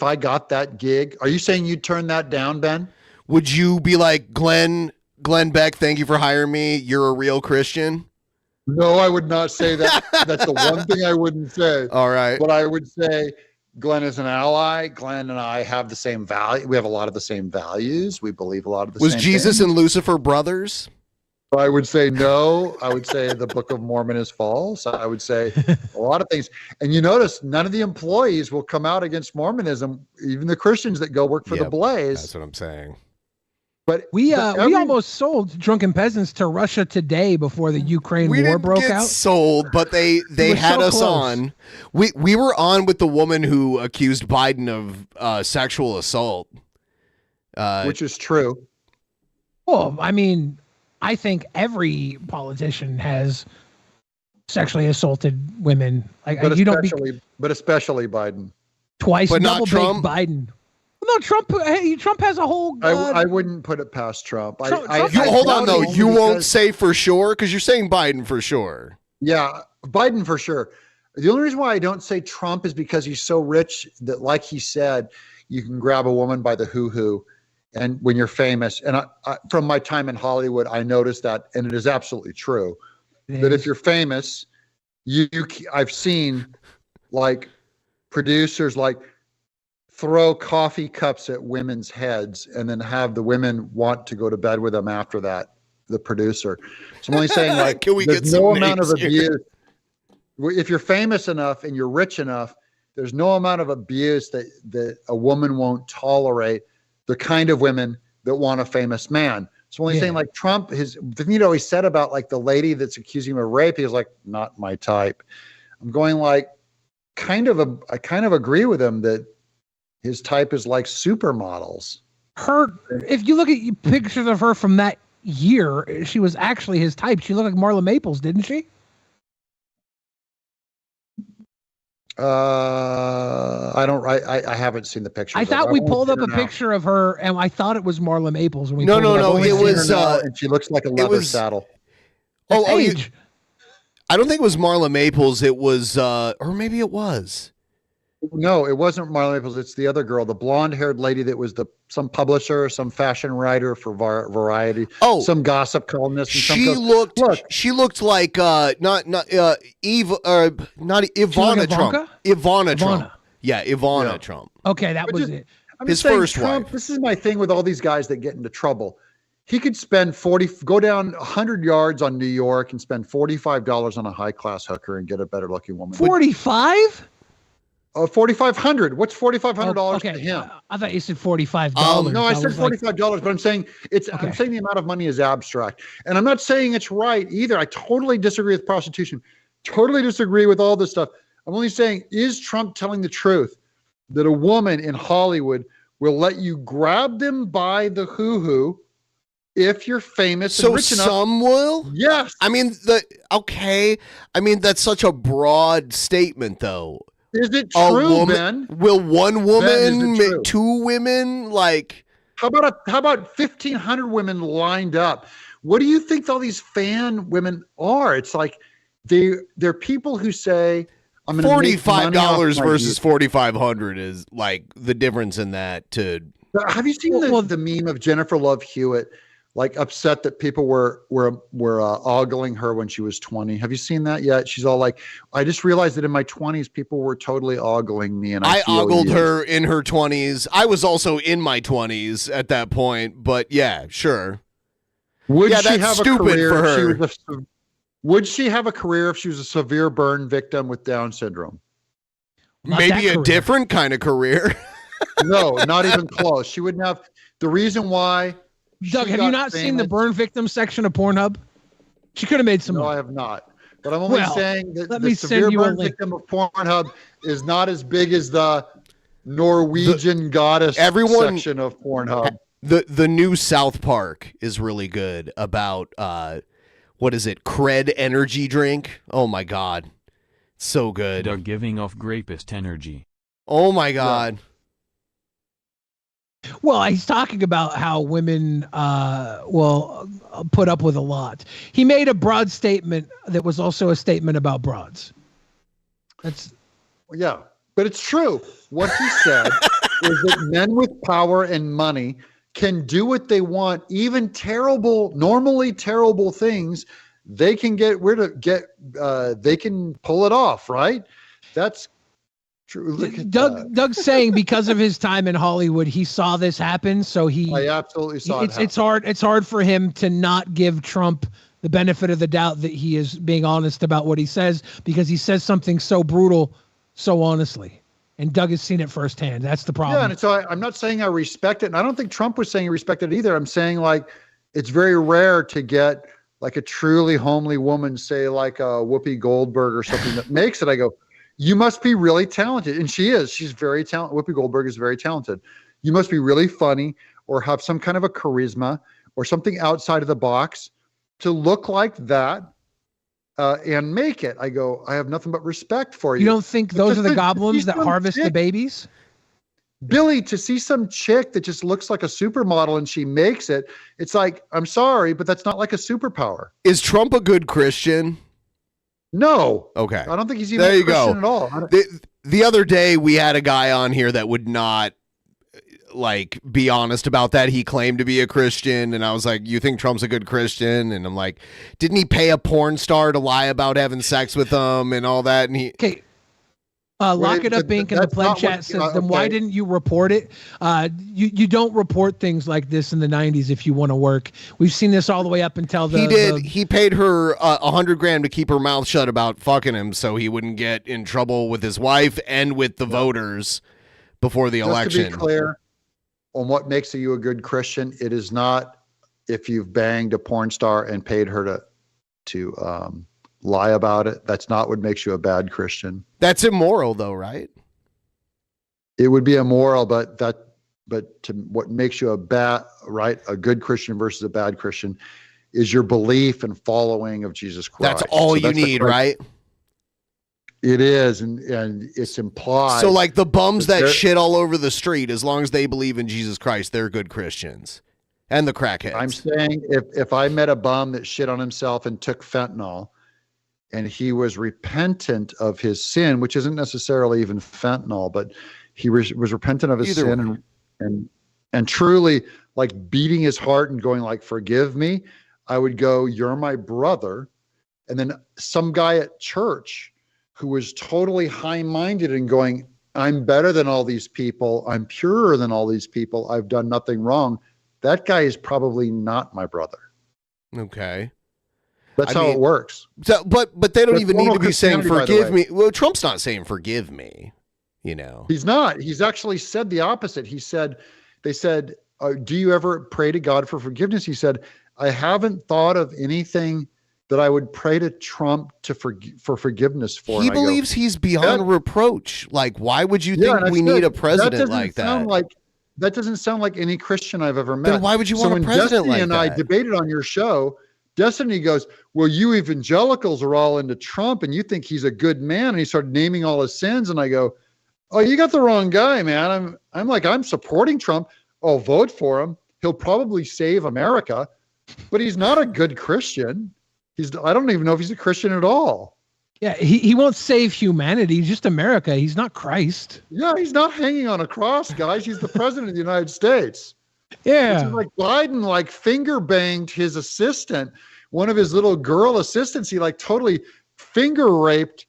I got that gig, are you saying you'd turn that down, Ben? Would you be like, Glenn Beck, thank you for hiring me. You're a real Christian? No, I would not say that. That's the one thing I wouldn't say. All right. But I would say Glenn is an ally. Glenn and I have the same value. We have a lot of the same values. We believe a lot of the Was same Jesus things. and Lucifer brothers? I would say no. I would say the Book of Mormon is false. I would say a lot of things. And you notice none of the employees will come out against Mormonism, even the Christians that go work for the Blaze. That's what I'm saying. But we almost sold Drunken Peasants to Russia today before the Ukraine war broke get out. sold, but they were had so us close. on. We were on with the woman who accused Biden of sexual assault, which is true. Well, I mean, I think every politician has sexually assaulted women. Like But you don't especially Biden. twice But not double Trump? baked Biden. No, Trump. Hey, Trump has a whole. I wouldn't put it past Trump. Trump hold on though. You won't because- say for sure because you're saying Biden for sure. Yeah, Biden for sure. The only reason why I don't say Trump is because he's so rich that, like he said, you can grab a woman by the hoo-hoo, and when you're famous. And I, from my time in Hollywood, I noticed that, and it is absolutely true, that if you're famous, I've seen like producers like throw coffee cups at women's heads and then have the women want to go to bed with them after that, the producer. So I'm only saying, like, Can we there's get some no amount of names here? abuse. If you're famous enough and you're rich enough, there's no amount of abuse that a woman won't tolerate, the kind of women that want a famous man. So I'm only saying, like, Trump, the thing he said about like the lady that's accusing him of rape, he was like, not my type. I'm going like, I kind of agree with him that his type is like supermodels. If you look at pictures of her from that year, she was actually his type. She looked like Marla Maples, didn't she? I haven't seen the picture. I thought we pulled up a picture of her, and I thought it was Marla Maples. When we No, pulled no, it up. it was. And she looks like a leather saddle. I don't think it was Marla Maples. It was, or maybe it was. No, it wasn't Marla Maples. It's the other girl, the blonde-haired lady that was some publisher, some fashion writer for Variety. Oh, some gossip columnist. And She looked like not Ivana Trump. Ivana Trump. Yeah, Ivana Trump. Okay, that was it. I'm His just saying, first Trump, wife. This is my thing with all these guys that get into trouble. He could spend go down 100 yards on New York and spend $45 on a high-class hooker and get a better-looking woman. 45? $4,500. What's $4,500 to him? I thought you said $45. No, I said $45, but I'm saying I'm saying the amount of money is abstract, and I'm not saying it's right either. I totally disagree with prostitution. Totally disagree with all this stuff. I'm only saying, is Trump telling the truth that a woman in Hollywood will let you grab them by the hoo-hoo if you're famous and rich enough? Some will? Yes. I mean, that's such a broad statement, though. Is it true, Ben? Will one woman Ben, make two women? Like, how about 1,500 women lined up? What do you think all these fan women are? It's like they're people who say, I'm going to make money off $45 my versus youth. $4,500 is like the difference in that. Have you seen the meme of Jennifer Love Hewitt, like upset that people were ogling her when she was 20? Have you seen that yet? She's all like, I just realized that in my 20s, people were totally ogling me, and I feel ogled used." her in her 20s. I was also in my 20s at that point, but yeah, sure. Would yeah, she that's have stupid a career for if her. would she have a career if she was a severe burn victim with Down syndrome? Maybe a different kind of career. No, not even close. She wouldn't have. The reason why. Doug, have you not seen the burn victim section of Pornhub? She could have made some. No, money. I have not. But I'm only saying that let the me severe send you a burn link. victim of Pornhub is not as big as the Norwegian goddess section of Pornhub. The new South Park is really good about what is it? Cred energy drink. Oh my god, so good. Doug giving off grapist energy. Oh my god. Well, he's talking about how women will put up with a lot. He made a broad statement that was also a statement about broads. Yeah, but it's true. What he said is that men with power and money can do what they want, even normally terrible things. They can they can pull it off, right? That's true. Look at Doug's saying because of his time in Hollywood, he saw this happen. So I absolutely saw it. It's hard for him to not give Trump the benefit of the doubt that he is being honest about what he says, because he says something so brutal, so honestly. and Doug has seen it firsthand. That's the problem. Yeah, and so I'm not saying I respect it, and I don't think Trump was saying he respected it either. I'm saying like it's very rare to get like a truly homely woman, say like a Whoopi Goldberg or something that makes it. I go, you must be really talented, and she is. She's very talented. Whoopi Goldberg is very talented. You must be really funny or have some kind of a charisma or something outside of the box to look like that. And make it. I go, I have nothing but respect for you. You don't think those are the goblins that harvest the babies? Billy, to see some chick that just looks like a supermodel and she makes it, it's like, I'm sorry, but that's not like a superpower. Is Trump a good Christian? No. Okay. I don't think he's even a Christian at all. The other day we had a guy on here that would not like be honest about that. He claimed to be a Christian, and I was like, you think Trump's a good Christian? And I'm like, didn't he pay a porn star to lie about having sex with him and all that? And he Lock It Up Inc. in the pledge chat says, then why didn't you report it? You don't report things like this in the 90s if you want to work. We've seen this all the way up until he paid her $100,000 to keep her mouth shut about fucking him so he wouldn't get in trouble with his wife and with the voters before the election. Just to be clear on what makes you a good Christian, it is not if you've banged a porn star and paid her to lie about it. That's not what makes you a bad Christian. That's immoral though, right? It would be immoral, but what makes you a good Christian versus a bad Christian is your belief and following of Jesus Christ. That's all you need, right? It is, and it's implied. So like the bums that shit all over the street, as long as they believe in Jesus Christ, they're good Christians. And the crackheads. I'm saying if I met a bum that shit on himself and took fentanyl, and he was repentant of his sin, which isn't necessarily even fentanyl, but he was repentant of his sin and truly like beating his heart and going like, forgive me, I would go, you're my brother. And then some guy at church who was totally high-minded and going, I'm better than all these people, I'm purer than all these people, I've done nothing wrong. That guy is probably not my brother. Okay. That's how it works. So, but they don't even need to be saying forgive me. Well, Trump's not saying forgive me, you know. He's not. He's actually said the opposite. They said, do you ever pray to God for forgiveness? He said, I haven't thought of anything that I would pray to Trump for forgiveness for. He believes he's beyond reproach. Like, why would you think we need a president like that? That doesn't sound like any Christian I've ever met. Then why would you want a president like that? And I debated on your show, Destiny goes, well, you evangelicals are all into Trump and you think he's a good man. And he started naming all his sins. And I go, oh, you got the wrong guy, man. I'm supporting Trump. I'll vote for him. He'll probably save America, but he's not a good Christian. I don't even know if he's a Christian at all. Yeah, he won't save humanity, just America. He's not Christ. Yeah, he's not hanging on a cross, guys. He's the president of the United States. Yeah. It's like Biden finger banged his assistant, one of his little girl assistants. He totally finger raped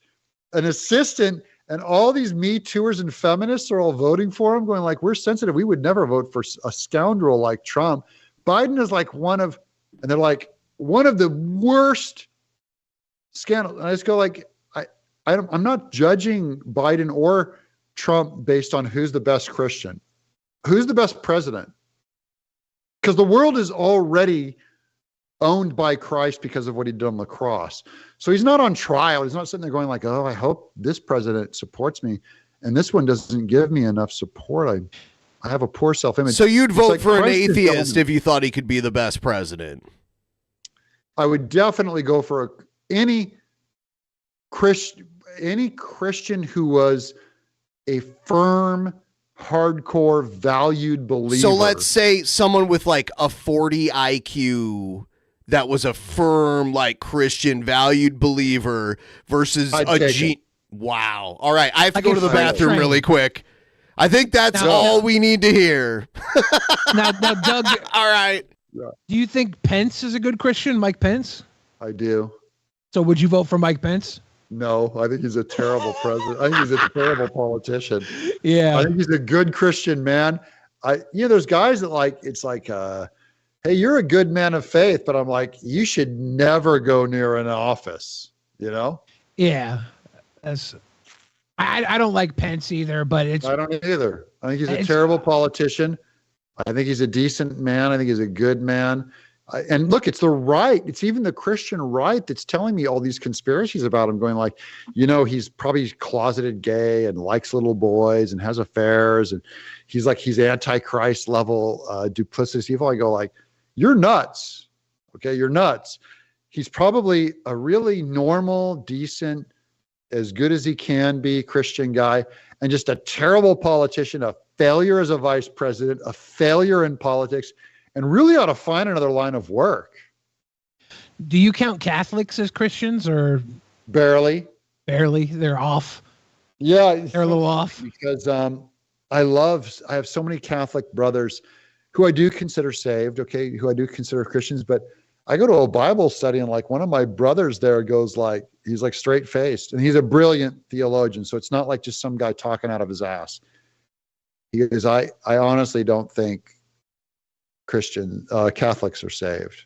an assistant, and all these Me Tooers and feminists are all voting for him, going we're sensitive. We would never vote for a scoundrel like Trump. Biden is one of the worst scandals. And I just go I'm not judging Biden or Trump based on who's the best Christian, who's the best president. Because the world is already owned by Christ because of what he did on the cross. So he's not on trial. He's not sitting there going oh, I hope this president supports me, and this one doesn't give me enough support. I have a poor self-image. So you'd vote for an atheist if you thought he could be the best president? I would definitely go for any Christian who was a firm, hardcore, valued believer. So let's say someone with a 40 IQ that was a firm, Christian, valued believer versus wow. All right, I have to go to the bathroom really quick. I think that's all we need to hear. now, Doug. All right. Yeah. Do you think Pence is a good Christian, Mike Pence? I do. So would you vote for Mike Pence? No, I think he's a terrible president. I think he's a terrible politician. Yeah. I think he's a good Christian man. There's guys that hey, you're a good man of faith, but I'm you should never go near an office, Yeah. I don't like Pence either, but it's. I don't either. I think he's a terrible politician. I think he's a decent man. I think he's a good man. And look, it's the right. It's even the Christian right that's telling me all these conspiracies about him, going like, he's probably closeted gay and likes little boys and has affairs, and he's Antichrist level duplicitous evil. I go like, you're nuts. Okay, you're nuts. He's probably a really normal, decent, as good as he can be Christian guy, and just a terrible politician, a failure as a vice president, a failure in politics, and really ought to find another line of work. Do you count Catholics as Christians or barely? Barely. They're off. Yeah, they're a little off. Because I have so many Catholic brothers who I do consider saved, okay, who I do consider Christians, but I go to a Bible study and like one of my brothers there goes like, he's like straight faced and he's a brilliant theologian. So it's not like just some guy talking out of his ass. He goes, I honestly don't think Catholics are saved.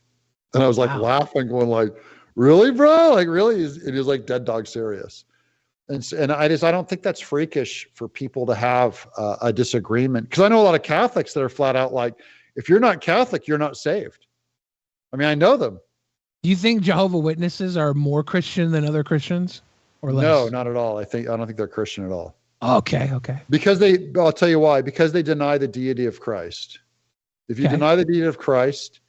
And I was like laughing, going like, really, bro? Like really? It is like dead dog serious. And I don't think that's freakish for people to have a disagreement. Because I know a lot of Catholics that are flat out like, if you're not Catholic, you're not saved. I mean, I know them. Do you think Jehovah Witnesses are more Christian than other Christians, or less? No, not at all. I don't think they're Christian at all. Okay. Because I'll tell you why. Because they deny the deity of Christ. If you deny the deity of Christ,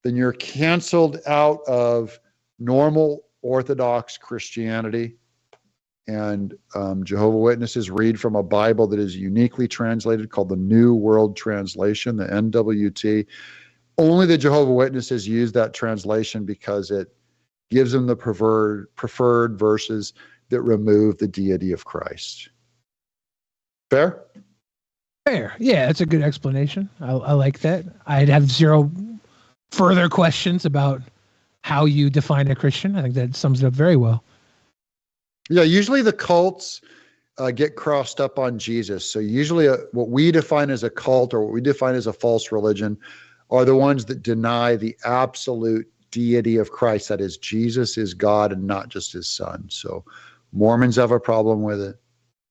then you're canceled out of normal Orthodox Christianity. And Jehovah Witnesses read from a Bible that is uniquely translated called the New World Translation, the NWT. Only the Jehovah Witnesses use that translation because it gives them the preferred verses that remove the deity of Christ. Fair? Fair. Yeah, that's a good explanation. I like that. I'd have zero further questions about how you define a Christian. I think that sums it up very well. Yeah, usually the cults get crossed up on Jesus. So usually what we define as a cult or what we define as a false religion are the ones that deny the absolute deity of Christ. That is, Jesus is God and not just his son. So Mormons have a problem with it.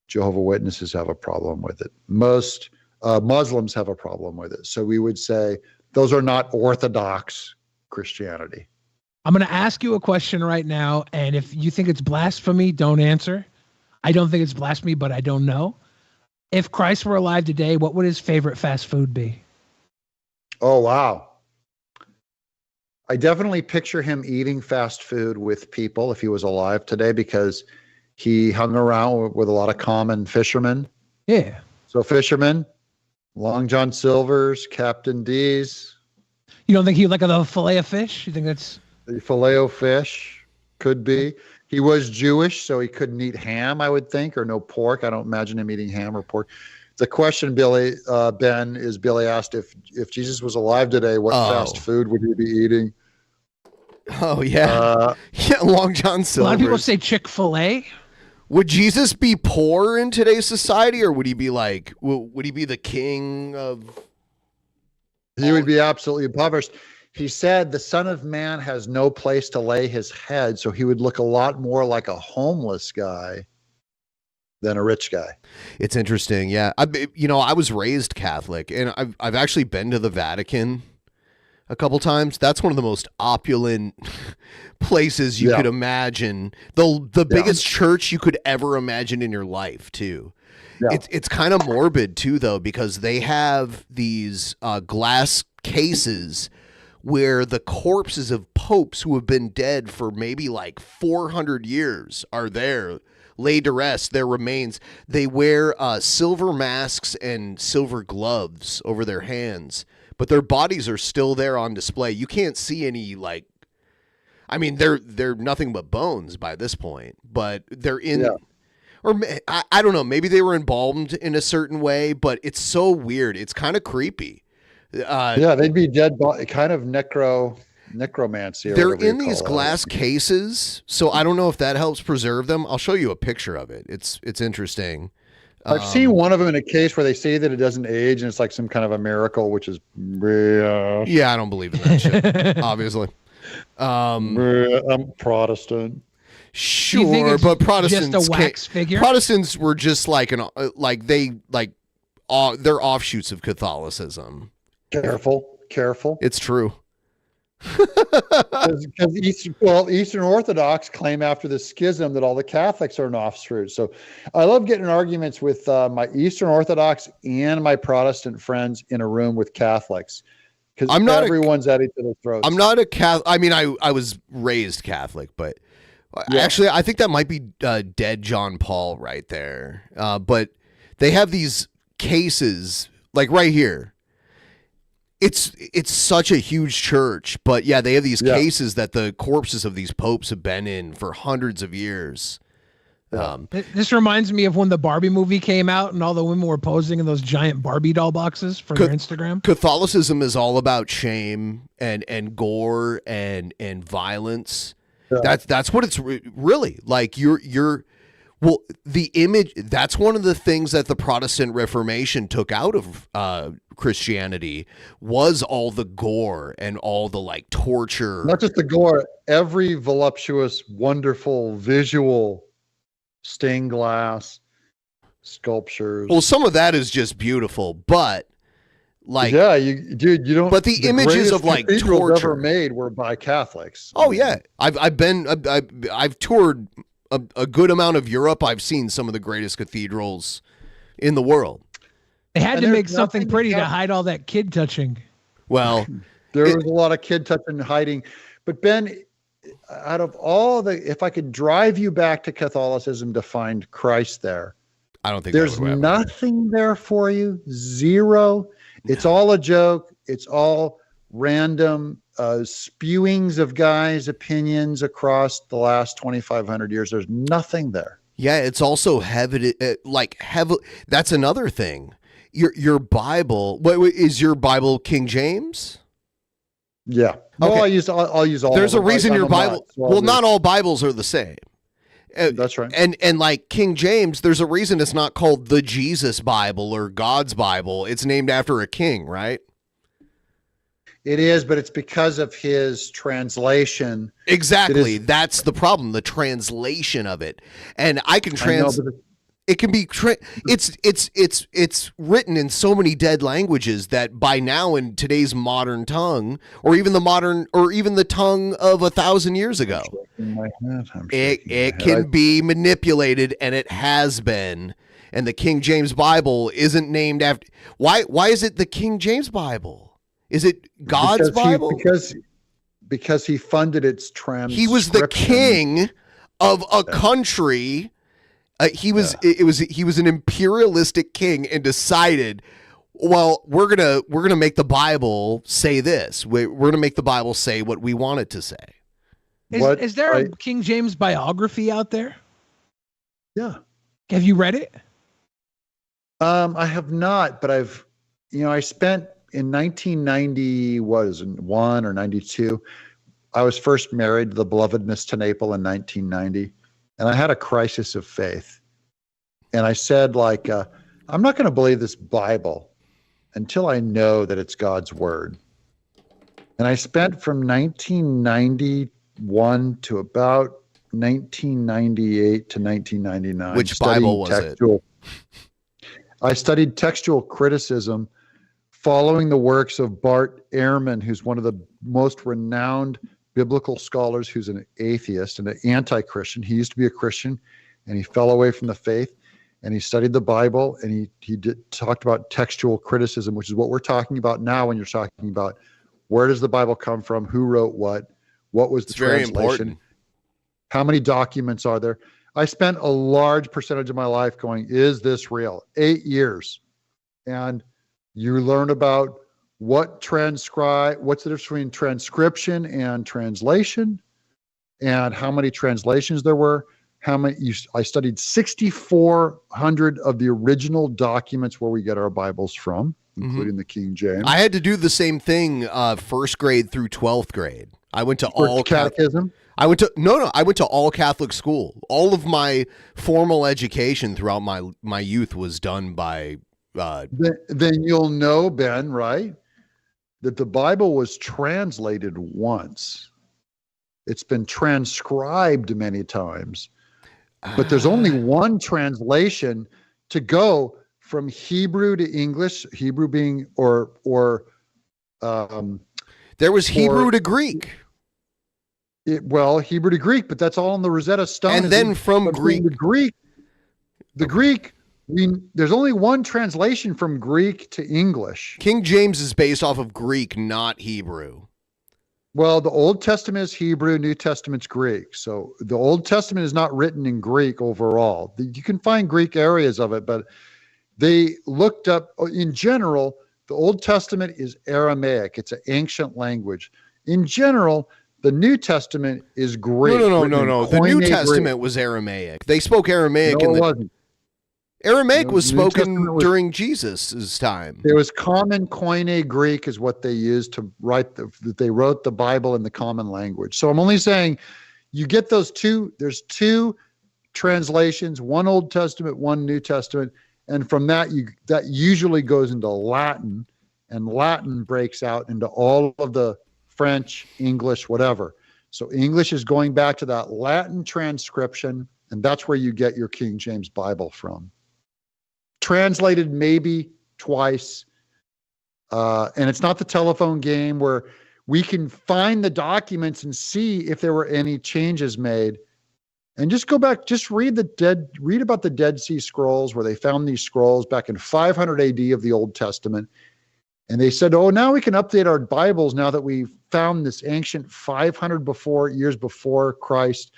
Jehovah Witnesses have a problem with it. Most Muslims have a problem with it. So we would say those are not Orthodox Christianity. I'm going to ask you a question right now, and if you think it's blasphemy, don't answer. I don't think it's blasphemy, but I don't know. If Christ were alive today, what would his favorite fast food be? Oh, wow. I definitely picture him eating fast food with people if he was alive today, because he hung around with a lot of common fishermen. Yeah. So fishermen, Long John Silver's, Captain D's. You don't think he'd like a fillet of fish? You think that's... The filet of fish could be. He was Jewish, so he couldn't eat ham, I would think, or no pork. I don't imagine him eating ham or pork. The question, Billy, Ben, is Billy asked if Jesus was alive today, what fast food would he be eating? Oh, yeah. Yeah, Long John Silver. A lot of people say Chick-fil-A. Would Jesus be poor in today's society, or would he be like, would he be the king of... He would be absolutely impoverished. He said the Son of Man has no place to lay his head, so he would look a lot more like a homeless guy than a rich guy. It's interesting, yeah. I was raised Catholic, and I've actually been to the Vatican a couple times. That's one of the most opulent places you could imagine. The biggest church you could ever imagine in your life, too. Yeah. It's kind of morbid, too, though, because they have these glass cases where the corpses of popes who have been dead for maybe like 400 years are there, laid to rest, their remains. They wear silver masks and silver gloves over their hands, but their bodies are still there on display. You can't see any, like, I mean, they're nothing but bones by this point, but they're in, or I don't know, maybe they were embalmed in a certain way, but it's so weird. It's kind of creepy. They'd be dead, kind of necromancy. They're in these glass cases, so I don't know if that helps preserve them. I'll show you a picture of it. It's interesting. I've seen one of them in a case where they say that it doesn't age, and it's like some kind of a miracle, which is yeah, I don't believe in that shit. Obviously, I'm Protestant. Sure, but Protestants just a wax figure? Protestants were just like they're offshoots of Catholicism. Careful. It's true. Because Eastern Orthodox claim after the schism that all the Catholics are an offshoot. So I love getting in arguments with my Eastern Orthodox and my Protestant friends in a room with Catholics. Because everyone's at each other's throats. I'm not a Catholic. I mean, I was raised Catholic, but actually, I think that might be dead John Paul right there. But they have these cases, like right here. It's such a huge church, but yeah, they have these cases that the corpses of these popes have been in for hundreds of years. This reminds me of when the Barbie movie came out and all the women were posing in those giant Barbie doll boxes for their Instagram. Catholicism is all about shame and gore and violence. Yeah. That's what it's really like. Well, the image, that's one of the things that the Protestant Reformation took out of Christianity was all the gore and all the like torture. Not just the gore, every voluptuous, wonderful visual stained glass sculptures. Well, some of that is just beautiful, but like, you don't. But the images of like torture ever made were by Catholics. Oh yeah, I've toured a good amount of Europe. I've seen some of the greatest cathedrals in the world. They had to make something pretty to hide all that kid touching. Well, there was a lot of kid touching and hiding. But Ben, out of all if I could drive you back to Catholicism to find Christ there, I don't think there's nothing there for you. Zero. It's all a joke. It's all random spewings of guys' opinions across the last 2,500 years. There's nothing there. Yeah, it's also heavy. That's another thing. Your Bible. What is your Bible? King James? Yeah. Well, I'll use all. There's a reason your Bible. Not all Bibles are the same. That's right. And like King James, there's a reason it's not called the Jesus Bible or God's Bible. It's named after a king, right? It is, but it's because of his translation. Exactly. That's the problem, the translation of it. And I can it can be it's written in so many dead languages that by now in today's modern tongue, or even the tongue of 1,000 years ago, it can be manipulated, and it has been. And the King James Bible isn't named after. Why is it the King James Bible? Is it God's Bible? Because he funded its transcription. He was the king of a country. He was an imperialistic king and decided, well, we're gonna make the Bible say this. We're gonna make the Bible say what we want it to say. Is there a King James biography out there? Yeah. Have you read it? I have not, but I spent in 1991 or 92, I was first married to the beloved Miss TenNapel in 1990, and I had a crisis of faith. And I said, I'm not going to believe this Bible until I know that it's God's word. And I spent from 1991 to about 1998 to 1999. Which Bible was it? I studied textual criticism, following the works of Bart Ehrman, who's one of the most renowned biblical scholars, who's an atheist and an anti-Christian. He used to be a Christian, and he fell away from the faith, and he studied the Bible, and he talked about textual criticism, which is what we're talking about now when you're talking about where does the Bible come from, who wrote what was the translation, how many documents are there. I spent a large percentage of my life going, is this real? 8 years. And you learn about what's the difference between transcription and translation, and how many translations there were. I studied 6,400 of the original documents where we get our Bibles from, including the King James. I had to do the same thing, first grade through 12th grade. I went to all catechism. I went to all Catholic school. All of my formal education throughout my youth was done by. Then you'll know, Ben, right, that the Bible was translated once. It's been transcribed many times, but there's only one translation to go from Hebrew to English. Hebrew being there was Hebrew to Greek. Hebrew to Greek, but that's all in the Rosetta Stone. And then from Greek, the Greek. There's only one translation from Greek to English. King James is based off of Greek, not Hebrew. Well, the Old Testament is Hebrew, New Testament's Greek. So the Old Testament is not written in Greek overall. You can find Greek areas of it, but they looked up, in general, the Old Testament is Aramaic. It's an ancient language. In general, the New Testament is Greek. No. The New Testament was Aramaic. They spoke Aramaic. No, it wasn't. Aramaic was spoken during Jesus' time. There was common Koine Greek is what they used to write. They wrote the Bible in the common language. So I'm only saying you get those two. There's two translations, one Old Testament, one New Testament. And from that, that usually goes into Latin, and Latin breaks out into all of the French, English, whatever. So English is going back to that Latin transcription, and that's where you get your King James Bible from. Translated maybe twice, and it's not the telephone game where we can find the documents and see if there were any changes made. And just go back, just read about the Dead Sea Scrolls, where they found these scrolls back in 500 AD of the Old Testament. And they said, oh, now we can update our Bibles now that we've found this ancient 500 years before Christ,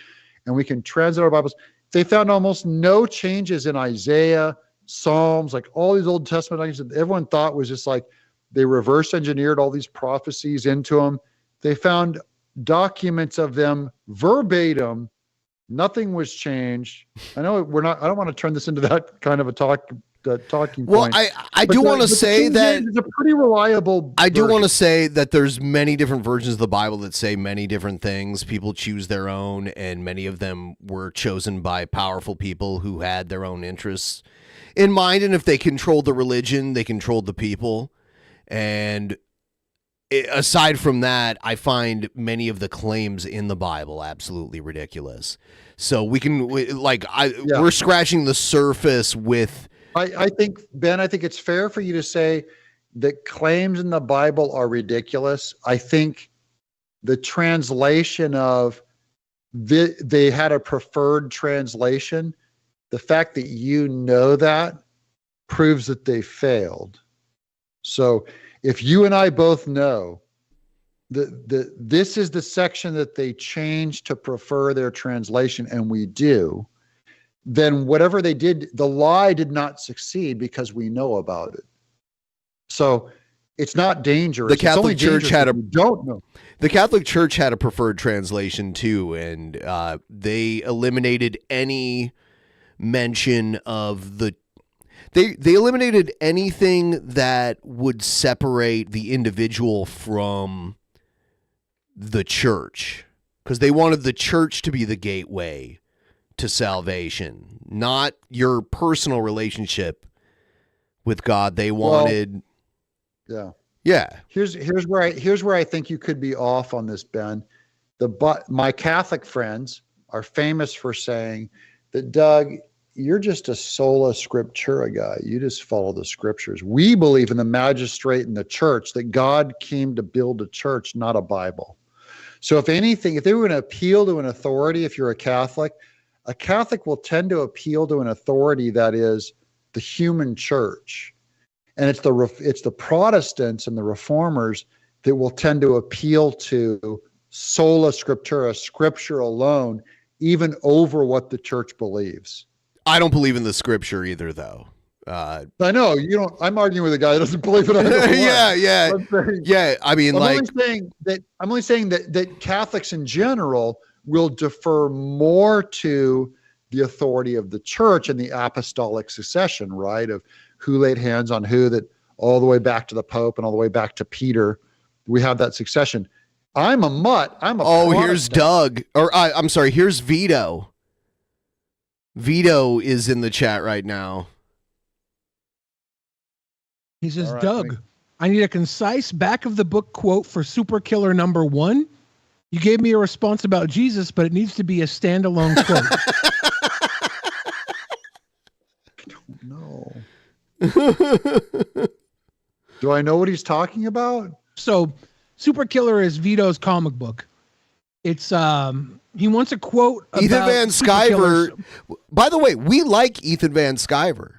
and we can translate our Bibles. They found almost no changes in Isaiah, Psalms, like all these Old Testament things that everyone thought was just like they reverse engineered all these prophecies into them. They found documents of them verbatim. Nothing was changed. I know I don't want to turn this into that kind of a talking point. Well, I do want to say that it's a pretty reliable. I do want to say that there's many different versions of the Bible that say many different things. People choose their own, and many of them were chosen by powerful people who had their own interests in mind. And if they controlled the religion, they controlled the people. And aside from that, I find many of the claims in the Bible absolutely ridiculous. So we're scratching the surface with. I think, Ben, it's fair for you to say that claims in the Bible are ridiculous. I think the translation of they had a preferred translation. The fact that you know that proves that they failed. So if you and I both know that this is the section that they changed to prefer their translation, and we do, then whatever they did, the lie did not succeed because we know about it. So it's not dangerous. The Catholic Church don't know. The Catholic Church had a preferred translation too, and they eliminated any mention of the. They eliminated anything that would separate the individual from the church, because they wanted the church to be the gateway to salvation, not your personal relationship with God. They wanted. Yeah. Here's where I think you could be off on this, Ben. My Catholic friends are famous for saying that, Doug, you're just a sola scriptura guy. You just follow the scriptures. We believe in the magistrate and the church, that God came to build a church, not a Bible. So if anything, if they were going to appeal to an authority, if you're a Catholic will tend to appeal to an authority that is the human church. And it's the Protestants and the Reformers that will tend to appeal to sola scriptura, scripture alone, even over what the church believes. I don't believe in the scripture either, though. I know you don't. I'm arguing with a guy that doesn't believe in it. Yeah. I mean, I'm only saying that Catholics in general will defer more to the authority of the church and the apostolic succession, right? Of who laid hands on who, that all the way back to the Pope and all the way back to Peter. We have that succession. I'm a mutt. Here's Doug. I'm sorry. Here's Vito. Vito is in the chat right now. He says, Doug, I need a concise back of the book quote for Super Killer #1. You gave me a response about Jesus, but it needs to be a standalone quote. No. Do I know what he's talking about? So, Super Killer is Vito's comic book. It's he wants a quote Ethan about Van Super Sciver. Killer's- By the way, we like Ethan Van Sciver.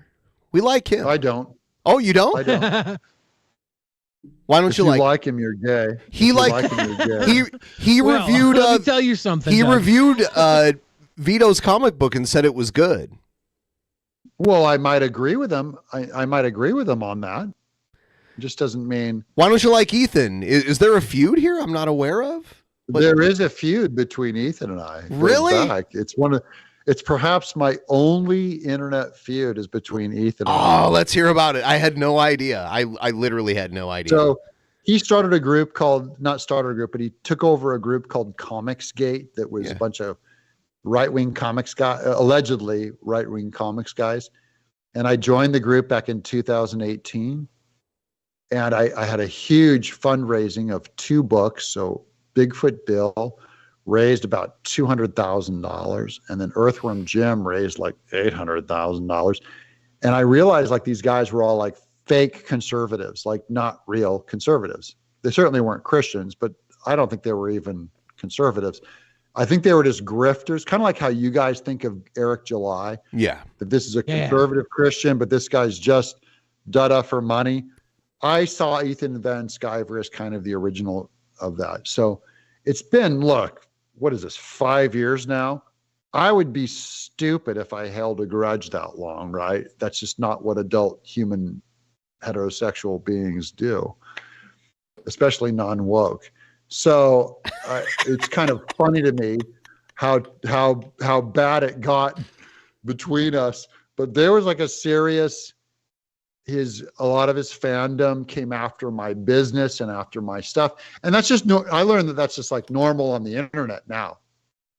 We like him. I don't. Oh, you don't? I don't. Why don't If you like him? You're gay. He If you like him, you're gay. he Well, reviewed. let me tell you something. He Doug. reviewed Vito's comic book and said it was good. Well, I might agree with him. I might agree with him on that. It just doesn't mean. Why don't you like Ethan? Is there a feud here I'm not aware of? There is a feud between Ethan and I. It goes Really? back. It's perhaps my only internet feud is between Ethan and Oh, I. let's hear about it. I had no idea. I literally had no idea. So he started a group called, not started a group, but he took over a group called Comicsgate that was a bunch of right-wing comics guys, allegedly right-wing comics guys. And I joined the group back in 2018. And I had a huge fundraising of 2 books. So Bigfoot Bill raised about $200,000. And then Earthworm Jim raised like $800,000. And I realized like these guys were all like fake conservatives, like not real conservatives. They certainly weren't Christians, but I don't think they were even conservatives. I think they were just grifters, kind of like how you guys think of Eric July. Yeah. That this is a conservative Christian, but this guy's just dada for money. I saw Ethan Van Sciver as kind of the original of that. So it's been, look, what is this, 5 years now? I would be stupid if I held a grudge that long, right? That's just not what adult human heterosexual beings do, especially non-woke. So it's kind of funny to me how bad it got between us. But there was like a serious, a lot of his fandom came after my business and after my stuff. And that's just, I learned that that's just like normal on the internet now.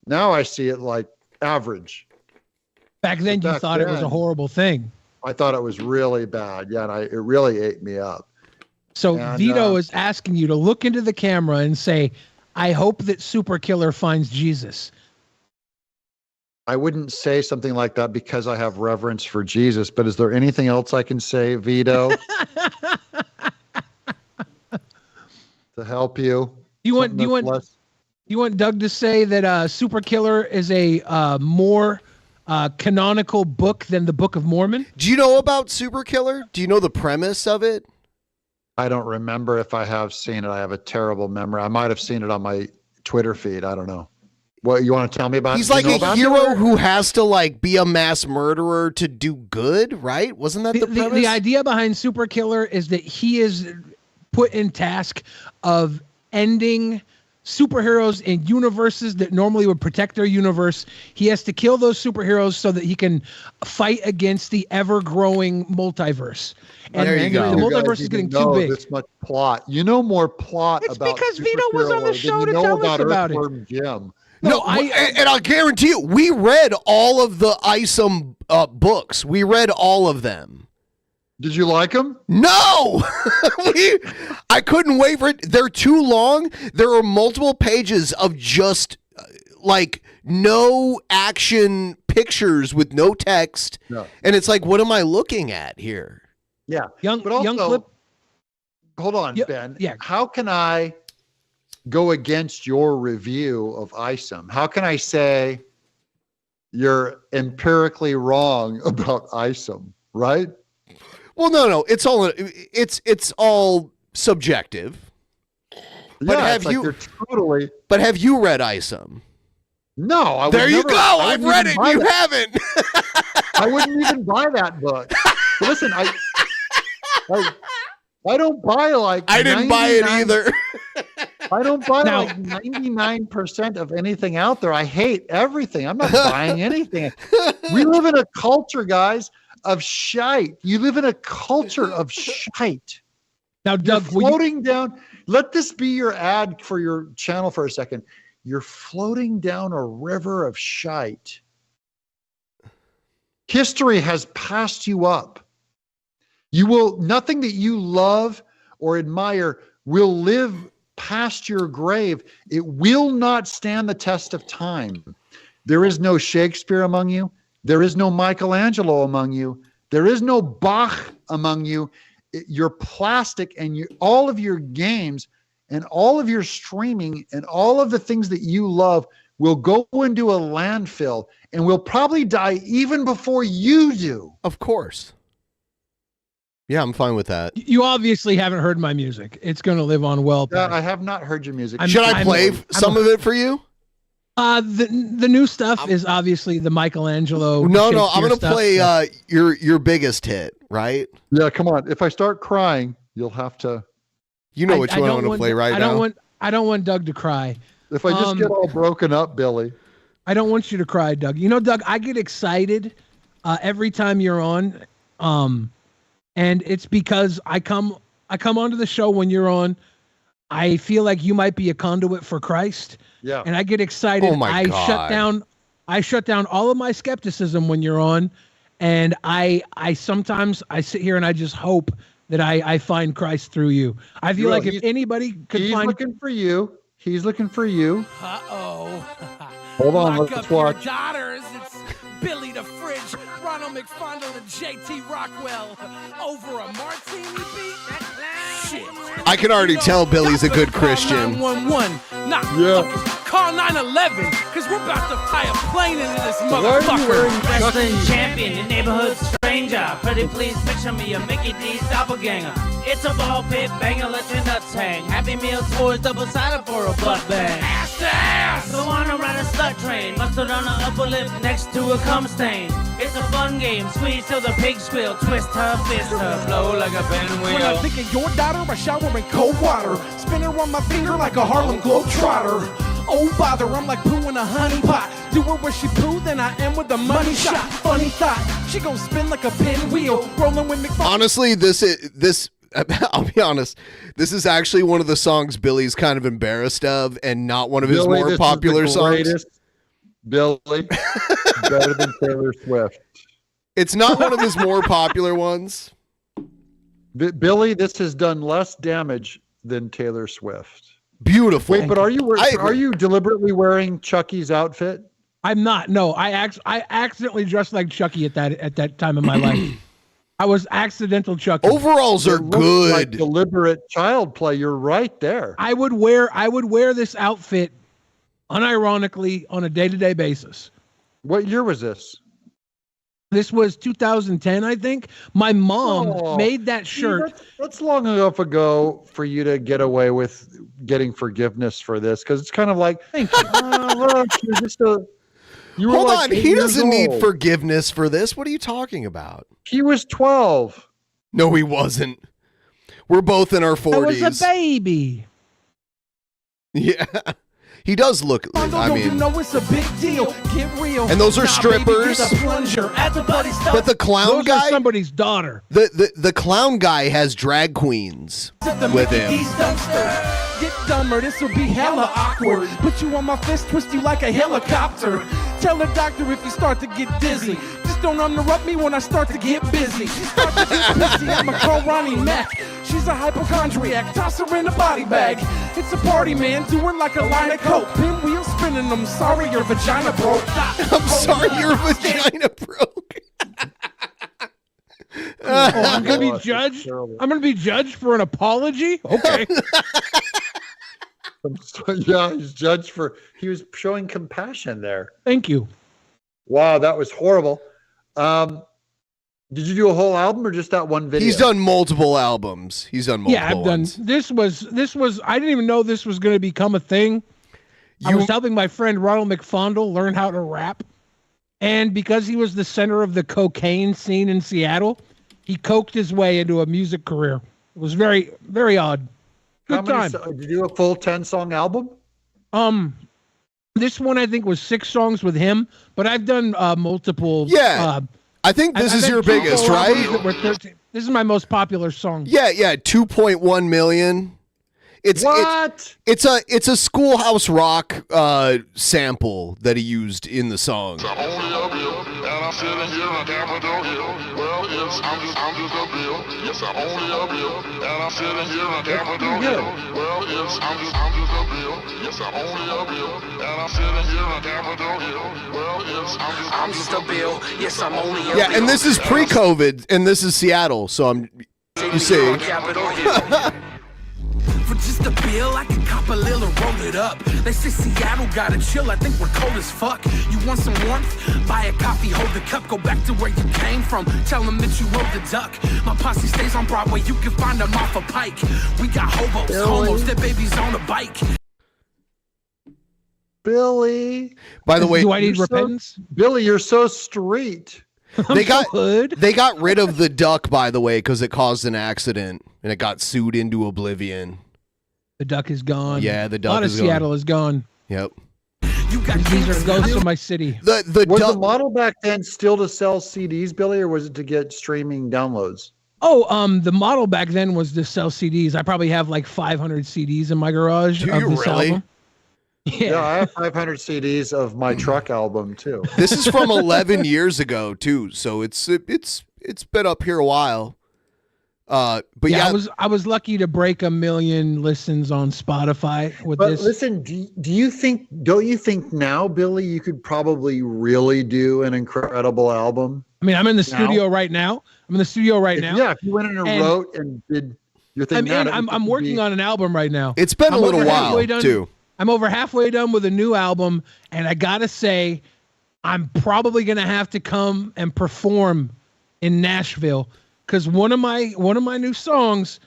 Now I see it like average. Back then, you thought it was a horrible thing. I thought it was really bad. Yeah, and it really ate me up. So And, Vito is asking you to look into the camera and say, I hope that Super Killer finds Jesus. I wouldn't say something like that because I have reverence for Jesus, but is there anything else I can say, Vito? To help you? You want Doug to say that Super Killer is a more canonical book than the Book of Mormon? Do you know about Super Killer? Do you know the premise of it? I don't remember if I have seen it. I have a terrible memory. I might have seen it on my Twitter feed. I don't know. What you want to tell me about? He's like a hero who has to like be a mass murderer to do good, right? Wasn't that the premise? The idea behind Super Killer is that he is put in task of ending superheroes in universes that normally would protect their universe. He has to kill those superheroes so that he can fight against the ever-growing multiverse. And there you go. The multiverse is getting too big. This much plot. You know more plot It's about because Vito was on the superhero show than to you know tell us about it. Earthworm Jim. No, and I'll guarantee you, we read all of the Isom books. We read all of them. Did you like them? No! I couldn't wait for it. They're too long. There are multiple pages of just like no action pictures with no text. No. And it's like, what am I looking at here? Yeah. Young Clip. Hold on, Ben. Yeah. How can I go against your review of Isom? How can I say you're empirically wrong about Isom, right? Well, no. It's all subjective. But Yeah, have it's like you you're totally. But have you read Isom? No, I would There you never- go. I I've wouldn't read even it. buy You that. haven't. I wouldn't even buy that book. Listen, I don't buy like. I didn't buy it 99 either. I don't buy like 99% of anything out there. I hate everything. I'm not buying anything. We live in a culture, guys, of shite. You live in a culture of shite. Now, Doug, you're floating down. Let this be your ad for your channel for a second. You're floating down a river of shite. History has passed you up. Nothing that you love or admire will live past your grave, it will not stand the test of time. There is no Shakespeare among you. There is no Michelangelo among you. There is no Bach among you. You're plastic, and all of your games and all of your streaming and all of the things that you love will go into a landfill and will probably die even before you do. Of course. Yeah, I'm fine with that. You obviously haven't heard my music. It's going to live on well. I have not heard your music. Should I play some of it for you? The new stuff is obviously the Michelangelo. No, I'm Shakespeare going to stuff, play so- your biggest hit, right? Yeah, come on. If I start crying, you'll have to. You know which one I want to play right now. I don't want Doug to cry. If I just get all broken up, Billy. I don't want you to cry, Doug. You know, Doug, I get excited every time you're on, and it's because I come onto the show when you're on. I feel like you might be a conduit for Christ. Yeah. And I get excited. Oh my God. I shut down all of my skepticism when you're on, and I sometimes I sit here and I just hope that I find Christ through you. I feel like if anybody could he's find looking for you. He's looking for you. Uh-oh. Hold on, Lock let's up your watch. daughters. It's Billy the Fridge, Ronald McFondle, and JT Rockwell over a martini beat. Shit. I can already tell Billy's a good Christian. 911. Nah, call 911, because we're about to fly a plane into this motherfucker. Wrestling champion, your neighborhood stranger. Pretty please picture me a Mickey D's doppelganger. It's a ball pit banger, let your nuts hang. Happy Meal tours double-sided for a butt bang. Ass to ass! Go on and ride a slut train. Mustard on the upper lip next to a cum stain. It's a fun game, squeeze till the pig squeal. Twist her, fist her, blow like a pinwheel. When I think of your daughter, I shower in cold water. Spin her on my finger like a Harlem Globetrotter. Oh bother, I'm like poo in a honey pot. Do her where she poo, then I am with the money shot. Funny thought, she gon' spin like a pinwheel. Rolling with McFarlane. Honestly, this I'll be honest, this is actually one of the songs Billy's kind of embarrassed of, and not one of his Billy, more this popular is the songs. greatest. Billy, better than Taylor Swift. It's not one of his more popular ones. Billy, this has done less damage than Taylor Swift. Beautiful. Wait, but are you deliberately wearing Chucky's outfit? I'm not. No, I accidentally dressed like Chucky at that time in my life. I was accidental Chucky. Overalls are It looks good. like deliberate child play. You're right there. I would wear this outfit unironically on a day-to-day basis. What year was this? This was 2010, I think. My mom made that shirt. That's long enough ago for you to get away with getting forgiveness for this, because it's kind of like, thank you. Look, you're just you were Hold like on, 8 he years doesn't need old. forgiveness for this. What are you talking about? He was 12. No, he wasn't. We're both in our 40s. I was a baby. Yeah. He does look, I Don't you mean, know it's a big deal? Get real. and those are Nah, baby, strippers. get a plunger at the buddy stuff. But the clown Those guy, are somebody's daughter. the clown guy has drag queens with him. These dumpsters. Get dumber, this will be hella awkward. Put you on my fist, twist you like a helicopter. Tell the doctor if you start to get dizzy. Just don't interrupt me when I start to get busy. She starts to get pissy, I'm a call Ronnie Mac. She's a hypochondriac, toss her in a body bag. It's a party, man, do her like a line of coke. Pinwheel spinning them, sorry your vagina broke. I'm sorry your vagina broke. I'm gonna be judged. I'm gonna be judged for an apology. Okay. Yeah, he's judged for, he was showing compassion there. Thank you. Wow, that was horrible. Did you do a whole album or just that one video? He's done multiple albums. He's done multiple Yeah, I've done. ones. This was. I didn't even know this was going to become a thing. I was helping my friend Ronald McFondle learn how to rap, and because he was the center of the cocaine scene in Seattle, he coked his way into a music career. It was very, very odd. Good time. Did you do a full 10-song album? This one I think was 6 songs with him, but I've done multiple. Yeah. I think this is I've your had 2 biggest, full right? albums that were 13. This is my most popular song. Yeah, 2.1 million. It's a Schoolhouse Rock sample that he used in the song. Only of you, and I'm sitting here on Capitol Hill. Well, yes, I'm just a bill. Yes, I'm only a bill. And I'm sitting here on Capitol Hill. Well, yes, I'm just a bill. Yes, I'm only a bill. And I'm sitting here on Capitol Hill. Well, yes, I'm just a bill. Yes, I'm only a bill. Yeah, and this is pre-COVID, and this is Seattle, so you see. For just a bill, I can cop a lil and roll it up. They say Seattle gotta chill, I think we're cold as fuck. You want some warmth? Buy a coffee, hold the cup, go back to where you came from. Tell them that you rode the duck. My posse stays on Broadway, you can find them off a Pike. We got hobos, homos, their babies on a bike. Billy. By the way, do I need repentance? Billy, you're so street. They got rid of the duck, by the way, because it caused an accident and it got sued into oblivion. The duck is gone. Yeah, the duck A lot of is gone. Seattle is gone. Yep. These are ghosts of my city. Was the model back then still to sell CDs, Billy, or was it to get streaming downloads? Oh, the model back then was to sell CDs. I probably have like 500 CDs in my garage of this album. Yeah, I have 500 CDs of my truck album too. This is from 11 years ago too, so it's been up here a while. But yeah, I was lucky to break 1 million listens on Spotify with But this. listen, don't you think now, Billy, you could probably really do an incredible album? I mean, I'm in the studio right now. Yeah, if you went in and wrote and did your thing. I'm working on an album right now. It's been a little while too. I'm over halfway done with a new album, and I gotta say, I'm probably gonna have to come and perform in Nashville because one of my new songs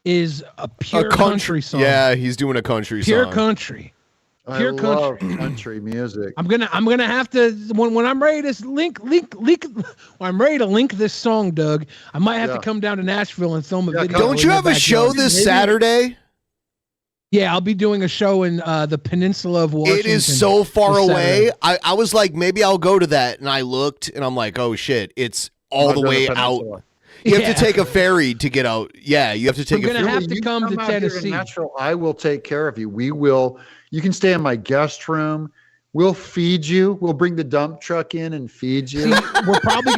is a pure country song. Yeah, he's doing a country song. Pure country. I love country music. I'm gonna have to when I'm ready to link. When I'm ready to link this song, Doug. I might have to come down to Nashville and film a video. Don't you have a show this Saturday? Yeah, I'll be doing a show in the peninsula of Washington. It is so far away. I was like, maybe I'll go to that, and I looked, and I'm like, oh shit, it's all the way out. You have to take a ferry to get out. Yeah, you have to take a ferry. I'm gonna have to come to out here in Tennessee. Nashville, I will take care of you. We will. You can stay in my guest room. We'll feed you. We'll bring the dump truck in and feed you. See, we're probably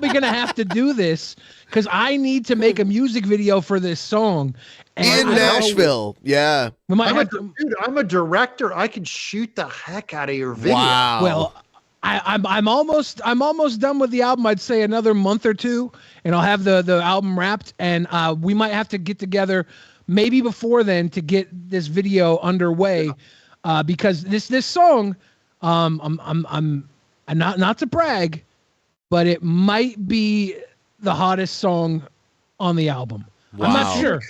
gonna have to do this because I need to make a music video for this song. In Nashville, yeah. I'm a director. I can shoot the heck out of your video. Wow. Well, I'm almost done with the album. I'd say another month or two, and I'll have the album wrapped. And we might have to get together maybe before then to get this video underway, because this song, I'm not to brag, but it might be the hottest song on the album. Wow. I'm not sure.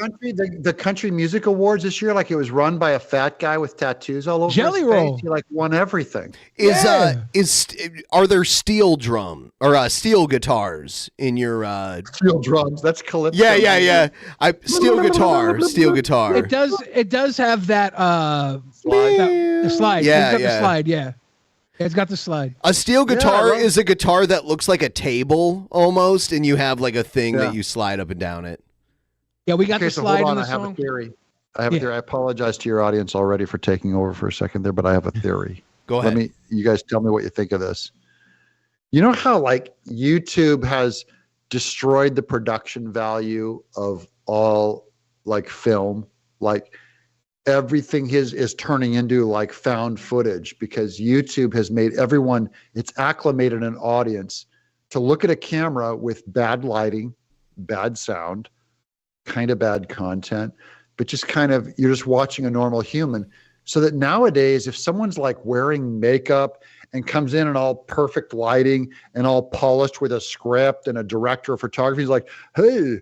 The country music awards this year, like it was run by a fat guy with tattoos all over Jelly his Roll. face. He like won everything. Are there steel drum or steel guitars in your steel drums? That's calypso. Yeah. Steel guitar. It does have that the slide. Yeah, It's got the slide. Yeah. It's got the slide. A steel guitar is a guitar that looks like a table almost, and you have like a thing that you slide up and down it. Yeah, we got the so slide hold in on. the I have song. a theory. I apologize to your audience already for taking over for a second there, but I have a theory. Go ahead. You guys tell me what you think of this. You know how like YouTube has destroyed the production value of all like film, like everything is turning into like found footage because YouTube has made it's acclimated an audience to look at a camera with bad lighting, bad sound, kind of bad content, but just kind of, you're just watching a normal human. So that nowadays, if someone's like wearing makeup and comes in all perfect lighting and all polished with a script and a director of photography, he's like, hey,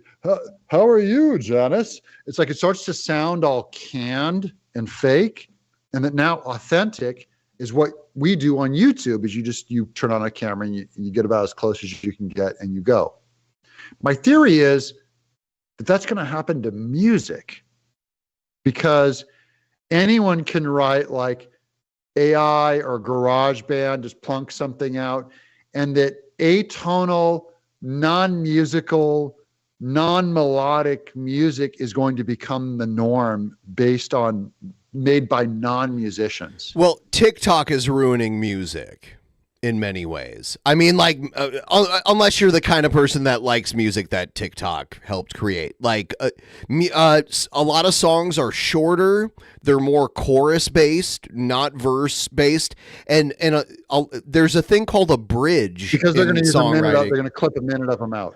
how are you, Janice? It's like it starts to sound all canned and fake. And that now authentic is what we do on YouTube is you turn on a camera and you get about as close as you can get and you go. My theory is that's going to happen to music because anyone can write like AI or GarageBand, just plunk something out, and that atonal, non-musical, non-melodic music is going to become the norm made by non-musicians. Well, TikTok is ruining music in many ways. I mean, like, unless you're the kind of person that likes music that TikTok helped create. Like, a lot of songs are shorter. They're more chorus based, not verse based. And there's a thing called a bridge. Because they're going to use a minute songwriting. they're going to clip a minute of them out.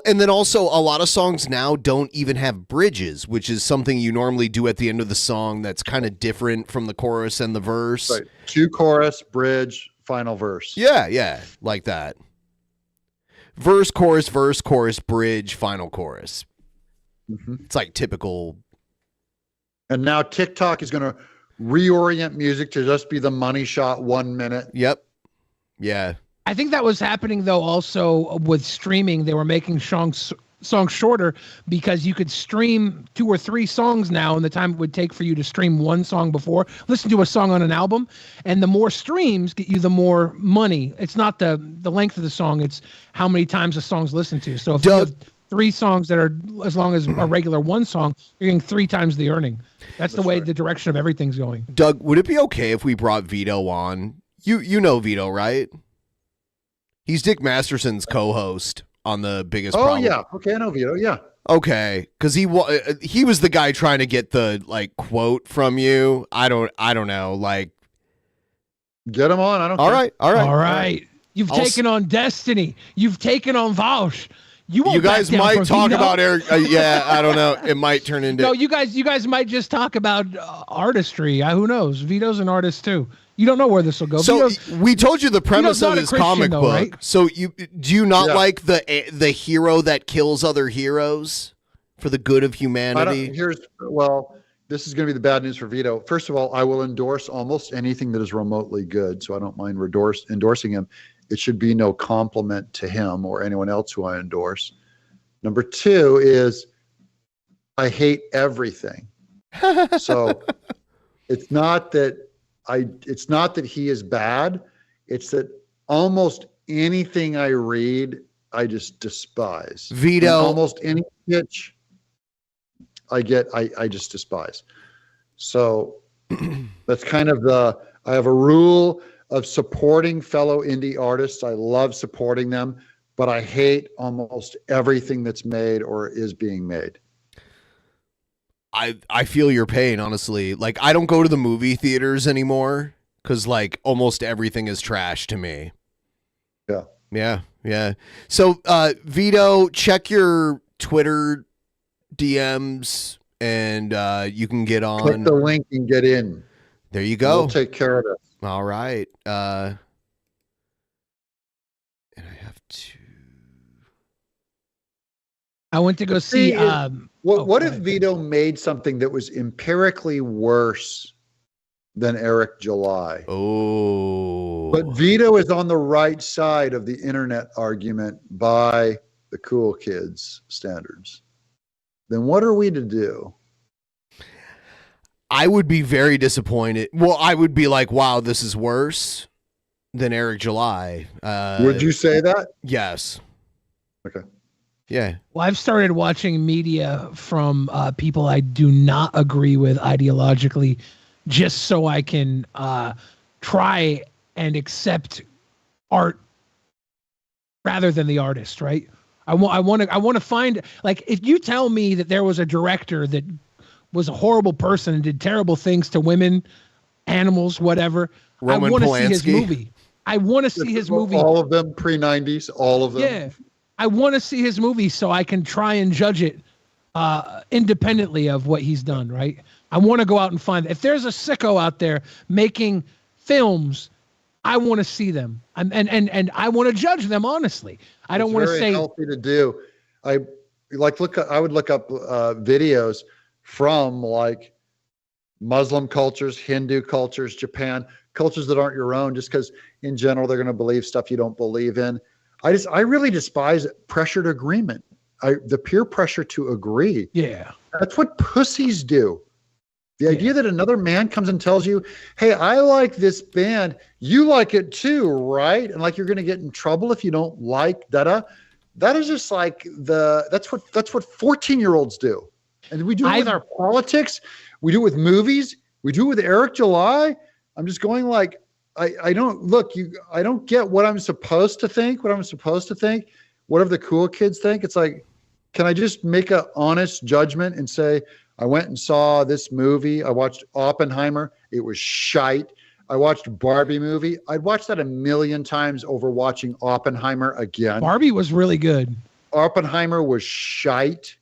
And then also a lot of songs now don't even have bridges, which is something you normally do at the end of the song that's kind of different from the chorus and the verse. Right. 2 chorus, bridge, final verse. Yeah, like that. Verse, chorus, bridge, final chorus. It's like typical. And now TikTok is going to reorient music to just be the money shot 1 minute. Yep. Yeah. I think that was happening though also with streaming. They were making songs shorter because you could stream 2 or 3 songs now, and the time it would take for you to stream 1 song before listen to a song on an album. And the more streams get you the more money. It's not the length of the song, it's how many times a song's listened to. So if you have 3 songs that are as long as a regular 1 song, you're getting 3 times the earning. That's the way the direction of everything's going. Doug, would it be okay if we brought Vito on? You know Vito, right? He's Dick Masterson's co-host on The Biggest Problem. Oh, yeah. Okay, I know Vito. Yeah. Okay, because he was the guy trying to get the like quote from you. I don't know. Like, get him on. I don't. All right. You've taken on Destiny. You've taken on Vaush. You guys might talk about Eric. Yeah, I don't know. It might turn into. No, you guys might just talk about artistry. Who knows? Vito's an artist too. You don't know where this will go. So we told you the premise of his comic book. Right? So do you not like the hero that kills other heroes for the good of humanity? This is going to be the bad news for Vito. First of all, I will endorse almost anything that is remotely good, so I don't mind endorsing him. It should be no compliment to him or anyone else who I endorse. Number 2 is I hate everything. So it's not that he is bad. It's that almost anything I read, I just despise. Vito. And almost any pitch I just despise. So that's kind of I have a rule of supporting fellow indie artists. I love supporting them, but I hate almost everything that's made or is being made. I feel your pain, honestly. Like, I don't go to the movie theaters anymore because like almost everything is trash to me. Yeah. So Vito, check your Twitter DMs and you can get on. Click the link and get in. There you go. We'll take care of it. All right. And I went to go see. What if Vito made something that was empirically worse than Eric July? Oh. But Vito is on the right side of the internet argument by the cool kids standards. Then what are we to do? I would be very disappointed. Well, I would be like, wow, this is worse than Eric July. Would you say that? Yes. Okay. Yeah. Well, I've started watching media from people I do not agree with ideologically, just so I can try and accept art rather than the artist. Right? I want to find, like, if you tell me that there was a director that was a horrible person and did terrible things to women, animals, whatever, I want to see his movie. I want to see his movie. All of them pre-90s, all of them. Yeah. I want to see his movie so I can try and judge it independently of what he's done, right? I want to go out and find, if there's a sicko out there making films, I want to see them. And I want to judge them honestly. I don't want to say. It's very healthy to do. I would look up videos from like Muslim cultures, Hindu cultures, Japan, cultures that aren't your own, just because in general they're going to believe stuff you don't believe in. I really despise pressured agreement. The peer pressure to agree. Yeah. That's what pussies do. The idea that another man comes and tells you, hey, I like this band. You like it too, right? And like you're going to get in trouble if you don't like that. That is just like that's what 14-year-olds do. And we do it with our politics. We do it with movies. We do it with Eric July. I'm just going like, I don't look, I don't get what I'm supposed to think, whatever the cool kids think. It's like, can I just make an honest judgment and say, I went and saw this movie. I watched Oppenheimer. It was shite. I watched Barbie movie. I'd watch that 1,000,000 times over watching Oppenheimer again. Barbie was really good. Oppenheimer was shite.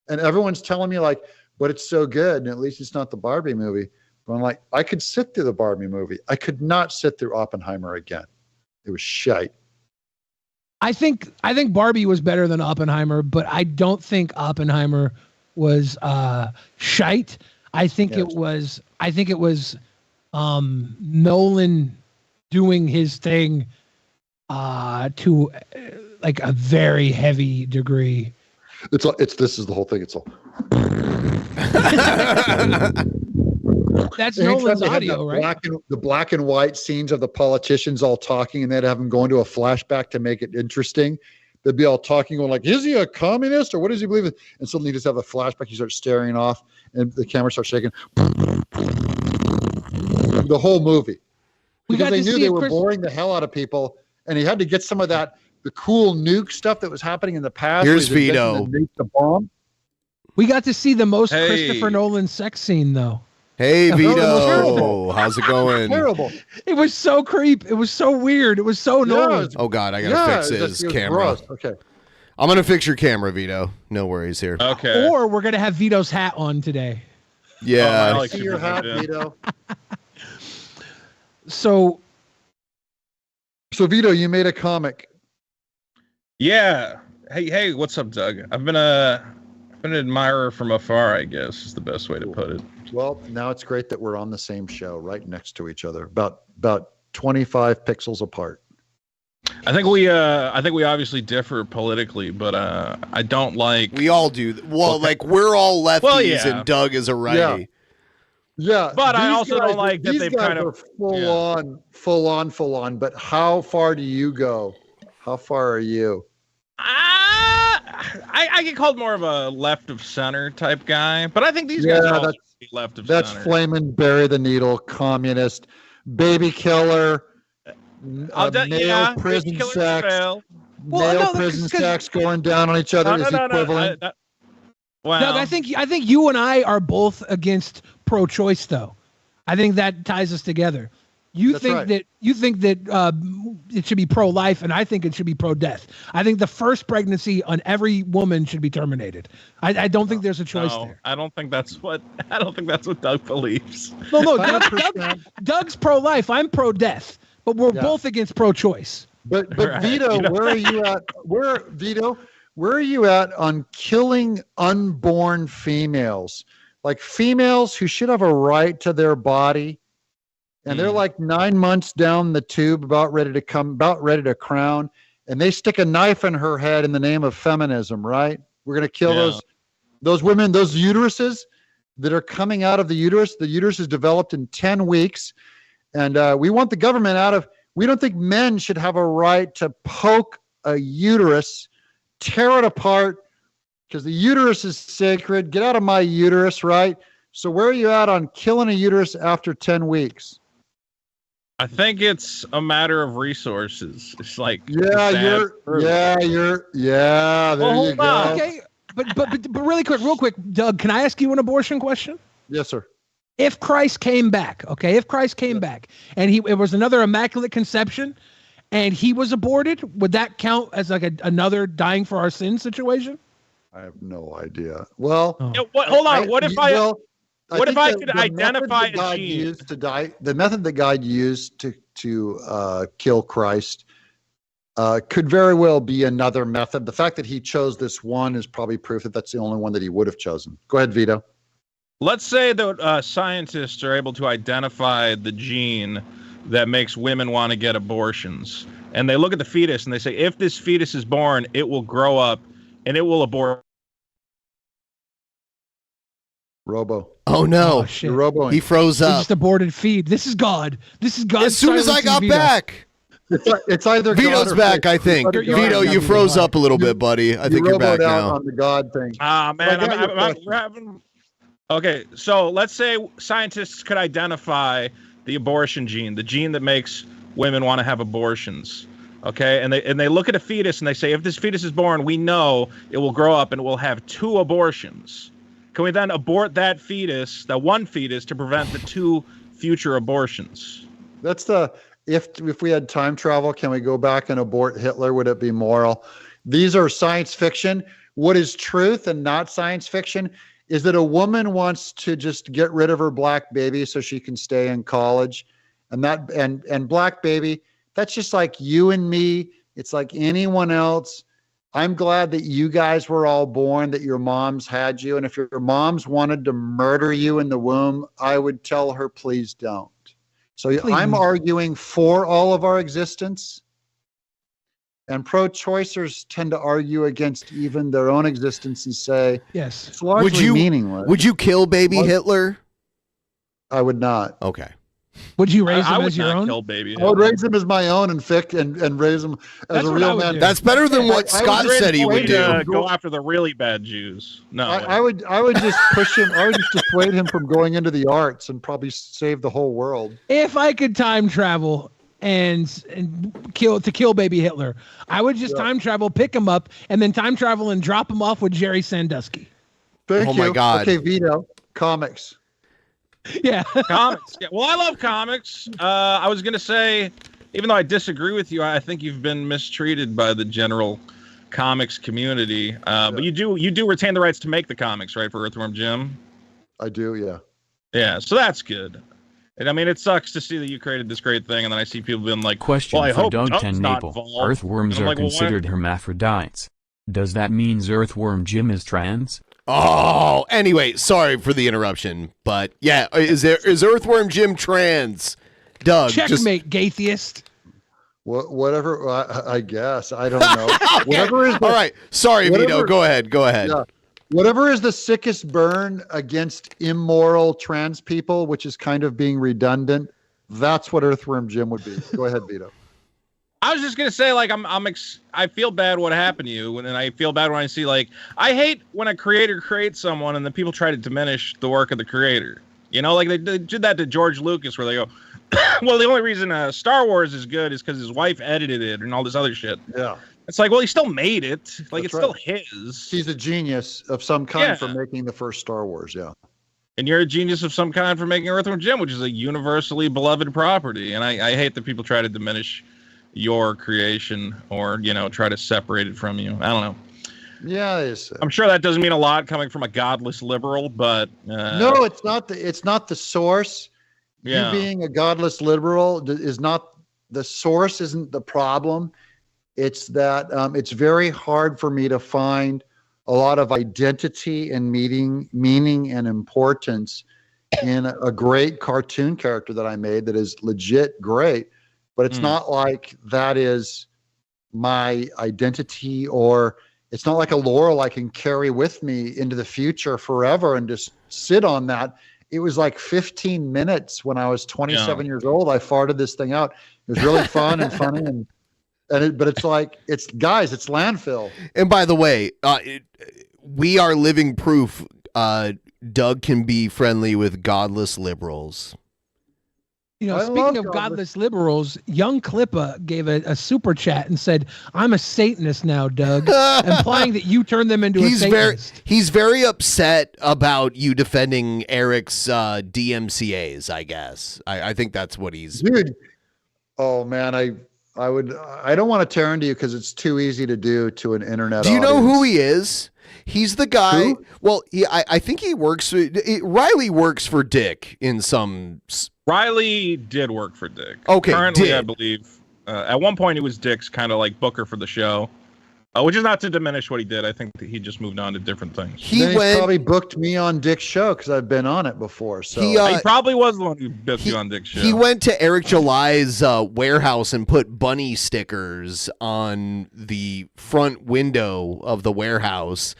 And everyone's telling me like, but it's so good. And at least it's not the Barbie movie. But I'm like, I could sit through the Barbie movie. I could not sit through Oppenheimer again. It was shite. I think Barbie was better than Oppenheimer, but I don't think Oppenheimer was shite. I think it was Nolan doing his thing to like a very heavy degree. This is the whole thing. It's all. That's Nolan's audio, right? The black and white scenes of the politicians all talking, and they'd have them go into a flashback to make it interesting. They'd be all talking, going like, "Is he a communist or what does he believe in?" And suddenly you just have a flashback. You start staring off, and the camera starts shaking. The whole movie, because they knew they were boring the hell out of people, and he had to get some of that the cool nuke stuff that was happening in the past. Here's Vito. The bomb. We got to see the most Christopher Nolan sex scene, though. Hey, Vito. How's it going? Terrible. It was so creep. It was so weird. It was so Nolan. Oh, God. I got to fix his camera. Gross. Okay. I'm going to fix your camera, Vito. No worries here. Okay. Or we're going to have Vito's hat on today. Yeah. I like See your hat, Vito. So Vito, you made a comic. Yeah. Hey, what's up, Doug? I've been an admirer from afar, I guess is the best way to put it. Well, now it's great that we're on the same show, right next to each other, about 25 pixels apart. I think we obviously differ politically, but I don't like. We all do. Well, like we're all lefties, and Doug is a righty. Yeah, but I also don't like that these they've guys kind of are full on. But how far do you go? How far are you? I get called more of a left of center type guy, but I think these guys are also left of center. That's flaming bury the needle, communist, baby killer, male prison sex, prison sex going down on each other is equivalent. Well, Doug, I think you and I are both against pro-choice, though. I think that ties us together. You think that it should be pro-life, and I think it should be pro-death. I think the first pregnancy on every woman should be terminated. I don't think there's a choice there. I don't think that's what Doug believes. No, Doug's pro-life. I'm pro-death, but we're both against pro-choice. But right. Vito, where are you at? Where are you at on killing unborn females? Like females who should have a right to their body. And they're like 9 months down the tube, about ready to crown. And they stick a knife in her head in the name of feminism, right? We're going to kill those women, those uteruses that are coming out of the uterus. The uterus is developed in 10 weeks. And we want the government we don't think men should have a right to poke a uterus, tear it apart, because the uterus is sacred. Get out of my uterus, right? So where are you at on killing a uterus after 10 weeks? I think it's a matter of resources. It's like there you go. Okay, but real quick, Doug, can I ask you an abortion question? Yes, sir. If Christ came back, and it was another immaculate conception, and he was aborted, would that count as like another dying for our sins situation? I have no idea. Well, hold on. What if I could identify a gene? The method that God used to kill Christ could very well be another method. The fact that he chose this one is probably proof that that's the only one that he would have chosen. Go ahead, Vito. Let's say that scientists are able to identify the gene that makes women want to get abortions. And they look at the fetus and they say, if this fetus is born, it will grow up and it will abort. Robo. Oh no! Oh, shit. Roboing. He froze up. Just aborted feed. This is God. As soon as I got back, it's either Vito's God or back. I think Vito, you froze up a little bit, buddy. I think you're back now. On the God thing. Man, Okay, so let's say scientists could identify the abortion gene, the gene that makes women want to have abortions. Okay, and they look at a fetus and they say, if this fetus is born, we know it will grow up and it will have 2 abortions. Can we then abort that fetus, that one fetus, to prevent the 2 future abortions? That's if we had time travel, can we go back and abort Hitler? Would it be moral? These are science fiction. What is truth and not science fiction is that a woman wants to just get rid of her black baby so she can stay in college. And black baby, that's just like you and me. It's like anyone else. I'm glad that you guys were all born, that your moms had you. And if your moms wanted to murder you in the womb, I would tell her, please don't. So please. I'm arguing for all of our existence. And pro-choicers tend to argue against even their own existence and say, yes, it's largely meaningless. Would you kill baby Hitler? I would not. Okay. Would you raise him as your own? Kill baby I would raise him as my own and raise him as a real man. That's better than what Scott said he would do. Go after the really bad Jews. No, I would just push him. I would just dissuade him from going into the arts and probably save the whole world. If I could time travel and kill baby Hitler, I would just time travel, pick him up, and then time travel and drop him off with Jerry Sandusky. Thank you. My God. Okay, Vito, comics. Yeah. Comics. Yeah. Well, I love comics. I was going to say, even though I disagree with you, I think you've been mistreated by the general comics community. But you do retain the rights to make the comics, right, for Earthworm Jim? I do, yeah. Yeah, so that's good. And I mean, it sucks to see that you created this great thing, and then I see people being like, question well, I for hope Doug Doug's not TenNapel. involved. Earthworms And I'm are like, well, considered hermaphrodites. Does that mean Earthworm Jim is trans? Oh, anyway, sorry for the interruption, but yeah, is Earthworm Jim trans? Doug, checkmate, gaytheist. Whatever, I guess. I don't know. Okay. Whatever is all right. Sorry, Vito. Go ahead. Yeah. Whatever is the sickest burn against immoral trans people, which is kind of being redundant, that's what Earthworm Jim would be. Go ahead, Vito. I was just gonna say, like, I feel bad what happened to you, and I feel bad when I see, like, I hate when a creator creates someone and then people try to diminish the work of the creator. You know, like they did that to George Lucas, where they go, well, the only reason Star Wars is good is because his wife edited it and all this other shit. Yeah. It's like, well, he still made it. Like, That's it's still his. He's a genius of some kind for making the first Star Wars, yeah. And you're a genius of some kind for making Earthworm Jim, which is a universally beloved property. And I hate that people try to diminish your creation or, you know, try to separate it from you. I don't know. Yeah, I'm sure that doesn't mean a lot coming from a godless liberal, but no, it's not the source. Yeah. You being a godless liberal is not the source. Isn't the problem? It's that it's very hard for me to find a lot of identity and meaning and importance in a great cartoon character that I made that is legit great. But it's not like that is my identity, or it's not like a laurel I can carry with me into the future forever and just sit on that. It was like 15 minutes when I was 27 years old. I farted this thing out. It was really fun and funny. But it's like, it's landfill. And by the way, we are living proof Doug can be friendly with godless liberals. You know, speaking of godless liberals, Young Klippa gave a super chat and said, "I'm a Satanist now, Doug," implying that you turned them into a Satanist. He's very upset about you defending Eric's DMCAs, I guess. I think that's what he's... Dude, oh man, I don't want to turn to you because it's too easy to do to an internet Do you know audience. who he is? He's the guy... Who? Well, I think he works... Riley works for Dick in some... Riley did work for Dick. Okay, currently, I believe at one point he was Dick's kind of like booker for the show, which is not to diminish what he did. I think that he just moved on to different things. He probably booked me on Dick's show because I've been on it before. So he probably was the one who booked you on Dick's show. He went to Eric July's warehouse and put bunny stickers on the front window of the warehouse,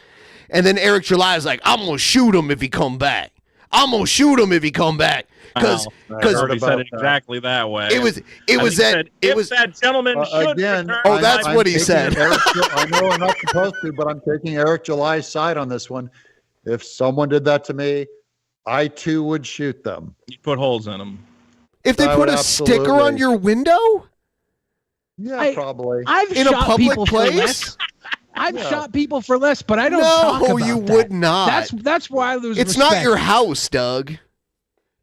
and then Eric July is like, "I'm gonna shoot him if he come back. I'm gonna shoot him if he come back." Because he said it exactly that way. It was that gentleman should again. return. Oh, that's what he said. I know I'm not supposed to, but I'm taking Eric July's side on this one. If someone did that to me, I too would shoot them. You put holes in them. If they I put would a sticker on absolutely- your window? Yeah, probably. I've In a shot public people place? for less. I've Yeah. shot people for less, but I don't No, talk about you that. would not. That's why I lose It's respect. not your house, Doug.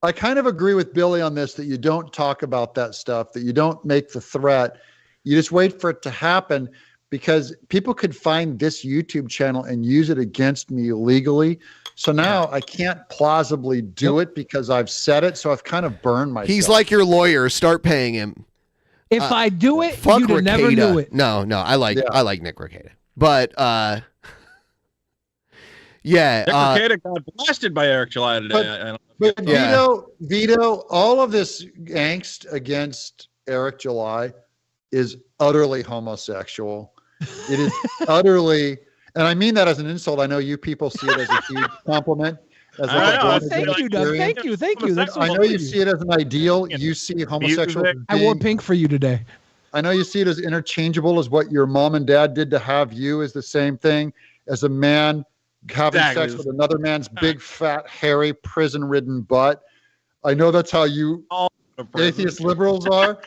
I kind of agree with Billy on this, that you don't talk about that stuff, that you don't make the threat. You just wait for it to happen, because people could find this YouTube channel and use it against me illegally. So now I can't plausibly do it because I've said it. So I've kind of burned myself. He's like your lawyer. Start paying him. If I do it, Fuck you'd have never Ricada. knew it. No, I like Nick Ricada. But yeah, Nick Ricada got blasted by Eric July today. I don't But Yeah. Vito, all of this angst against Eric July is utterly homosexual. It is utterly, and I mean that as an insult. I know you people see it as a huge compliment. As like a bonus Thank you, Doug. experience. Thank you. That's I know sweet you of see it as an ideal. You see homosexual. I wore pink for you today. I know you see it as interchangeable as what your mom and dad did to have you is the same thing as a man having Exactly. sex with another man's big, fat, hairy, prison-ridden butt. I know that's how you atheist liberals are,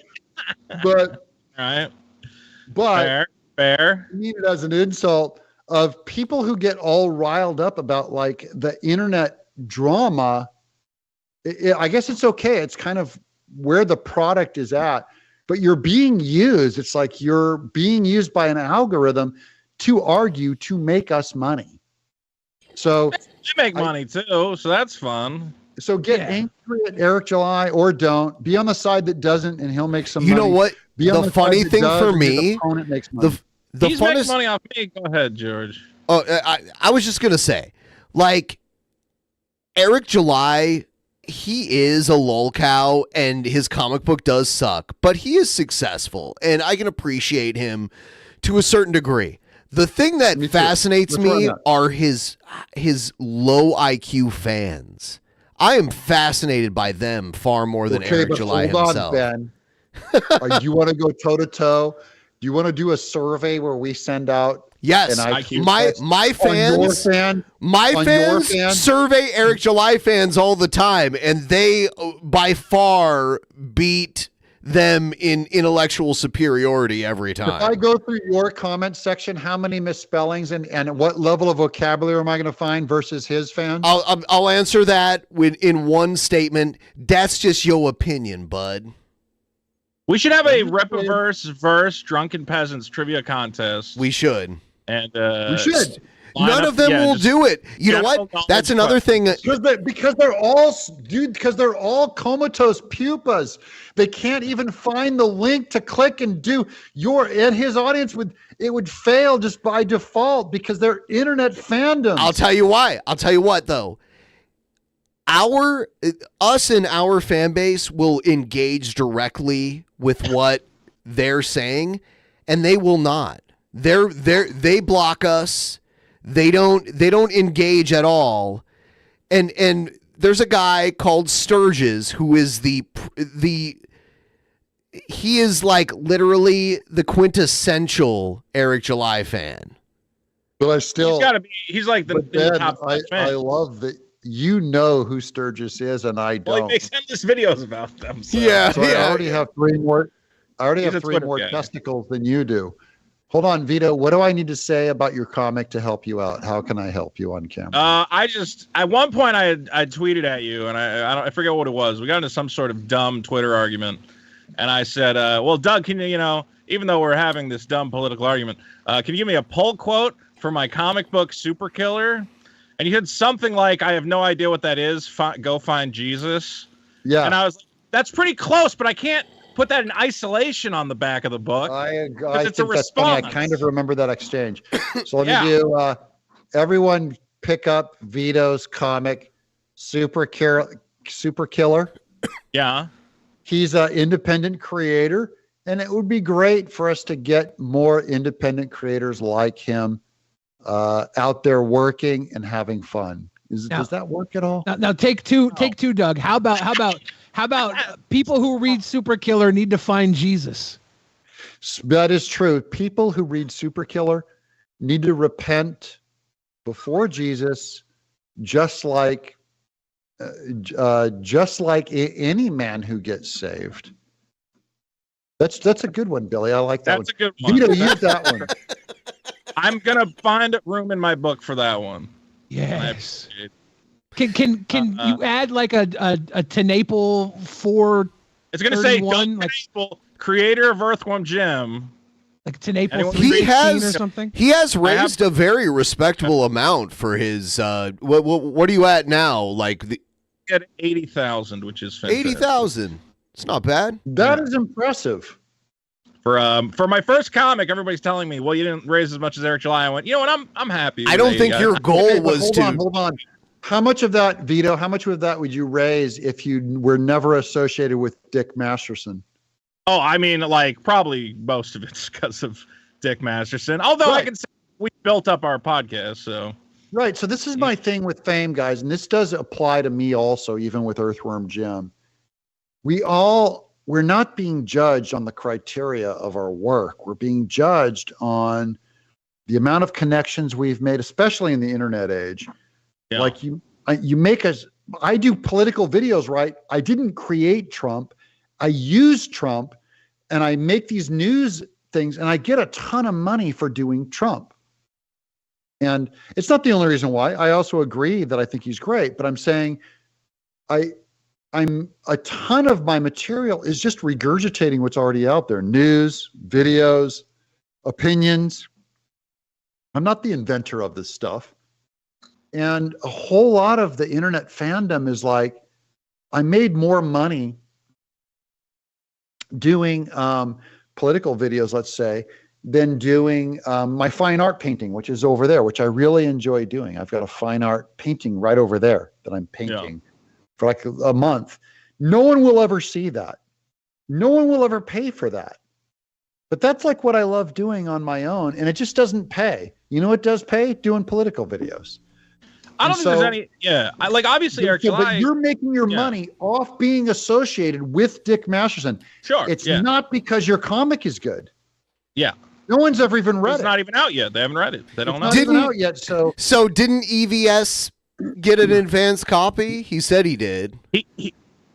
but right. Fair. I mean it as an insult of people who get all riled up about like the internet drama. I guess it's okay. It's kind of where the product is at, but you're being used. It's like you're being used by an algorithm to argue to make us money. So They make money too, so that's fun. So get angry at Eric July or don't. Be on the side that doesn't, and he'll make some You money. know what? Be on The side funny that thing does, for and his me, opponent makes money. the He's making funnest money off me. Go ahead, George. Oh, I was just gonna say, like, Eric July, he is a lolcow, and his comic book does suck, but he is successful, and I can appreciate him to a certain degree. The thing that fascinates That's where me I'm at. are his low IQ fans. I am fascinated by them far more than Eric but July hold himself. on, Ben. Do you want to go toe to toe? Do you want to do a survey where we send out? Yes, an IQ my test fans, on your fan? survey Eric July fans all the time, and they by far beat them in intellectual superiority every If time. I go through your comment section, how many misspellings and what level of vocabulary am I going to find versus his fans? I'll answer that in one statement. That's just your opinion, bud. We should have a Repaverse verse Drunken Peasants trivia contest. We should. And We should. None of them will do it. You know what? That's another thing. Because they're all comatose pupas. They can't even find the link to click and do and his audience would fail just by default because they're internet fandoms. I'll tell you why. I'll tell you what though. Us and our fan base will engage directly with what they're saying, and they will not. They block us. They don't engage at all. And there's a guy called Sturgis who is he is like literally the quintessential Eric July fan. But I still He's got to be. He's like the Ben, top I fan. love that you know who Sturgis is and I Well, don't. he makes endless videos about them. So. So I already have three more. He's a Twitter guy. Testicles than you do. Hold on, Vito. What do I need to say about your comic to help you out? How can I help you on camera? At one point I tweeted at you, and I forget what it was. We got into some sort of dumb Twitter argument, and I said, well, Doug, can you even though we're having this dumb political argument, can you give me a pull quote for my comic book Super Killer? And you said something like, I have no idea what that is. Go find Jesus. Yeah. And I was like, that's pretty close, but I can't put that in isolation on the back of the book. I it's a think that's funny. response. I kind of remember that exchange. So let me do. Everyone, pick up Vito's comic, Super Killer. Yeah. He's an independent creator, and it would be great for us to get more independent creators like him out there working and having fun. Does that work at all? Now take two, Doug. How about people who read Super Killer need to find Jesus? That is true. People who read Super Killer need to repent before Jesus, just like just like any man who gets saved. That's a good one, Billy. I like that. That's a good one. Vito, use that one. I'm gonna find room in my book for that one. Yes. Can you add like a TenNapel 4? It's gonna say Doug TenNapel, creator of Earthworm Jim. Like TenNapel Anyone 316 or something. He has raised a very respectable amount for his. What are you at now? Like at 80,000, which is fantastic. 80,000. It's not bad. That is impressive. For my first comic, everybody's telling me, "Well, you didn't raise as much as Eric July." I went, "You know what? I'm happy." I don't think your goal was to. Hold on. How much of that, Vito? How much of that would you raise if you were never associated with Dick Masterson? Oh, I mean, like probably most of it's because of Dick Masterson. Although I can say we built up our podcast, so. Right. So this is my thing with fame, guys, and this does apply to me also, even with Earthworm Jim. We're not being judged on the criteria of our work. We're being judged on the amount of connections we've made, especially in the internet age. Yeah. Like you make us. I do political videos, right? I didn't create Trump. I use Trump, and I make these news things, and I get a ton of money for doing Trump. And it's not the only reason why. I also agree that I think he's great, but I'm saying I'm a ton of my material is just regurgitating what's already out there. News, videos, opinions. I'm not the inventor of this stuff. And a whole lot of the internet fandom is like, I made more money doing political videos, let's say, than doing my fine art painting, which is over there, which I really enjoy doing. I've got a fine art painting right over there that I'm painting for like a month. No one will ever see that. No one will ever pay for that. But that's like what I love doing on my own, and it just doesn't pay. You know what does pay? Doing political videos. I don't think there's any. Yeah, obviously, Eric July. But you're making your money off being associated with Dick Masterson. Sure, it's not because your comic is good. Yeah, no one's ever even read it. It's not even out yet. They haven't read it. They don't know. It's not even out yet. So didn't EVS get an advanced copy? He said he did.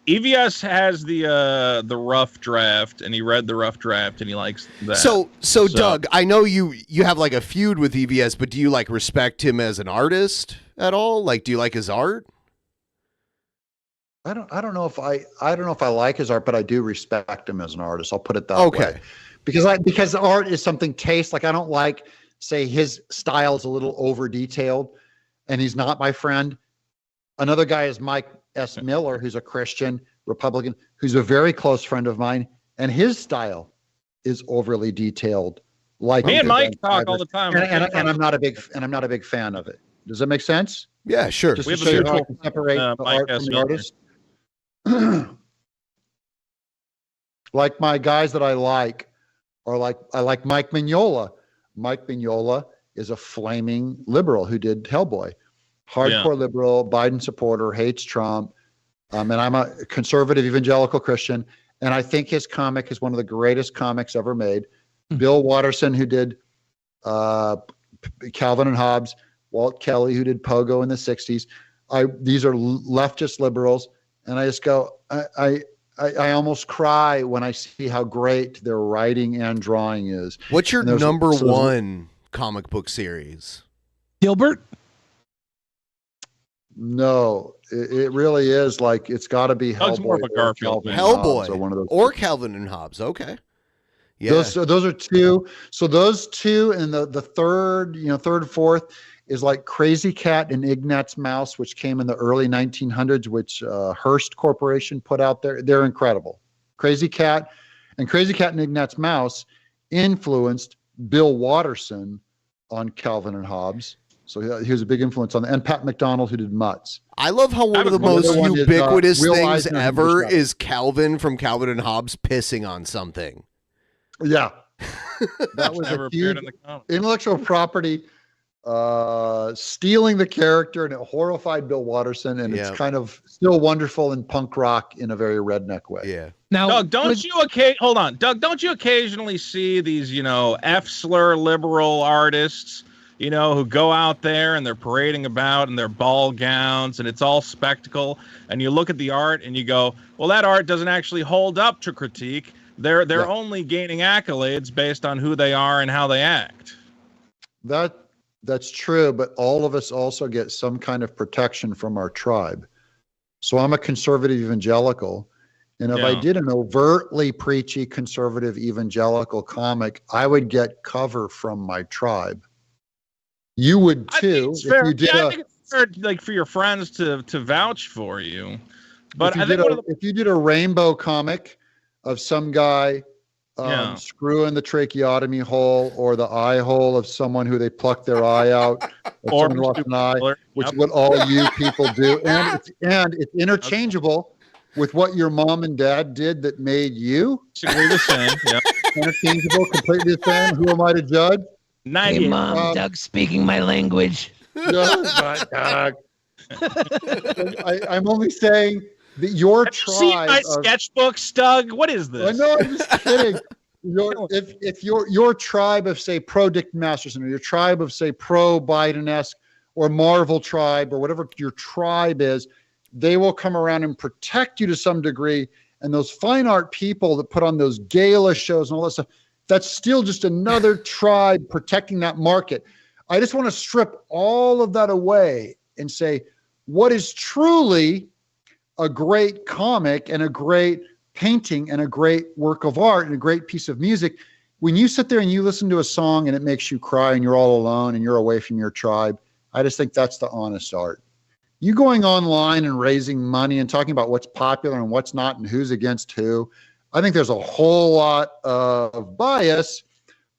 EVS has the rough draft, and he read the rough draft, and he likes that. So Doug, I know you have like a feud with EVS, but do you like respect him as an artist at all? Like, do you like his art? I don't know if I like his art, but I do respect him as an artist. I'll put it that way. Because art is something taste. Like I don't like, say, his style is a little over detailed, and he's not my friend. Another guy is Mike S. Miller, who's a Christian Republican, who's a very close friend of mine, and his style is overly detailed. Like me and Mike talk all the time, and I'm not a big fan of it. Does that make sense? Yeah, sure. Just to show you how I can separate the art from the artist. Like my guys that I like are like, I like Mike Mignola. Mike Mignola is a flaming liberal who did Hellboy. Hardcore liberal, Biden supporter, hates Trump. And I'm a conservative evangelical Christian. And I think his comic is one of the greatest comics ever made. Bill Watterson, who did Calvin and Hobbes, Walt Kelly, who did Pogo in the 60s. These are leftist liberals. And I just go, I almost cry when I see how great their writing and drawing is. What's your number one comic book series? Gilbert? No, it really is like, it's got to be Hellboy. More of a Garfield. Hellboy or one of those. Or Calvin and Hobbes. Okay. Yeah. Those are two. So those two, and the third, third, fourth is like Crazy Cat and Ignatz Mouse, which came in the early 1900s, which Hearst Corporation put out there. They're incredible. Crazy Cat and Ignatz Mouse influenced Bill Watterson on Calvin and Hobbes. So he was a big influence on that. And Pat McDonald, who did Mutts. I love how one of the most ubiquitous things ever is Calvin from Calvin and Hobbes pissing on something. Yeah. That was a huge intellectual property, stealing the character, and it horrified Bill Watterson, and it's kind of still wonderful in punk rock in a very redneck way. Yeah. Now, Doug, don't you occasionally see these, F-slur liberal artists you know, who go out there and they're parading about in their ball gowns and it's all spectacle. And you look at the art and you go, well, that art doesn't actually hold up to critique. They're only gaining accolades based on who they are and how they act. That's true, but all of us also get some kind of protection from our tribe. So I'm a conservative evangelical, and if I did an overtly preachy conservative evangelical comic, I would get cover from my tribe. You would too. I think it's fair, like, for your friends to vouch for you. But if you did a rainbow comic of some guy screwing the tracheotomy hole or the eye hole of someone who they plucked their eye out, or someone lost an eye, which is what all you people do, and it's interchangeable with what your mom and dad did that made you. Basically the same. Yep. Interchangeable, completely the same. Who am I to judge? Hey, Mom, Doug's speaking my language. Doug. I'm only saying that your tribe. See my sketchbooks, Doug? What is this? I know, I'm just kidding. If your tribe of, say, pro-Dick Masterson, or your tribe of, say, pro-Biden-esque or Marvel tribe, or whatever your tribe is, they will come around and protect you to some degree. And those fine art people that put on those gala shows and all that stuff, that's still just another tribe protecting that market. I just want to strip all of that away and say, what is truly a great comic and a great painting and a great work of art and a great piece of music? When you sit there and you listen to a song and it makes you cry and you're all alone and you're away from your tribe, I just think that's the honest art. You going online and raising money and talking about what's popular and what's not and who's against who, I think there's a whole lot of bias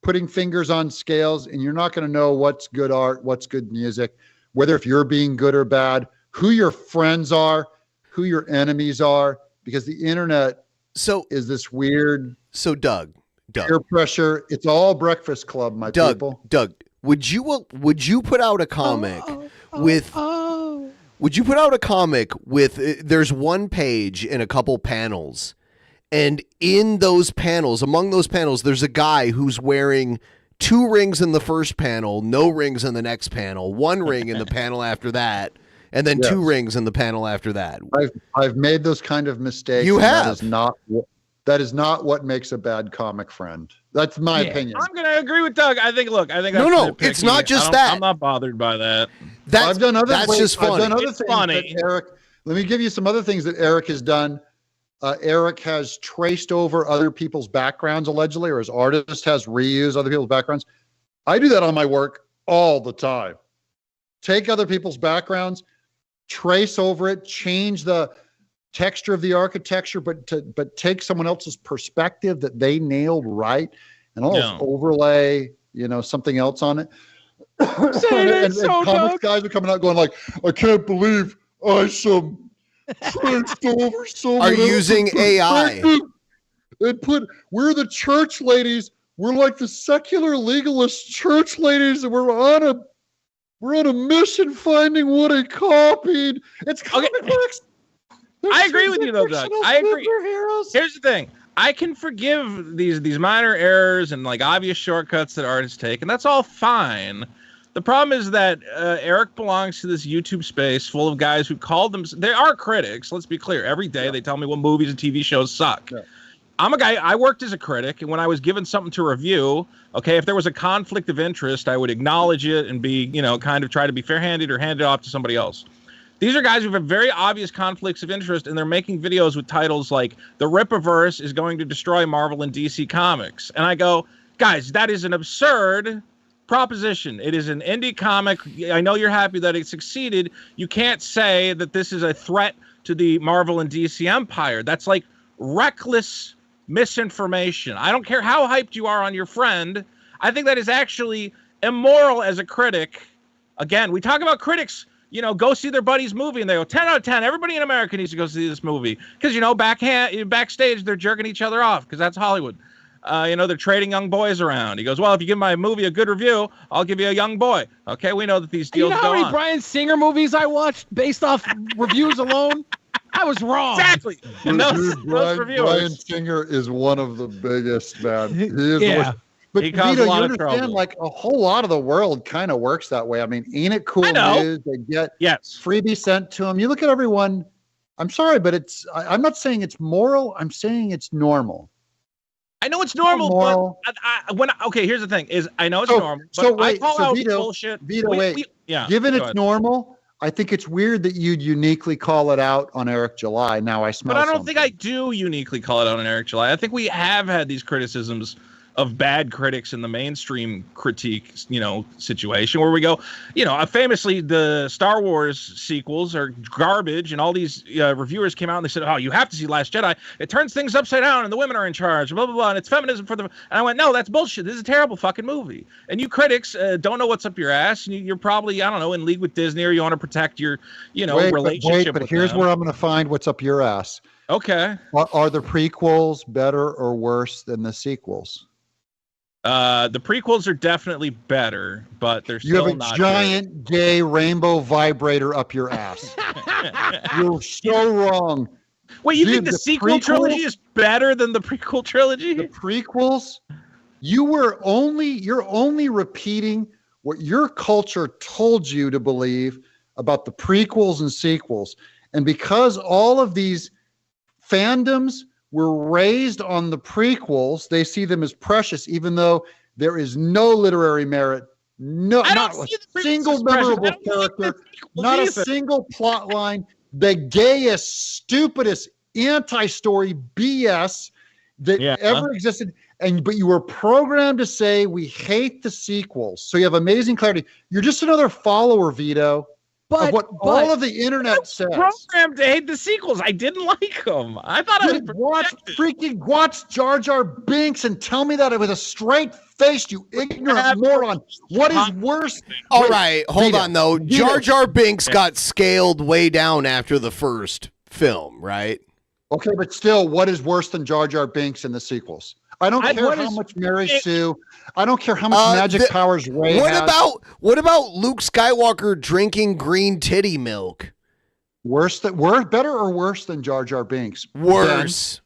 putting fingers on scales, and you're not going to know what's good art, what's good music, whether if you're being good or bad, who your friends are, who your enemies are, because the internet is this weird. So Doug, peer pressure. It's all Breakfast Club, my people. Doug, would you put out a comic with? Would you put out a comic with? There's one page and a couple panels, and in those panels, among those panels, there's a guy who's wearing 2 rings in the first panel, no rings in the next panel, 1 ring in the panel after that. And then 2 rings in the panel after that. I've made those kind of mistakes. You have. That is not what makes a bad comic friend. That's my opinion. I'm going to agree with Doug. I think that's no, it's not just that. I'm not bothered by that. I've done other that's just funny. I've done other It's things funny. that Eric. Let me give you some other things that Eric has done. Eric has traced over other people's backgrounds allegedly, or his artist has reused other people's backgrounds. I do that on my work all the time. Take other people's backgrounds, trace over it, change the texture of the architecture, but take someone else's perspective that they nailed right, and almost overlay, something else on it. and comics guys are coming out going like, I can't believe I traced over someone. Are using AI. And we're the church ladies. We're like the secular legalist church ladies, and we're on a mission finding what I copied. It's comic books. I agree with you though, Doug. I agree. Here's the thing. I can forgive these minor errors and like obvious shortcuts that artists take, and that's all fine. The problem is that Eric belongs to this YouTube space full of guys who call them. They are critics. Let's be clear. Every day they tell me what movies and TV shows suck. Yeah. I'm a guy. I worked as a critic, and when I was given something to review, if there was a conflict of interest, I would acknowledge it and be, kind of try to be fair-handed or hand it off to somebody else. These are guys who have very obvious conflicts of interest, and they're making videos with titles like "The Rippaverse is going to destroy Marvel and DC Comics," and I go, guys, that is an absurd proposition. It is an indie comic. I know you're happy that it succeeded. You can't say that this is a threat to the Marvel and DC empire. That's like reckless misinformation. I don't care how hyped you are on your friend. I think that is actually immoral as a critic. Again, we talk about critics, go see their buddy's movie and they go 10 out of 10. Everybody in America needs to go see this movie because, backstage they're jerking each other off because that's Hollywood. They're trading young boys around. He goes, well, if you give my movie a good review, I'll give you a young boy. Okay, we know that these deals go on. You know how many Bryan Singer movies I watched based off reviews alone? I was wrong. Exactly. And those Bryan reviewers. Singer is one of the biggest, man. He is But He caused Vito, a you lot of understand, trouble. like a whole lot of the world kind of works that way. I mean, ain't it cool news? They get freebies sent to them. You look at everyone. I'm sorry, but I'm not saying it's moral. I'm saying it's normal. I know it's normal, but here's the thing: is I know it's normal. But So wait, I call so out Vito, bullshit. wait. Yeah. Given go it's ahead. normal, I think it's weird that you'd uniquely call it out on Eric July. Now I smell. But I don't think I do uniquely call it out on Eric July. I think we have had these criticisms of bad critics in the mainstream critique, situation where we go, famously the Star Wars sequels are garbage, and all these reviewers came out and they said, "Oh, you have to see Last Jedi. It turns things upside down, and the women are in charge, blah blah blah, and it's feminism for them." And I went, "No, that's bullshit. This is a terrible fucking movie." And you critics don't know what's up your ass, and you're probably, I don't know, in league with Disney, or you want to protect your, relationship. But with here's them. where I'm going to find what's up your ass. Okay. Are the prequels better or worse than the sequels? The prequels are definitely better, but they're You still have a not giant gay rainbow vibrator up your ass. You're so wrong. Wait, you Dude, think the sequel trilogy is better than the prequel trilogy? The prequels, you're only repeating what your culture told you to believe about the prequels and sequels. And because all of these fandoms were raised on the prequels, they see them as precious, even though there is no literary merit, not a single memorable character, not a single plot line, the gayest, stupidest anti-story BS that ever existed. But you were programmed to say we hate the sequels. So you have amazing clarity. You're just another follower, Vito. Of what all of the internet says. Programmed to hate the sequels. I didn't like them. I thought I was watch Jar Jar Binks and tell me that with a straight face, you ignorant moron. What is worse? All right, hold on though. Jar Jar Binks got scaled way down after the first film, right? Okay, but still, what is worse than Jar Jar Binks in the sequels? I don't care how much Mary Sue. I don't care how much magic powers Rey has. What about Luke Skywalker drinking green titty milk? Better or worse than Jar Jar Binks? Worse.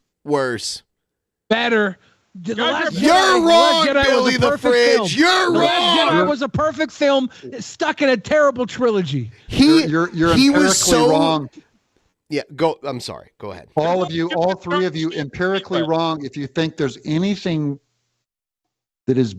Better. You're wrong, Billy the Fridge. You're wrong. wrong. Jedi was a perfect film stuck in a terrible trilogy. You're empirically wrong. Yeah, go. I'm sorry. Go ahead. All three of you, empirically wrong. If you think there's anything that is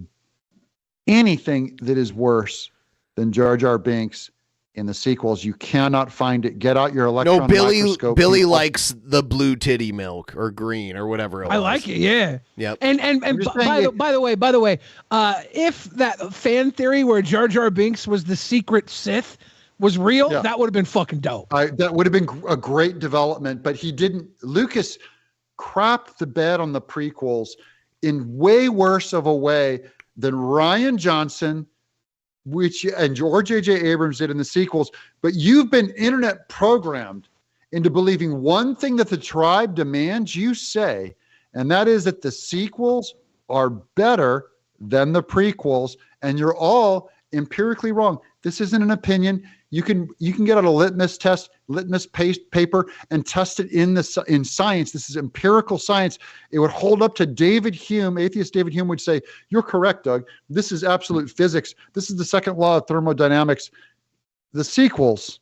worse than Jar Jar Binks in the sequels, you cannot find it. Get out your electron microscope. Billy likes the blue titty milk or green or whatever it was. I like it. Yeah. Yep. And by the way, if that fan theory where Jar Jar Binks was the secret Sith was real, that would have been fucking dope. That would have been a great development, but he didn't. Lucas crapped the bed on the prequels in way worse of a way than Rian Johnson, and George J.J. Abrams did in the sequels. But you've been internet programmed into believing one thing that the tribe demands you say, and that is that the sequels are better than the prequels, and you're all empirically wrong. This isn't an opinion. You can get out a litmus paper and test it in science. This is empirical science. It would hold up to David Hume. Atheist David Hume would say, "You're correct, Doug. This is absolute physics. This is the second law of thermodynamics." The sequels,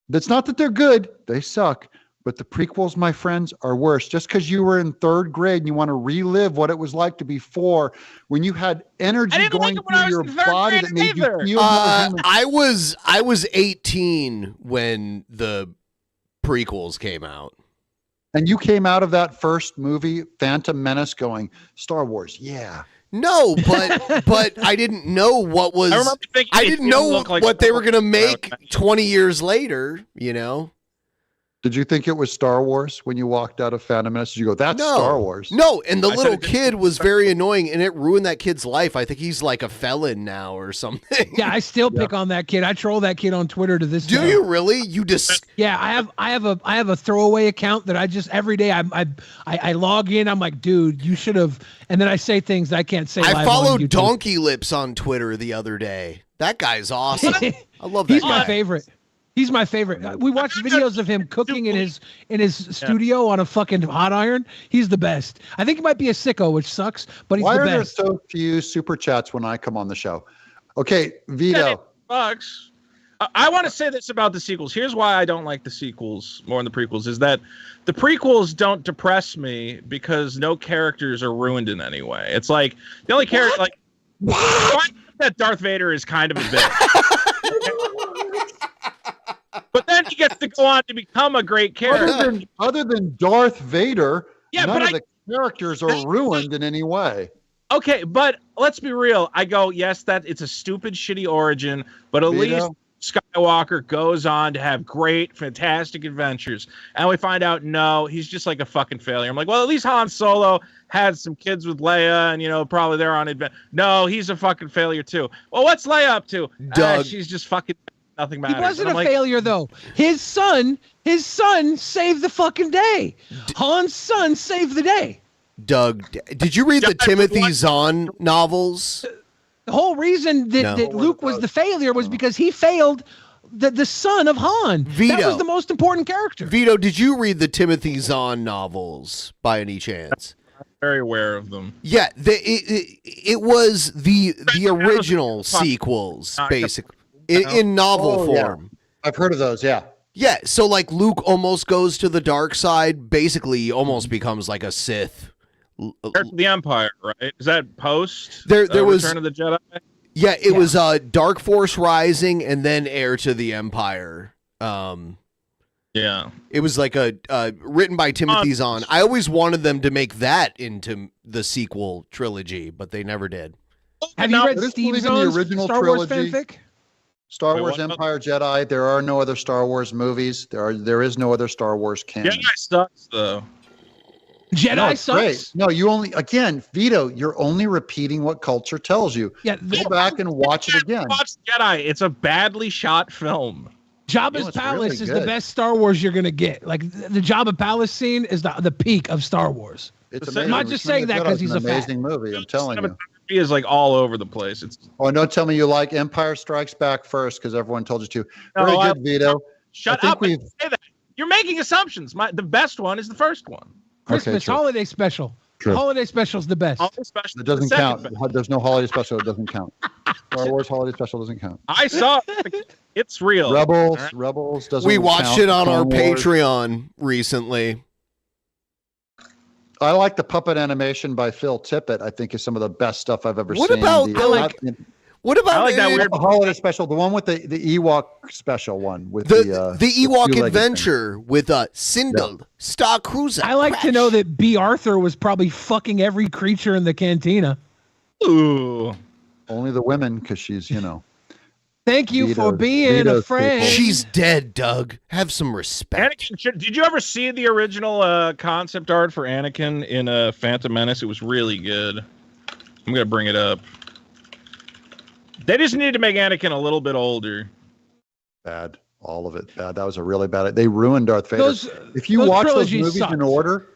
that's not that they're good. They suck. But the prequels, my friends, are worse. Just because you were in third grade and you want to relive what it was like to be 4, when you had energy going through your body that made you feel more human. I was 18 when the prequels came out. And you came out of that first movie, Phantom Menace, going, Star Wars, yeah. No, but I didn't know what was. I didn't know what they were going to make 20 years later, you know? Did you think it was Star Wars when you walked out of Phantom Menace? Did you go, that's Star Wars? No, and the little kid was very annoying, and it ruined that kid's life. I think he's like a felon now or something. Yeah, I still pick on that kid. I troll that kid on Twitter to this day. Do you really? Yeah, I have a throwaway account that I just every day I log in. I'm like, dude, you should have. And then I say things that I can't say. I followed Donkey Lips on Twitter the other day. That guy's awesome. I love that. He's guy. my favorite. He's my favorite. We watched videos of him cooking in his studio on a fucking hot iron. He's the best. I think he might be a sicko, which sucks, but he's Why the are best. there so few super chats when I come on the show? Okay, Vito. Bucks. I want to say this about the sequels. Here's why I don't like the sequels more than the prequels, is that the prequels don't depress me because no characters are ruined in any way. It's like the only character, like that Darth Vader is kind of a bitch. But then he gets to go on to become a great character. Other than Darth Vader, Yeah, none but of the characters are ruined in any way. Okay, but let's be real. I go, yes, that it's a stupid, shitty origin, but at least Skywalker goes on to have great, fantastic adventures. And we find out, no, he's just like a fucking failure. I'm like, well, at least Han Solo had some kids with Leia, and, you know, probably they're on adventure. No, he's a fucking failure, too. Well, what's Leia up to? She's just fucking nothing matters. He wasn't a failure, though. His son saved the fucking day. Han's son saved the day. Doug, did you read the Timothy Zahn novels? The whole reason that Luke was the failure was because he failed the son of Han. Vito. That was the most important character. Vito, did you read the Timothy Zahn novels by any chance? I'm very aware of them. Yeah, it was the original sequels, basically, in novel form. Yeah. I've heard of those, yeah. Yeah, so like Luke almost goes to the dark side, basically he almost becomes like a Sith. Heir to the Empire, right? Is that post there was Return of the Jedi? Yeah, it was Dark Force Rising and then Heir to the Empire. Yeah. It was like a written by Timothy Zahn. I always wanted them to make that into the sequel trilogy, but they never did. Have you read Steve Zahn's the original Star Wars trilogy? fanfic? Star Wars Empire Jedi. There are no other Star Wars movies. There is no other Star Wars canon. Jedi sucks, though. Jedi sucks. Great. No, you only Vito. You're only repeating what culture tells you. Yeah, go back and watch it again. Watch Jedi. It's a badly shot film. Jabba's Palace is the best Star Wars you're gonna get. Like the Jabba Palace scene is the peak of Star Wars. It's I'm not just saying that because he's an a fan. amazing movie. I'm telling you. He is like all over the place. It's don't tell me you like Empire Strikes Back first because everyone told you to. No, Very good, Vito. Shut up and say that. You're making assumptions. The best one is the first one. Christmas holiday special. True. Holiday special is the best. Holiday special. It doesn't count. There's no holiday special. It doesn't count. Star Wars holiday special doesn't count. I saw it. It's real. Rebels doesn't. We watched count. it on our Clone Wars. Patreon recently. I like the puppet animation by Phil Tippett. I think is some of the best stuff I've ever What seen. about what about I like that weird the holiday special? The one with the Ewok special one with the two-legged Ewok thing. adventure with Sindel, Star Cruiser. I like to know that B. Arthur was probably fucking every creature in the cantina. Ooh. Only the women, because she's Thank you for being Vito's a friend. people. She's dead, Doug. Have some respect. Anakin, did you ever see the original concept art for Anakin in Phantom Menace? It was really good. I'm gonna bring it up. They just need to make Anakin a little bit older. Bad. All of it bad. That was a really bad. They ruined Darth Vader. If you watch those trilogies movies sucked. in order,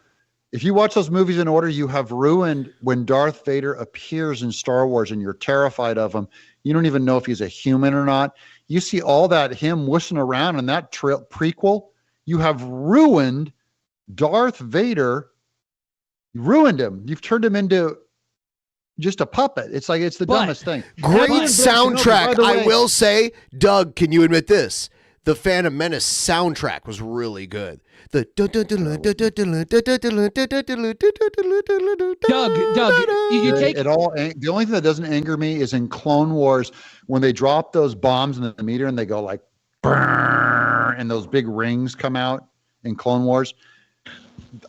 you have ruined when Darth Vader appears in Star Wars and you're terrified of him. You don't even know if he's a human or not. You see all that him wussing around in that prequel. You have ruined Darth Vader. You ruined him. You've turned him into just a puppet. It's like it's the dumbest thing. Great By soundtrack. the I way- will say, Doug, can you admit this? The Phantom Menace soundtrack was really good. The Doug, you take it all. The only thing that doesn't anger me is in Clone Wars when they drop those bombs in the meter and they go like, brrr, and those big rings come out in Clone Wars.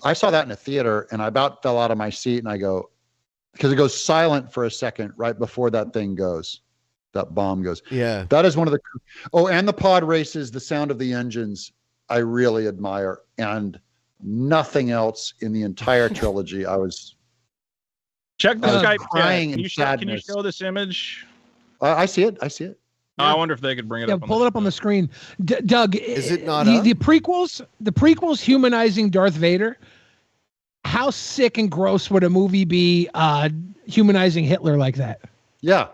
I saw that in a theater and I about fell out of my seat and I go, because it goes silent for a second right before that thing goes. That bomb goes. Yeah. That is one of the. Oh, and the pod races, the sound of the engines, I really admire. And nothing else in the entire trilogy. I was. Check the I was Skype crying chat. in Can you sadness. show this image? I see it. I see it. I wonder if they could bring it Yeah, up. pull it up on the screen. Doug, is it not the prequels humanizing Darth Vader? How sick and gross would a movie be humanizing Hitler like that? Yeah.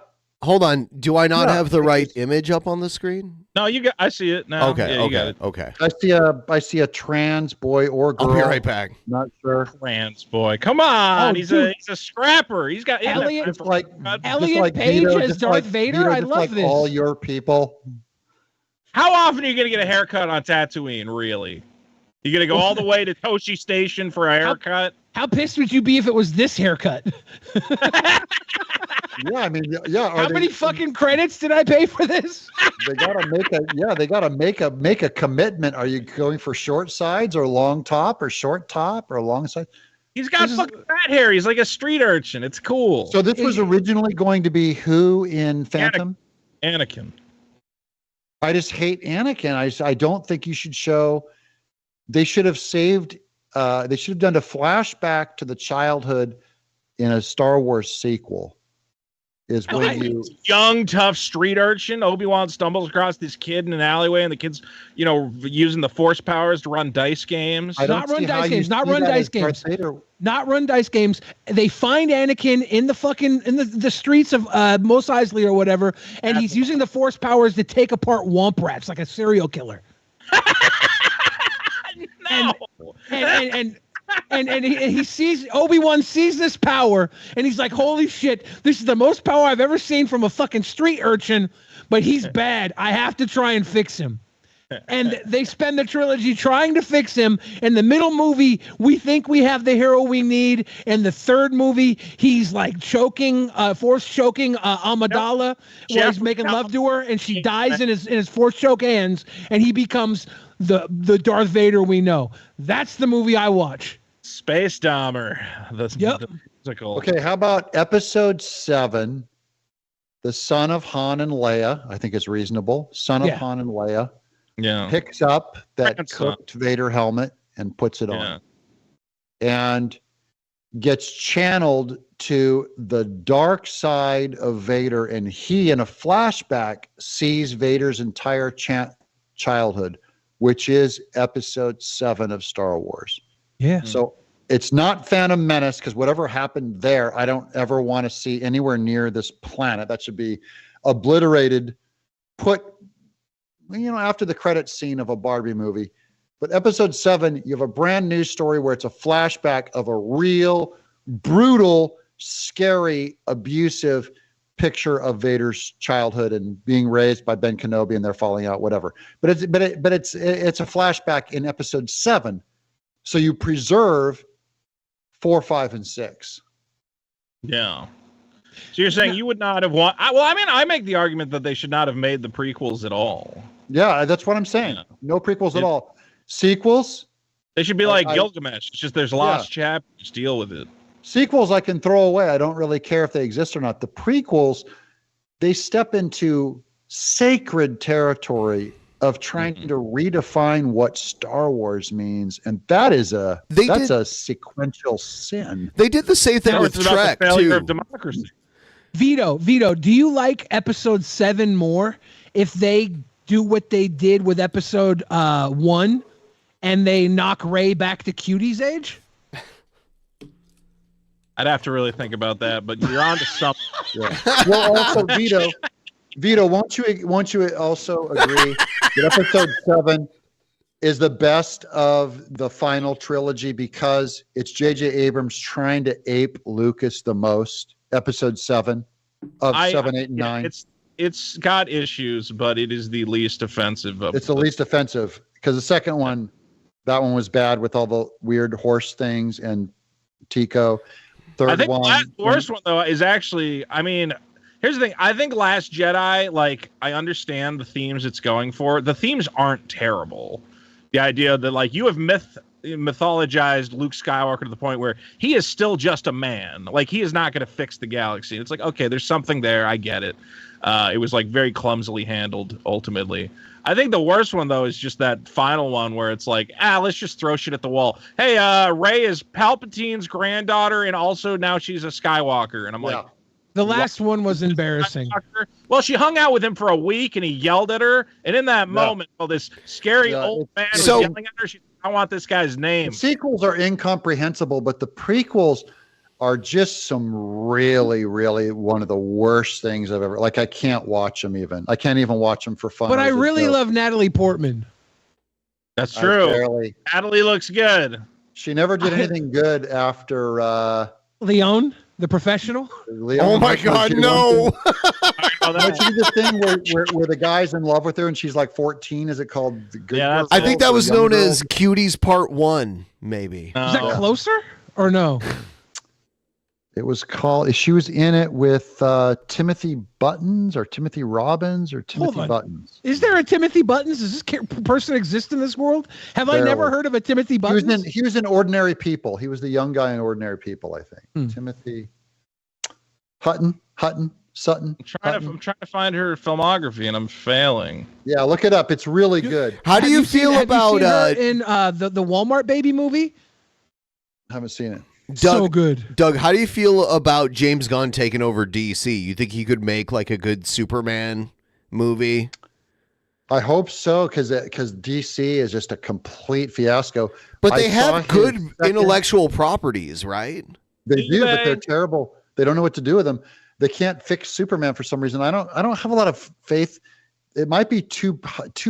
Hold on. Do I not have the right image up on the screen? No, you got. I see it now. Okay. Yeah, you got okay. it. Okay. I see a trans boy or girl. I'll be right back. Not sure. Trans boy. Come on. Oh, he's dude. a scrapper. He's got Elliot- Just like Page Vito, as just Darth like Vader? Vito, I just love like this. all your people. How often are you gonna get a haircut on Tatooine? Really? You gonna go all the way to Toshi Station for a haircut? How pissed would you be if it was this haircut? Yeah, I mean, yeah. How many fucking credits did I pay for this? They gotta make a commitment. Are you going for short sides or long top or short top or long side? He's got fucking fat hair. He's like a street urchin. It's cool. So this was originally going to be who in Phantom? Anakin. I just hate Anakin. I don't think you should show. They should have saved. They should have done a flashback to the childhood in a Star Wars sequel. Is when you young, tough street urchin. Obi-Wan stumbles across this kid in an alleyway, and the kid's, using the Force powers to run dice games. Not run dice games. They find Anakin in the streets of Mos Eisley or whatever, and he's using the Force powers to take apart womp rats like a serial killer. No. And he sees Obi-Wan sees this power, and he's like, holy shit, this is the most power I've ever seen from a fucking street urchin, but he's bad. I have to try and fix him. And they spend the trilogy trying to fix him. In the middle movie, we think we have the hero we need. In the third movie, he's like force choking Amidala while he's making love to her, and she dies in his force choke hands, and he becomes the Darth Vader we know. That's the movie I watch. Space Dahmer. The musical. Okay, how about episode 7? The son of Han and Leia. I think it's reasonable. Son of Han and Leia. Yeah. Picks up that cooked Vader helmet and puts it on. And gets channeled to the dark side of Vader, and he, in a flashback, sees Vader's entire childhood, which is episode 7 of Star Wars. Yeah. So it's not Phantom Menace, because whatever happened there, I don't ever want to see anywhere near this planet. That should be obliterated, put, after the credits scene of a Barbie movie. But episode 7, you have a brand new story where it's a flashback of a real, brutal, scary, abusive picture of Vader's childhood and being raised by Ben Kenobi, and they're falling out, whatever. But it's a flashback in episode 7. So you preserve 4, 5, and 6. Yeah. So you're saying you would not have I make the argument that they should not have made the prequels at all. Yeah, that's what I'm saying. No prequels at all. Sequels? They should be like Gilgamesh. It's just there's lost chapters. Deal with it. Sequels I can throw away. I don't really care if they exist or not. The prequels, they step into sacred territory of trying to redefine what Star Wars means, and that is a sequential sin. They did the same thing with Trek too. Of democracy. Vito, do you like episode 7 more if they do what they did with episode 1 and they knock Rey back to Cutie's age? I'd have to really think about that, but you're on to something. Yeah. Well, also, Vito, won't you also agree that episode 7 is the best of the final trilogy because it's J.J. Abrams trying to ape Lucas the most? Episode 7 of 7, 8, and 9. It's got issues, but it is the least offensive. It's the least offensive because the second one, that one was bad with all the weird horse things and Tico. I think the worst one though is actually, here's the thing. I think Last Jedi, I understand the themes it's going for. The themes aren't terrible. The idea that you have mythologized Luke Skywalker to the point where he is still just a man. He is not going to fix the galaxy. It's okay, there's something there. I get it. It was very clumsily handled ultimately. I think the worst one though is just that final one where it's let's just throw shit at the wall. Hey, Rey is Palpatine's granddaughter, and also now she's a Skywalker. And I'm the last one was embarrassing. Well, she hung out with him for a week, and he yelled at her. And in that moment, this scary old man was yelling at her. I want this guy's name. The sequels are incomprehensible, but the prequels, are just some really, really one of the worst things I've ever. Like I can't watch them even. I can't even watch them for fun. But or I as a really joke. love Natalie Portman. That's I true. barely- Natalie looks good. She never did anything good after Leon, the professional. Leon. Oh my God, no! But she did the thing where the guy's in love with her and she's like 14. Is it called The Good Girl? I think that was Young known Girl? as Cuties Part 1, maybe. Is that Closer or no? It was called. She was in it with Timothy Buttons or Timothy Robbins or Timothy on. Buttons. Is there a Timothy Buttons? Does this person exist in this world? Have I never Barely. heard of a Timothy Buttons? He was in Ordinary People. He was the young guy in Ordinary People, I think. Timothy Sutton. I'm trying to find her filmography and I'm failing. Yeah, look it up. It's really good. How do you feel about have you seen her in the Walmart baby movie? Haven't seen it. Doug, so good. Doug, how do you feel about James Gunn taking over DC? You think he could make like a good Superman movie? I hope so, because DC is just a complete fiasco. But I they saw have his good second- intellectual properties, right? They do, but they're terrible. They don't know what to do with them. They can't fix Superman for some reason. I don't have a lot of faith. It might be too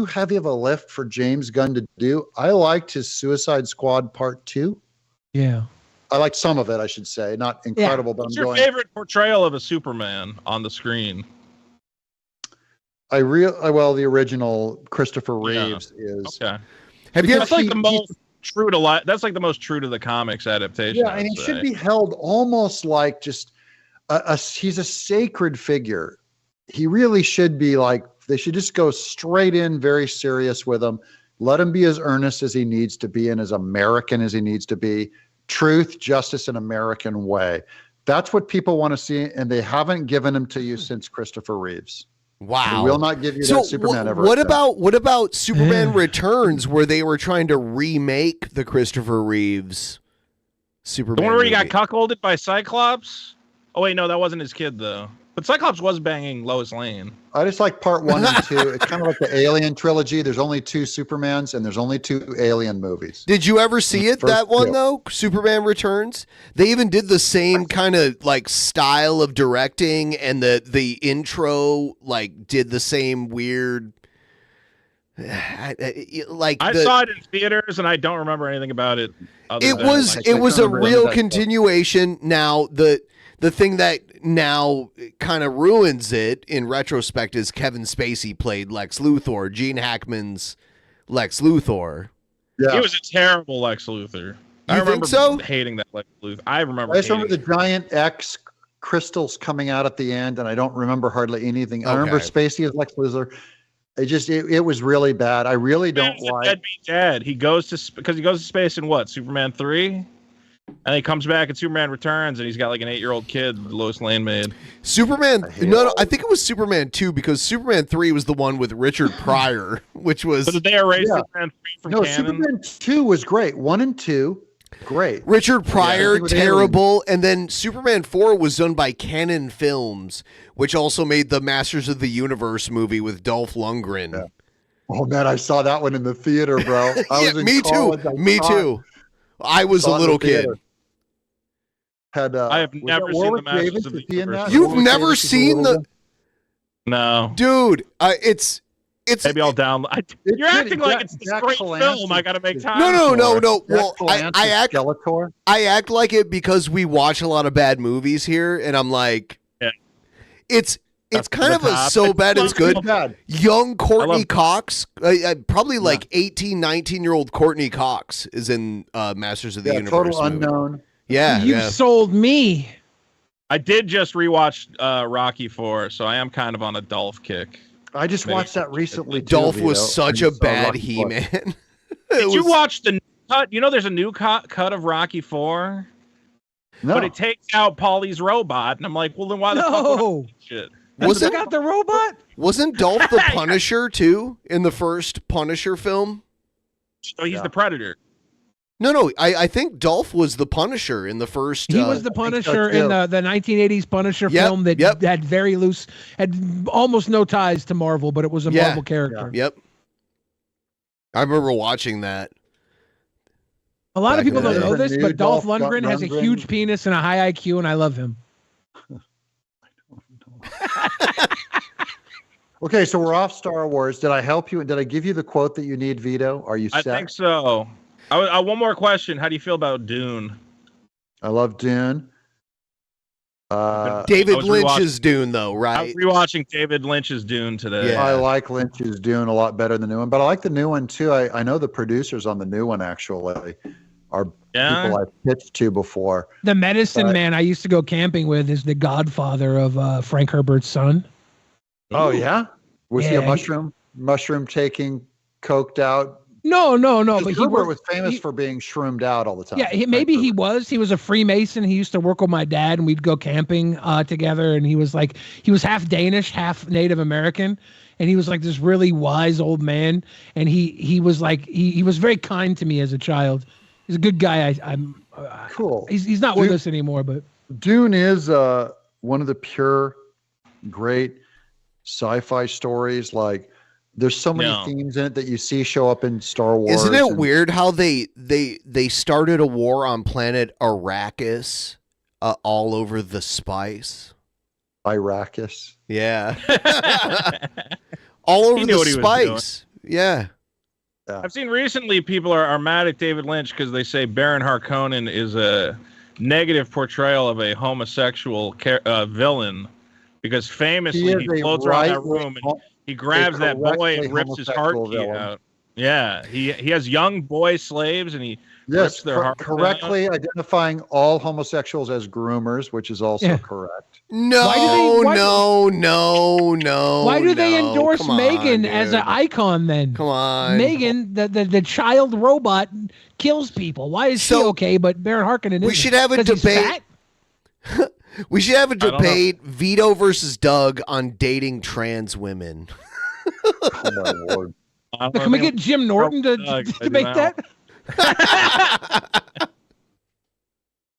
heavy of a lift for James Gunn to do. I liked his Suicide Squad Part 2. Yeah. I liked some of it, I should say. Not incredible, but What's I'm your going. favorite portrayal of a Superman on the screen? Well, the original Christopher Reeves is. Okay. Because That's like he- the most true to life. That's like the most true to the comics adaptation. Yeah, and he should be held almost like just he's a sacred figure. He really should be like, they should just go straight in, very serious with him. Let him be as earnest as he needs to be and as American as he needs to be. Truth, justice, and American way. That's what people want to see, and they haven't given him to you since Christopher Reeves. Wow. They will not give you that Superman ever. What about Superman Returns, where they were trying to remake the Christopher Reeves Superman? The one where he got movie? cuckolded by Cyclops? Oh wait, no, that wasn't his kid though. But Cyclops was banging Lois Lane. I just like part 1 and 2. It's kind of like the Alien trilogy. There's only 2 Supermans and there's only 2 Alien movies. Did you ever see it, First that one, two. though? Superman Returns? They even did the same kind of, like, style of directing, and the intro, like, did the same weird... like I saw it in theaters and I don't remember anything about it. It was a real continuation. Now, the thing that now kind of ruins it in retrospect is Kevin Spacey played Lex Luthor, Gene Hackman's Lex Luthor. Yeah. He was a terrible Lex Luthor. I think remember so? hating that Lex Luthor. I remember. I just remember hating the giant X crystals coming out at the end, and I don't remember hardly anything. I remember Okay. Spacey as Lex Luthor. It was really bad. I really don't Man's a like. deadbeat dad. He goes to because he goes to space in what, Superman 3? And he comes back in Superman Returns and he's got like an 8-year-old kid Lois Lane made. Superman, no, I think it was Superman 2 because Superman 3 was the one with Richard Pryor, which was. So did they erase Yeah. Superman 3 from No, canon? Superman 2 was great. 1 and 2, great. Richard Yeah, Pryor, everything with terrible. And then Superman 4 was done by Canon Films, which also made the Masters of the Universe movie with Dolph Lundgren. Oh man, I saw that one in the theater, bro. I Yeah, was in me college. too. I Me saw too. I was a saw it in little the kid. theater. Had I have was never that seen Warwick the Masters Davis? of the Was he in Universe. that? You've Warwick never Davis was a seen little the. No. Dude, it's. Maybe I'll download. You're acting like it's this Jack great Palance film. I got to make time. No. for. Well, I act. Skeletor. I act like it because we watch a lot of bad movies here, and I'm like, Yeah. it's That's kind the of a top. so It's bad it's not good. so bad. Young Courtney love- Cox, probably like 18, 19-year-old Courtney Cox is in Masters of the Yeah, Universe. total movie. unknown. Yeah, You yeah. sold me. I did just rewatch Rocky 4, so I am kind of on a Dolph kick. I just Maybe. watched that recently. Too, Dolph was Vito. such I a just saw bad Rocky IV. He-Man. Did you watch the new cut? You know, there's a new cut of Rocky 4, No. but it takes out Paulie's robot, and I'm like, well, then why the fuck would I No. watch shit? Was You it? got the robot? Wasn't Dolph the Punisher too in the first Punisher film? So he's the Predator. No. I think Dolph was the Punisher in the first. He was the Punisher in the 1980s Punisher film that had very loose, had almost no ties to Marvel, but it was a Marvel character. Yep. I remember watching that. A lot of Back people in the don't day. know this, but Dolph Lundgren has a Lundgren. huge penis and a high IQ, and I love him. Okay, so we're off Star Wars. Did I help you? Did I give you the quote that you need, Vito? Are you I set? think so. One more question. How do you feel about Dune? I love Dune. David Lynch's Dune, though, I right? was rewatching David Lynch's Dune today. I like Lynch's Dune a lot better than the new one, but I like the new one too. I know the producers on the new one actually are people I've pitched to before. The medicine man I used to go camping with is the godfather of Frank Herbert's son. Oh yeah, was he a Yeah, mushroom taking, coked out? No. But Herbert was famous for being shroomed out all the time. Yeah, maybe he was. He was a Freemason. He used to work with my dad, and we'd go camping together. And he was half Danish, half Native American, and he was like this really wise old man. And he was like he was very kind to me as a child. He's a good guy. I'm cool. He's not with us anymore, but Dune is one of the pure, great sci-fi stories. Like, there's so many themes in it that you see show up in Star Wars. Isn't it weird how they started a war on planet Arrakis all over the spice? Arrakis. Yeah. All over He knew the what he was spice. Yeah. I've seen recently people are mad at David Lynch because they say Baron Harkonnen is a negative portrayal of a homosexual villain, because famously he floats around that room and he grabs that boy and rips his heart key out. Yeah, he has young boy slaves and he rips their heart correctly identifying all homosexuals as groomers, which is also correct. No. Why do they endorse Come on, Megan as an dude. icon then? Come on. Megan, the child robot, kills people. Why is she okay, but Baron Harkonnen isn't? We should have a 'Cause he's debate. fat? We should have a don't know. debate, Vito versus Doug, on dating trans women. Oh my lord. Can we get Jim Norton to debate that?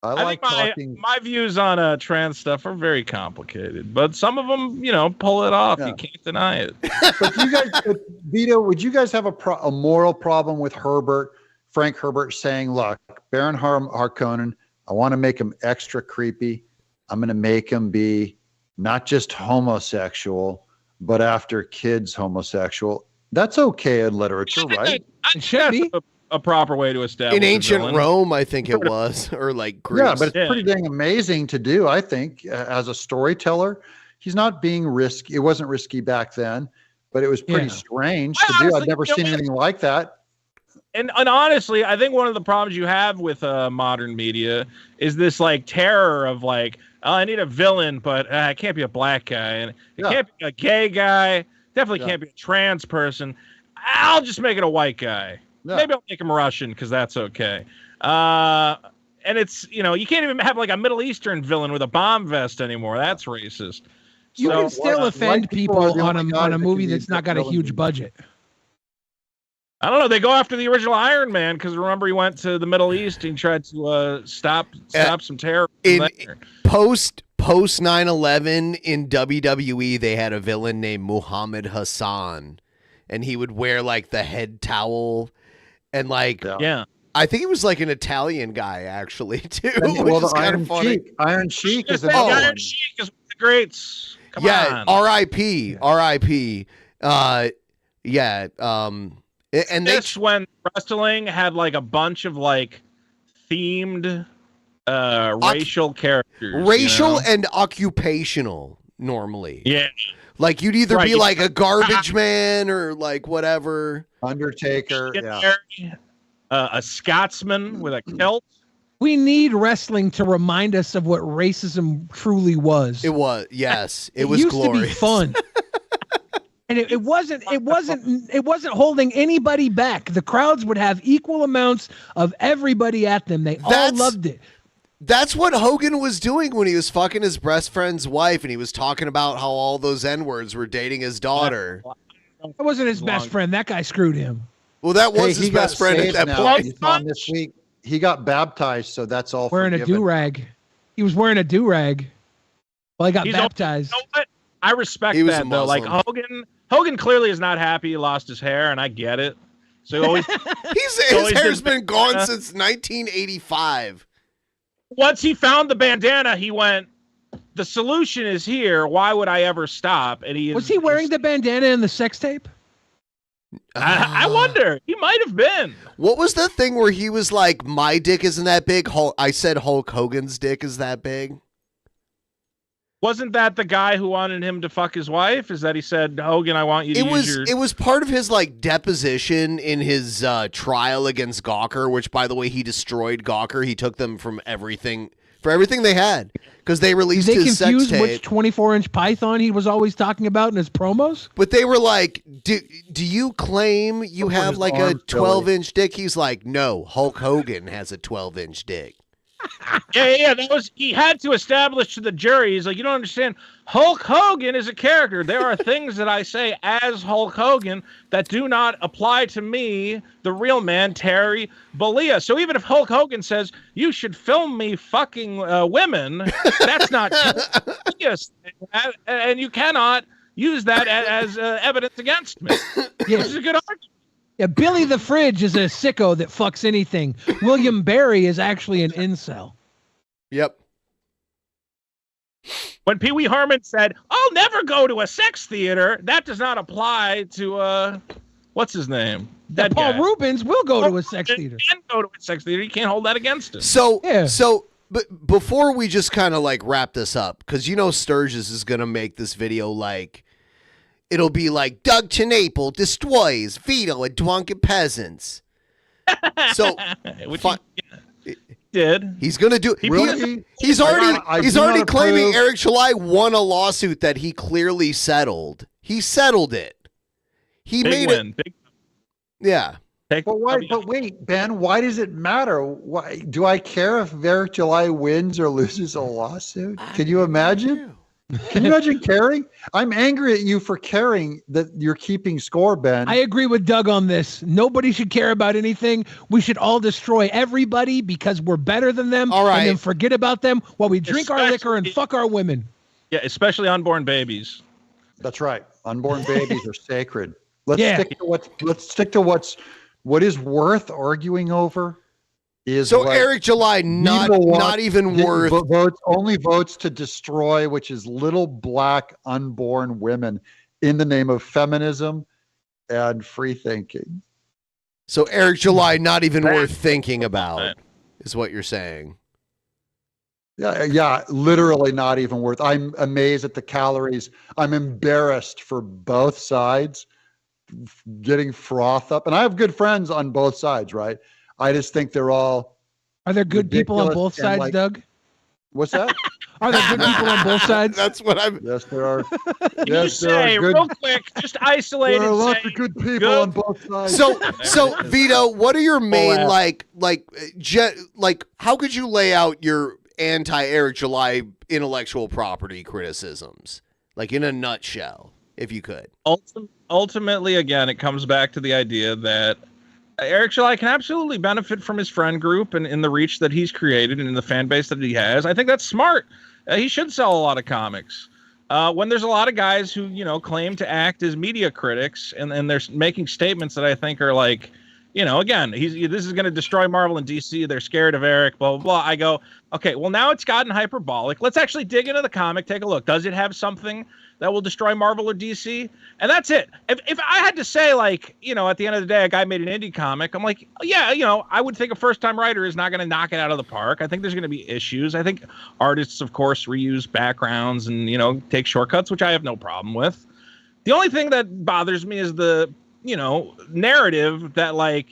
I think my views on trans stuff are very complicated, but some of them, pull it off. You can't deny it. But you guys, Vito, would you guys have a moral problem with Frank Herbert saying, look, Baron Harkonnen, I want to make him extra creepy. I'm going to make him be not just homosexual, but after kids homosexual. That's okay in literature, right? It should be a proper way to establish In a ancient villain. Rome, I think it was, or like Greece. Yeah, but it's pretty dang amazing to do, I think, as a storyteller. He's not being risky. It wasn't risky back then, but it was pretty strange to do. I've never seen anything like that. And honestly, I think one of the problems you have with modern media is this like terror of like, oh, I need a villain, but it can't be a black guy, and it can't be a gay guy. Definitely can't be a trans person. I'll just make it a white guy. Maybe I'll make him Russian because that's okay. And it's, you can't even have like a Middle Eastern villain with a bomb vest anymore. That's racist. You So- can still offend people on a movie that's not got a villain. huge budget. I don't know. They go after the original Iron Man because remember he went to the Middle East and tried to stop some terror. Post 9/11 in WWE, they had a villain named Muhammad Hassan, and he would wear like the head towel and like I think he was like an Italian guy actually too. Well, which is the kind Iron of funny. Sheik. Iron Sheik is Iron another one. Sheik is one of the greats. Come Yeah, on. R.I.P. R.I.P. And This when wrestling had like a bunch of like themed racial characters. racial and occupational normally. Yeah. Like you'd either Right, be you- like a garbage man or like whatever. Undertaker, a Scotsman with a kilt. We need wrestling to remind us of what racism truly was. It was, yes. It was used glorious. to be fun. And it wasn't holding anybody back. The crowds would have equal amounts of everybody at them. They all loved it. That's what Hogan was doing when he was fucking his best friend's wife, and he was talking about how all those N-words were dating his daughter. That wasn't his best friend. That guy screwed him. Well, that was Hey, his he got best friend at saved that now. point. You saw him this week. He got baptized, so that's all. Wearing a forgiven. do-rag. He was wearing a do-rag. Well, he got He's baptized. You know what? I respect He was that a though. Like Muslim. Hogan clearly is not happy he lost his hair, and I get it. So always his hair's been gone since 1985. Once he found the bandana, he went, the solution is here. Why would I ever stop? And was he wearing the bandana in the sex tape? I wonder. He might have been. What was the thing where he was like, my dick isn't that big? I said Hulk Hogan's dick is that big. Wasn't that the guy who wanted him to fuck his wife? Is that he said, Hogan, I want you to use your... It was part of his like deposition in his trial against Gawker, which, by the way, he destroyed Gawker. He took them from everything they had because they released his sex tape. They confused which 24-inch python he was always talking about in his promos? But they were like, do you claim you have like a 12-inch dick? He's like, no, Hulk Hogan has a 12-inch dick. Yeah. He had to establish to the jury. He's like, you don't understand. Hulk Hogan is a character. There are things that I say as Hulk Hogan that do not apply to me, the real man, Terry Bollea. So even if Hulk Hogan says you should film me fucking women, that's not yes, and you cannot use that as evidence against me. Yeah. Which is a good argument. Yeah, Billy the Fridge is a sicko that fucks anything. William Barry is actually an incel. Yep. When Pee Wee Herman said, I'll never go to a sex theater, that does not apply to, what's his name? That Paul guy. Rubens will go to a sex theater. He can go to a sex theater. You can't hold that against him. But before we just kind of like wrap this up, because Sturgis is going to make this video like, it'll be like Doug TenNapel destroys Vito and Drunken Peasants. So, did he's going to do? Really? He's already claiming Eric July won a lawsuit that he clearly settled. He settled it. He made it. Yeah. But wait, Ben, why does it matter? Why do I care if Eric July wins or loses a lawsuit? Can you imagine? Can you imagine caring? I'm angry at you for caring that you're keeping score, Ben. I agree with Doug on this. Nobody should care about anything. We should all destroy everybody because we're better than them. All right. And then forget about them while we drink our liquor and fuck our women. Yeah, especially unborn babies. That's right. Unborn babies are sacred. Let's stick to what is worth arguing over. Eric July not even worth votes to destroy, which is little black unborn women in the name of feminism and free thinking. So Eric July not even worth thinking about is what you're saying. Yeah, literally not even worth. I'm amazed at the calories. I'm embarrassed for both sides getting froth up. And I have good friends on both sides, right? I just think they're all. Are there good people on both sides, Doug? What's that? Are there good people on both sides? That's what I'm. Yes, there are. Yes, there are good. Real quick, just isolate. There are lots of good people on both sides. So Vito, what are your main how could you lay out your anti-Eric July intellectual property criticisms, like in a nutshell, if you could? Ultimately, again, it comes back to the idea that Eric July can absolutely benefit from his friend group and in the reach that he's created and in the fan base that he has. I think that's smart. He should sell a lot of comics. When there's a lot of guys who, claim to act as media critics and they're making statements that I think are like, again, this is going to destroy Marvel and DC. They're scared of Eric, blah, blah, blah. I go, okay, well, now it's gotten hyperbolic. Let's actually dig into the comic, take a look. Does it have something that will destroy Marvel or DC? And that's it. If I had to say, at the end of the day, a guy made an indie comic, I'm like, yeah, I would think a first-time writer is not going to knock it out of the park. I think there's going to be issues. I think artists, of course, reuse backgrounds and, take shortcuts, which I have no problem with. The only thing that bothers me is the, narrative that,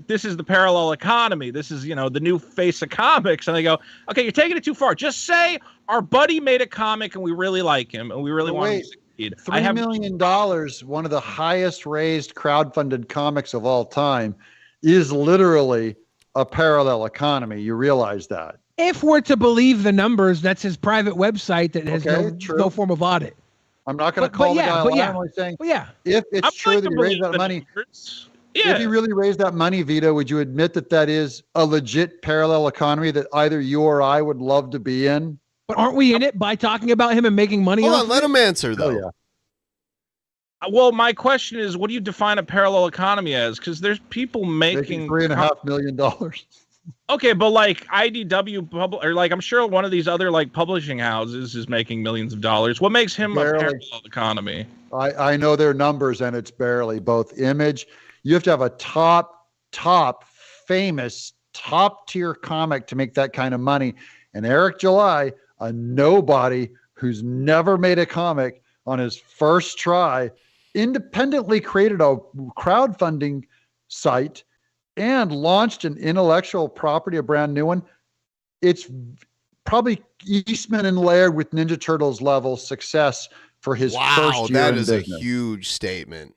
this is the parallel economy. This is, the new face of comics. And they go, okay, you're taking it too far. Just say our buddy made a comic and we really like him and we really want him to succeed. $3 million, one of the highest raised crowdfunded comics of all time, is literally a parallel economy. You realize that? If we're to believe the numbers, that's his private website that has no form of audit. I'm not going to call the guy. I'm only saying, if it's true that he raised that money. If he really raised that money, Vito, would you admit that is a legit parallel economy that either you or I would love to be in? But aren't we in it by talking about him and making money? Hold on, let him answer though. Oh, yeah. Well, my question is, what do you define a parallel economy as? Because there's people making $3.5 million. Okay, but like IDW or like I'm sure one of these other like publishing houses is making millions of dollars. What makes him a parallel economy? I know their numbers, and it's barely. Both Image, you have to have a top famous top tier comic to make that kind of money. And Eric July, a nobody who's never made a comic, on his first try, independently created a crowdfunding site and launched an intellectual property, a brand new one. It's probably Eastman and Laird with Ninja Turtles level success for his first year that in is business. a huge statement.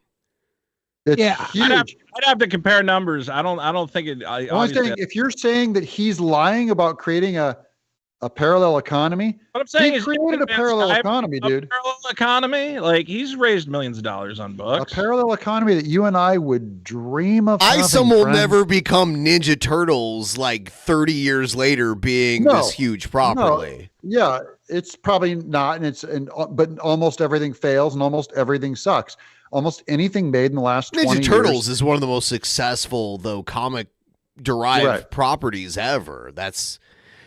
It's I'd huge. have to compare numbers. I don't think it. Only thing, if you're saying that he's lying about creating a parallel economy, what I'm saying he is created a parallel economy, dude. Parallel economy, like he's raised millions of dollars on books. A parallel economy that you and I would dream of. Isom will never become Ninja Turtles like 30 years later being this huge properly. No. Yeah, it's probably not, but almost everything fails and almost everything sucks. Almost anything made in the last 20 Ninja Turtles years is one of the most successful though comic derived properties ever.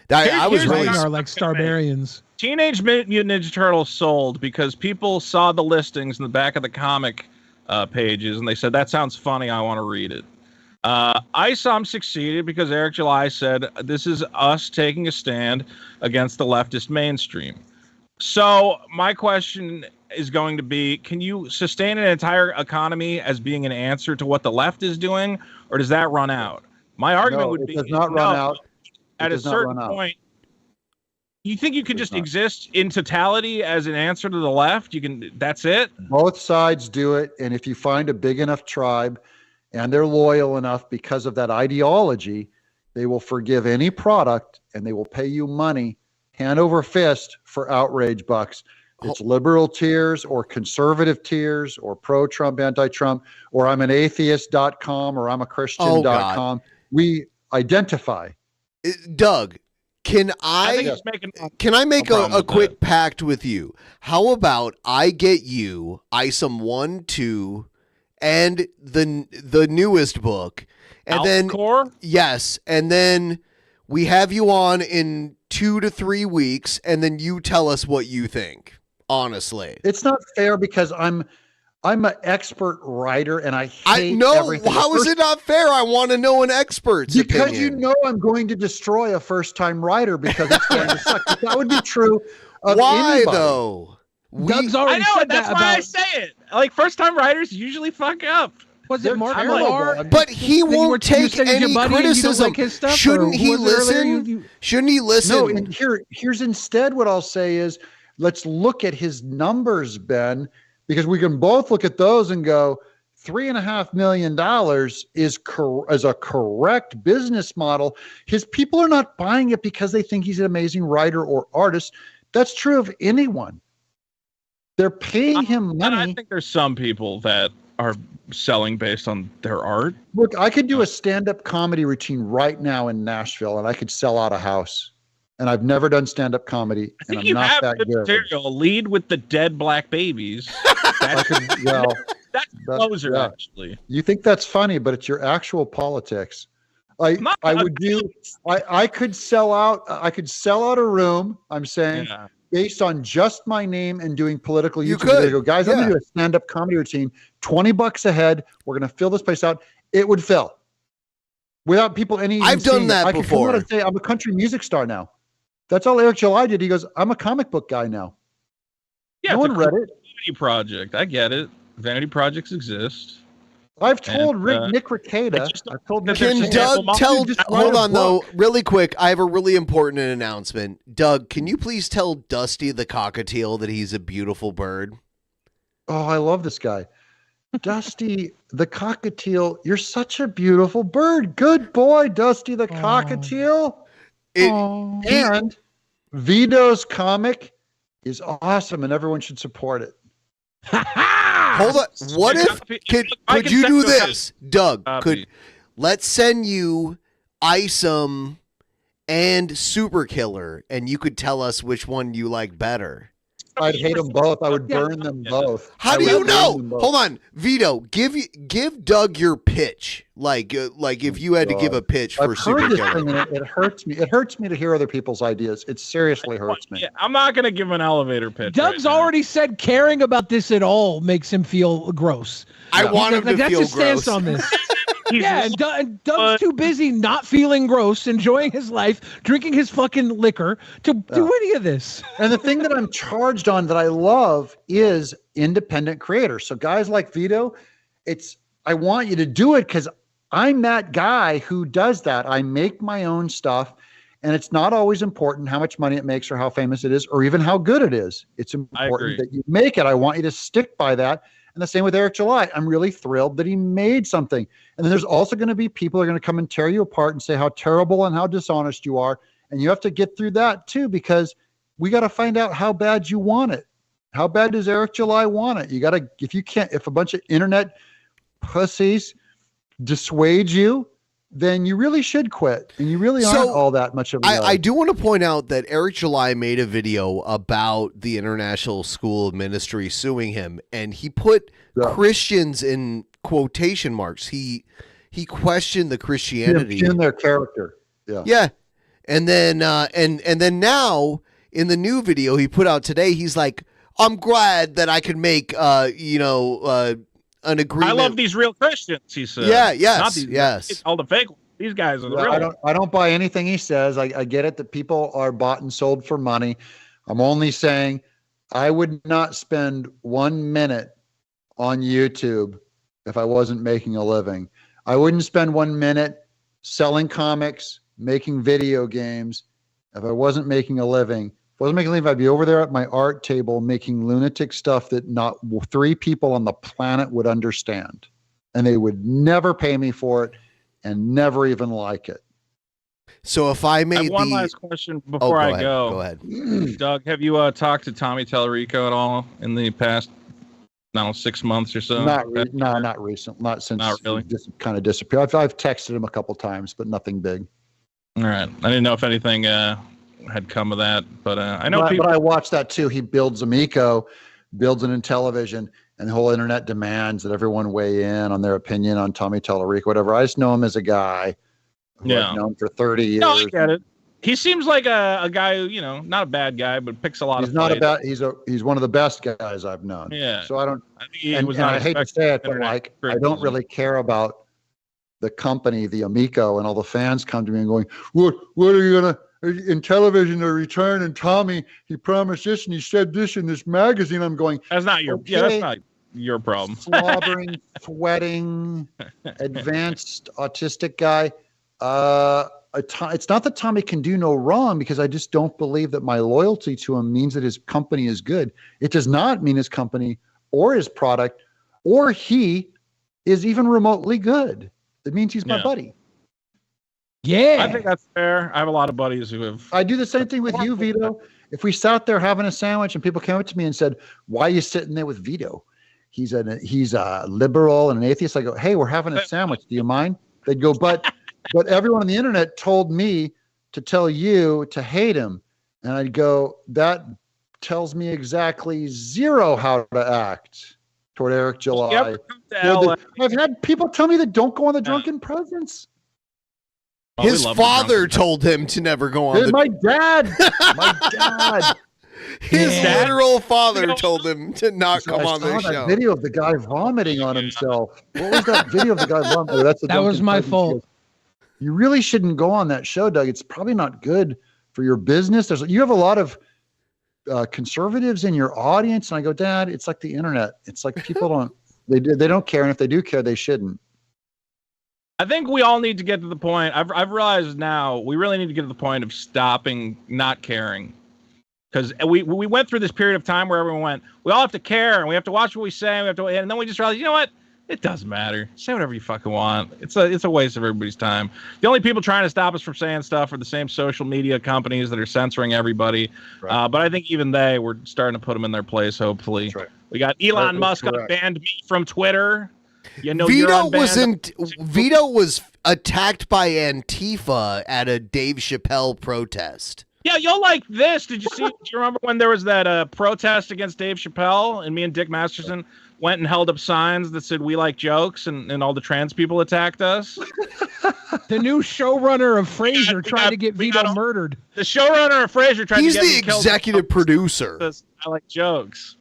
I was really are like Starbarians. Teenage Mutant Ninja Turtles sold because people saw the listings in the back of the comic pages and they said, that sounds funny, I want to read it. ISOM succeeded because Eric July said, this is us taking a stand against the leftist mainstream. So my question is going to be, can you sustain an entire economy as being an answer to what the left is doing, or does that run out? My argument would be, it does not run out. At a certain point, you think you can just exist in totality as an answer to the left? That's it? Both sides do it. And if you find a big enough tribe and they're loyal enough because of that ideology, they will forgive any product and they will pay you money hand over fist for outrage bucks. It's liberal tiers or conservative tiers or pro-Trump, anti-Trump, or I'm an atheist.com or I'm a Christian.com. We identify. Doug, can I make a quick pact with you? How about I get you ISOM 1, 2, and the newest book, and Core? Yes, and then we have you on in 2 to 3 weeks, and then you tell us what you think. Honestly, it's not fair because I'm an expert writer and I hate everything. How is it not fair? I want to know an expert's opinion. You know I'm going to destroy a first-time writer because it's going to suck. But that would be true of anybody. Though? Doug's already said that's why I say it. Like first-time writers usually fuck up. Was it Mark Millar? But he won't take any criticism. Shouldn't he listen? Shouldn't he listen? No, and here's instead what I'll say is, let's look at his numbers, Ben, because we can both look at those and go, $3.5 million is a correct business model. His people are not buying it because they think he's an amazing writer or artist. That's true of anyone. They're paying him money. I think there's some people that are selling based on their art. Look, I could do a stand-up comedy routine right now in Nashville, and I could sell out a house. And I've never done stand-up comedy, and I'm not that good. Material. Lead with the dead black babies. That's closer, actually. You think that's funny, but it's your actual politics. I could sell out a room, I'm saying, based on just my name and doing political YouTube video. Guys, I'm gonna do a stand-up comedy routine, $20 a head. We're gonna fill this place out. It would fill. Without people I've done that before. I could come out and say I'm a country music star now. That's all Eric July did. He goes, I'm a comic book guy now. Yeah, no one read it. Vanity project. I get it. Vanity projects exist. I've told Nick Ricada. I've told Nick. Can Doug tell? Hold on, though, really quick. I have a really important announcement. Doug, can you please tell Dusty the cockatiel that he's a beautiful bird? Oh, I love this guy. Dusty the cockatiel, you're such a beautiful bird. Good boy, Dusty the cockatiel. And Vito's comic is awesome, and everyone should support it. Hold on. What if could you do this, Doug? Let's send you Isom and Super Killer, and you could tell us which one you like better. I'd hate them both. I would burn them both. How do you know? Hold on, Vito. Give Doug your pitch. Like if you had to give a pitch for I've Super heard this Killer. thing, and it hurts me. It hurts me to hear other people's ideas. It seriously hurts me. Yeah, I'm not gonna give him an elevator pitch. Doug's already said caring about this at all makes him feel gross. I want him to that's feel his stance gross. on this. Yeah, and Doug's too busy not feeling gross, enjoying his life, drinking his fucking liquor to do any of this. And the thing that I'm charged on that I love is independent creators. So guys like Vito, I want you to do it because I'm that guy who does that. I make my own stuff, and it's not always important how much money it makes or how famous it is or even how good it is. It's important that you make it. I want you to stick by that. And the same with Eric July. I'm really thrilled that he made something. And then there's also going to be people who are going to come and tear you apart and say how terrible and how dishonest you are. And you have to get through that too, because we got to find out how bad you want it. How bad does Eric July want it? You got to, if a bunch of internet pussies dissuade you, then you really should quit. And you really aren't all that much of a guy. I do want to point out that Eric July made a video about the International School of Ministry suing him, and he put Christians in quotation marks. He questioned the Christianity in their character. Yeah. Yeah. And then and then now in the new video he put out today, he's like, I'm glad that I could make an agreement. I love these real Christians, he said. Yeah, yes, Not these, yes. All the fake ones. These guys are the real ones. I don't buy anything he says. I get it that people are bought and sold for money. I'm only saying I would not spend 1 minute on YouTube if I wasn't making a living. I wouldn't spend 1 minute selling comics, making video games if I wasn't making a living. If I wasn't making a living, I'd be over there at my art table making lunatic stuff that not 3 people on the planet would understand. And they would never pay me for it and never even like it. So if I I made have one last question before I go. Go ahead. Doug, have you talked to Tommy Tallarico at all in the past, 6 months or so? Not recent. Not since. Not really. He just kind of disappeared. I've texted him a couple times, but nothing big. All right. I didn't know if anything had come of that, but I know people. But I watched that too. He builds Amico, builds it in television, and the whole internet demands that everyone weigh in on their opinion on Tommy Tallarico, whatever. I just know him as a guy who I've known for 30 years. No, I get it. He seems like a guy who, not a bad guy, but picks a lot of. He's not a bad. He's one of the best guys I've known. Yeah. So I don't. And I hate to say it, but like I don't really care about the company, the Amico, and all the fans come to me and going, "What are you gonna in television to return?" And Tommy, he promised this and he said this in this magazine. I'm going. That's not your. Okay. Yeah, that's not your problem. Slobbering, sweating, advanced autistic guy. It's not that Tommy can do no wrong, because I just don't believe that my loyalty to him means that his company is good. It does not mean his company or his product or he is even remotely good. It means he's my buddy. Yeah. I think that's fair. I have a lot of buddies who have. I do the same thing with you, Vito. If we sat there having a sandwich and people came up to me and said, "Why are you sitting there with Vito? He's a liberal and an atheist." I go, "Hey, we're having a sandwich. Do you mind?" They'd go, but everyone on the internet told me to tell you to hate him. And I'd go, that tells me exactly zero how to act toward Eric July. I've had people tell me that don't go on the Drunken Peasants. His father told him to never go on. My dad. His literal father told him to not come on the that show. Video of the guy vomiting on himself. What was that video of the guy vomiting? That was my fault. You really shouldn't go on that show, Doug. It's probably not good for your business. You have a lot of conservatives in your audience, and I go, Dad, it's like the internet. It's like people they don't care, and if they do care, they shouldn't. I think we all need to get to the point. I've realized now we really need to get to the point of stopping not caring, because we went through this period of time where everyone went, we all have to care and we have to watch what we say, and then we just realized, you know what? It doesn't matter. Say whatever you fucking want. It's a waste of everybody's time. The only people trying to stop us from saying stuff are the same social media companies that are censoring everybody. Right. But I think even we're starting to put them in their place. Hopefully, right. We got Elon Musk banned me from Twitter. Vito was attacked by Antifa at a Dave Chappelle protest. Yeah, you'll like this. Did you remember when there was that protest against Dave Chappelle, and me and Dick Masterson went and held up signs that said "We like jokes," and all the trans people attacked us? The new showrunner of Frasier tried to get Vito murdered. The showrunner of Frasier tried to get me killed. He's the executive producer. I like jokes.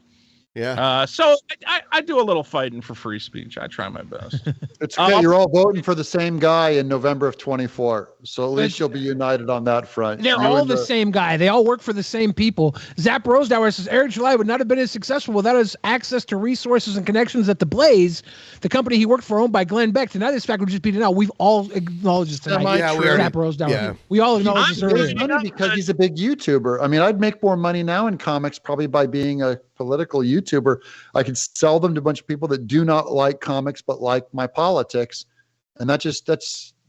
Yeah. So I do a little fighting for free speech. I try my best. It's good. You're all voting for the same guy in November of 24. So at least you'll be united on that front. They're all the same guy. They all work for the same people. Zap Rosedauer says Eric July would not have been as successful without his access to resources and connections at The Blaze, the company he worked for, owned by Glenn Beck. Tonight, this fact would just be denied. We've all acknowledged this tonight. Zap Rosedauer. Yeah. We all acknowledge this earlier. It's funny because he's a big YouTuber. I mean, I'd make more money now in comics probably by being a political YouTuber. I could sell them to a bunch of people that do not like comics but like my politics, and that's fine.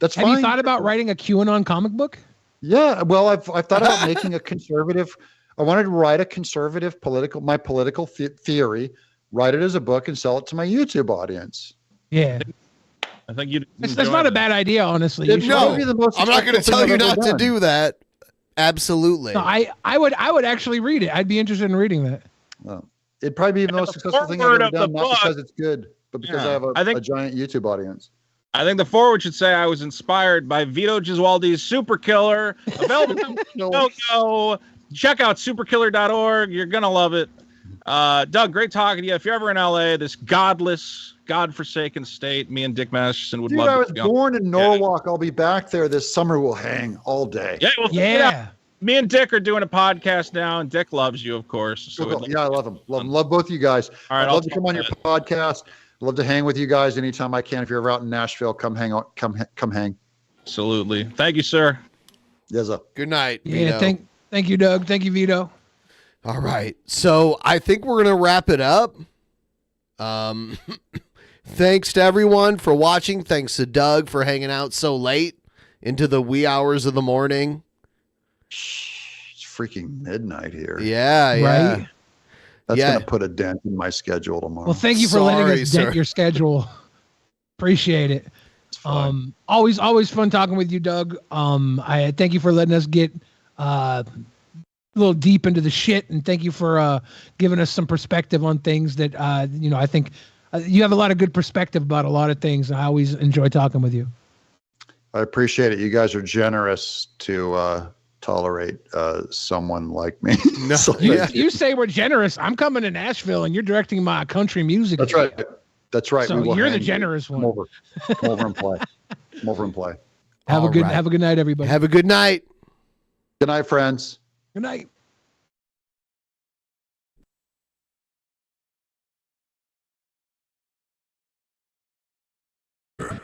Have you thought about writing a QAnon comic book? Yeah, well, I've thought about making a conservative. I wanted to write a conservative political theory, write it as a book, and sell it to my YouTube audience. Yeah. I think that's not a bad idea, honestly. No, I'm not going to tell you not to do that. Absolutely. No, I would actually read it. I'd be interested in reading that. Well, it'd probably be the most successful thing I've ever done, not because it's good, but because I have a giant YouTube audience. I think the forward should say I was inspired by Vito Gesualdi's Super Killer. Available to check out superkiller.org. You're going to love it. Doug, great talking to you. If you're ever in LA, this godless, godforsaken state, me and Dick Masterson would love to. I was born in Norwalk. I'll be back there this summer. We'll hang all day. Yeah. Me and Dick are doing a podcast now, and Dick loves you, of course. So I love him. Love both of you guys. All right, I'd love to come on your podcast. I'd love to hang with you guys anytime I can. If you're ever out in Nashville, come hang out. Come hang. Absolutely. Thank you, sir. Yes, sir. Good night. Yeah. Vito. Thank you, Doug. Thank you, Vito. All right. So I think we're going to wrap it up. Thanks to everyone for watching. Thanks to Doug for hanging out so late into the wee hours of the morning. It's freaking midnight here. Yeah. Right? That's going to put a dent in my schedule tomorrow. Well, thank you for letting us dent your schedule. Appreciate it. Always fun talking with you, Doug. I thank you for letting us get a little deep into the shit, and thank you for giving us some perspective on things that I think you have a lot of good perspective about a lot of things. I always enjoy talking with you. I appreciate it. You guys are generous to tolerate someone like me. No, you say we're generous. I'm coming to Nashville, and you're directing my country music. That's right. That's right. So you're the generous one. Come over and play. Come over and play. Have a good night, everybody. Have a good night. Good night, friends. Good night.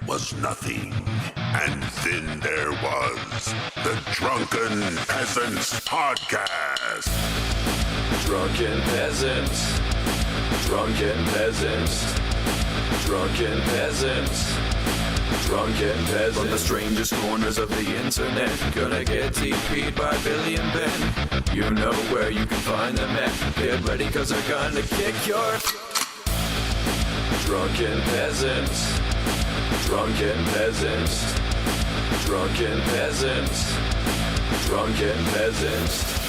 Was nothing, and then there was the Drunken Peasants podcast. Drunken Peasants, Drunken Peasants, Drunken Peasants, Drunken Peasants. From the strangest corners of the internet, gonna get TP'd by Billy and Ben. You know where you can find them at. Get ready, cause they're gonna kick your Drunken Peasants. Drunken Peasants, Drunken Peasants, Drunken Peasants.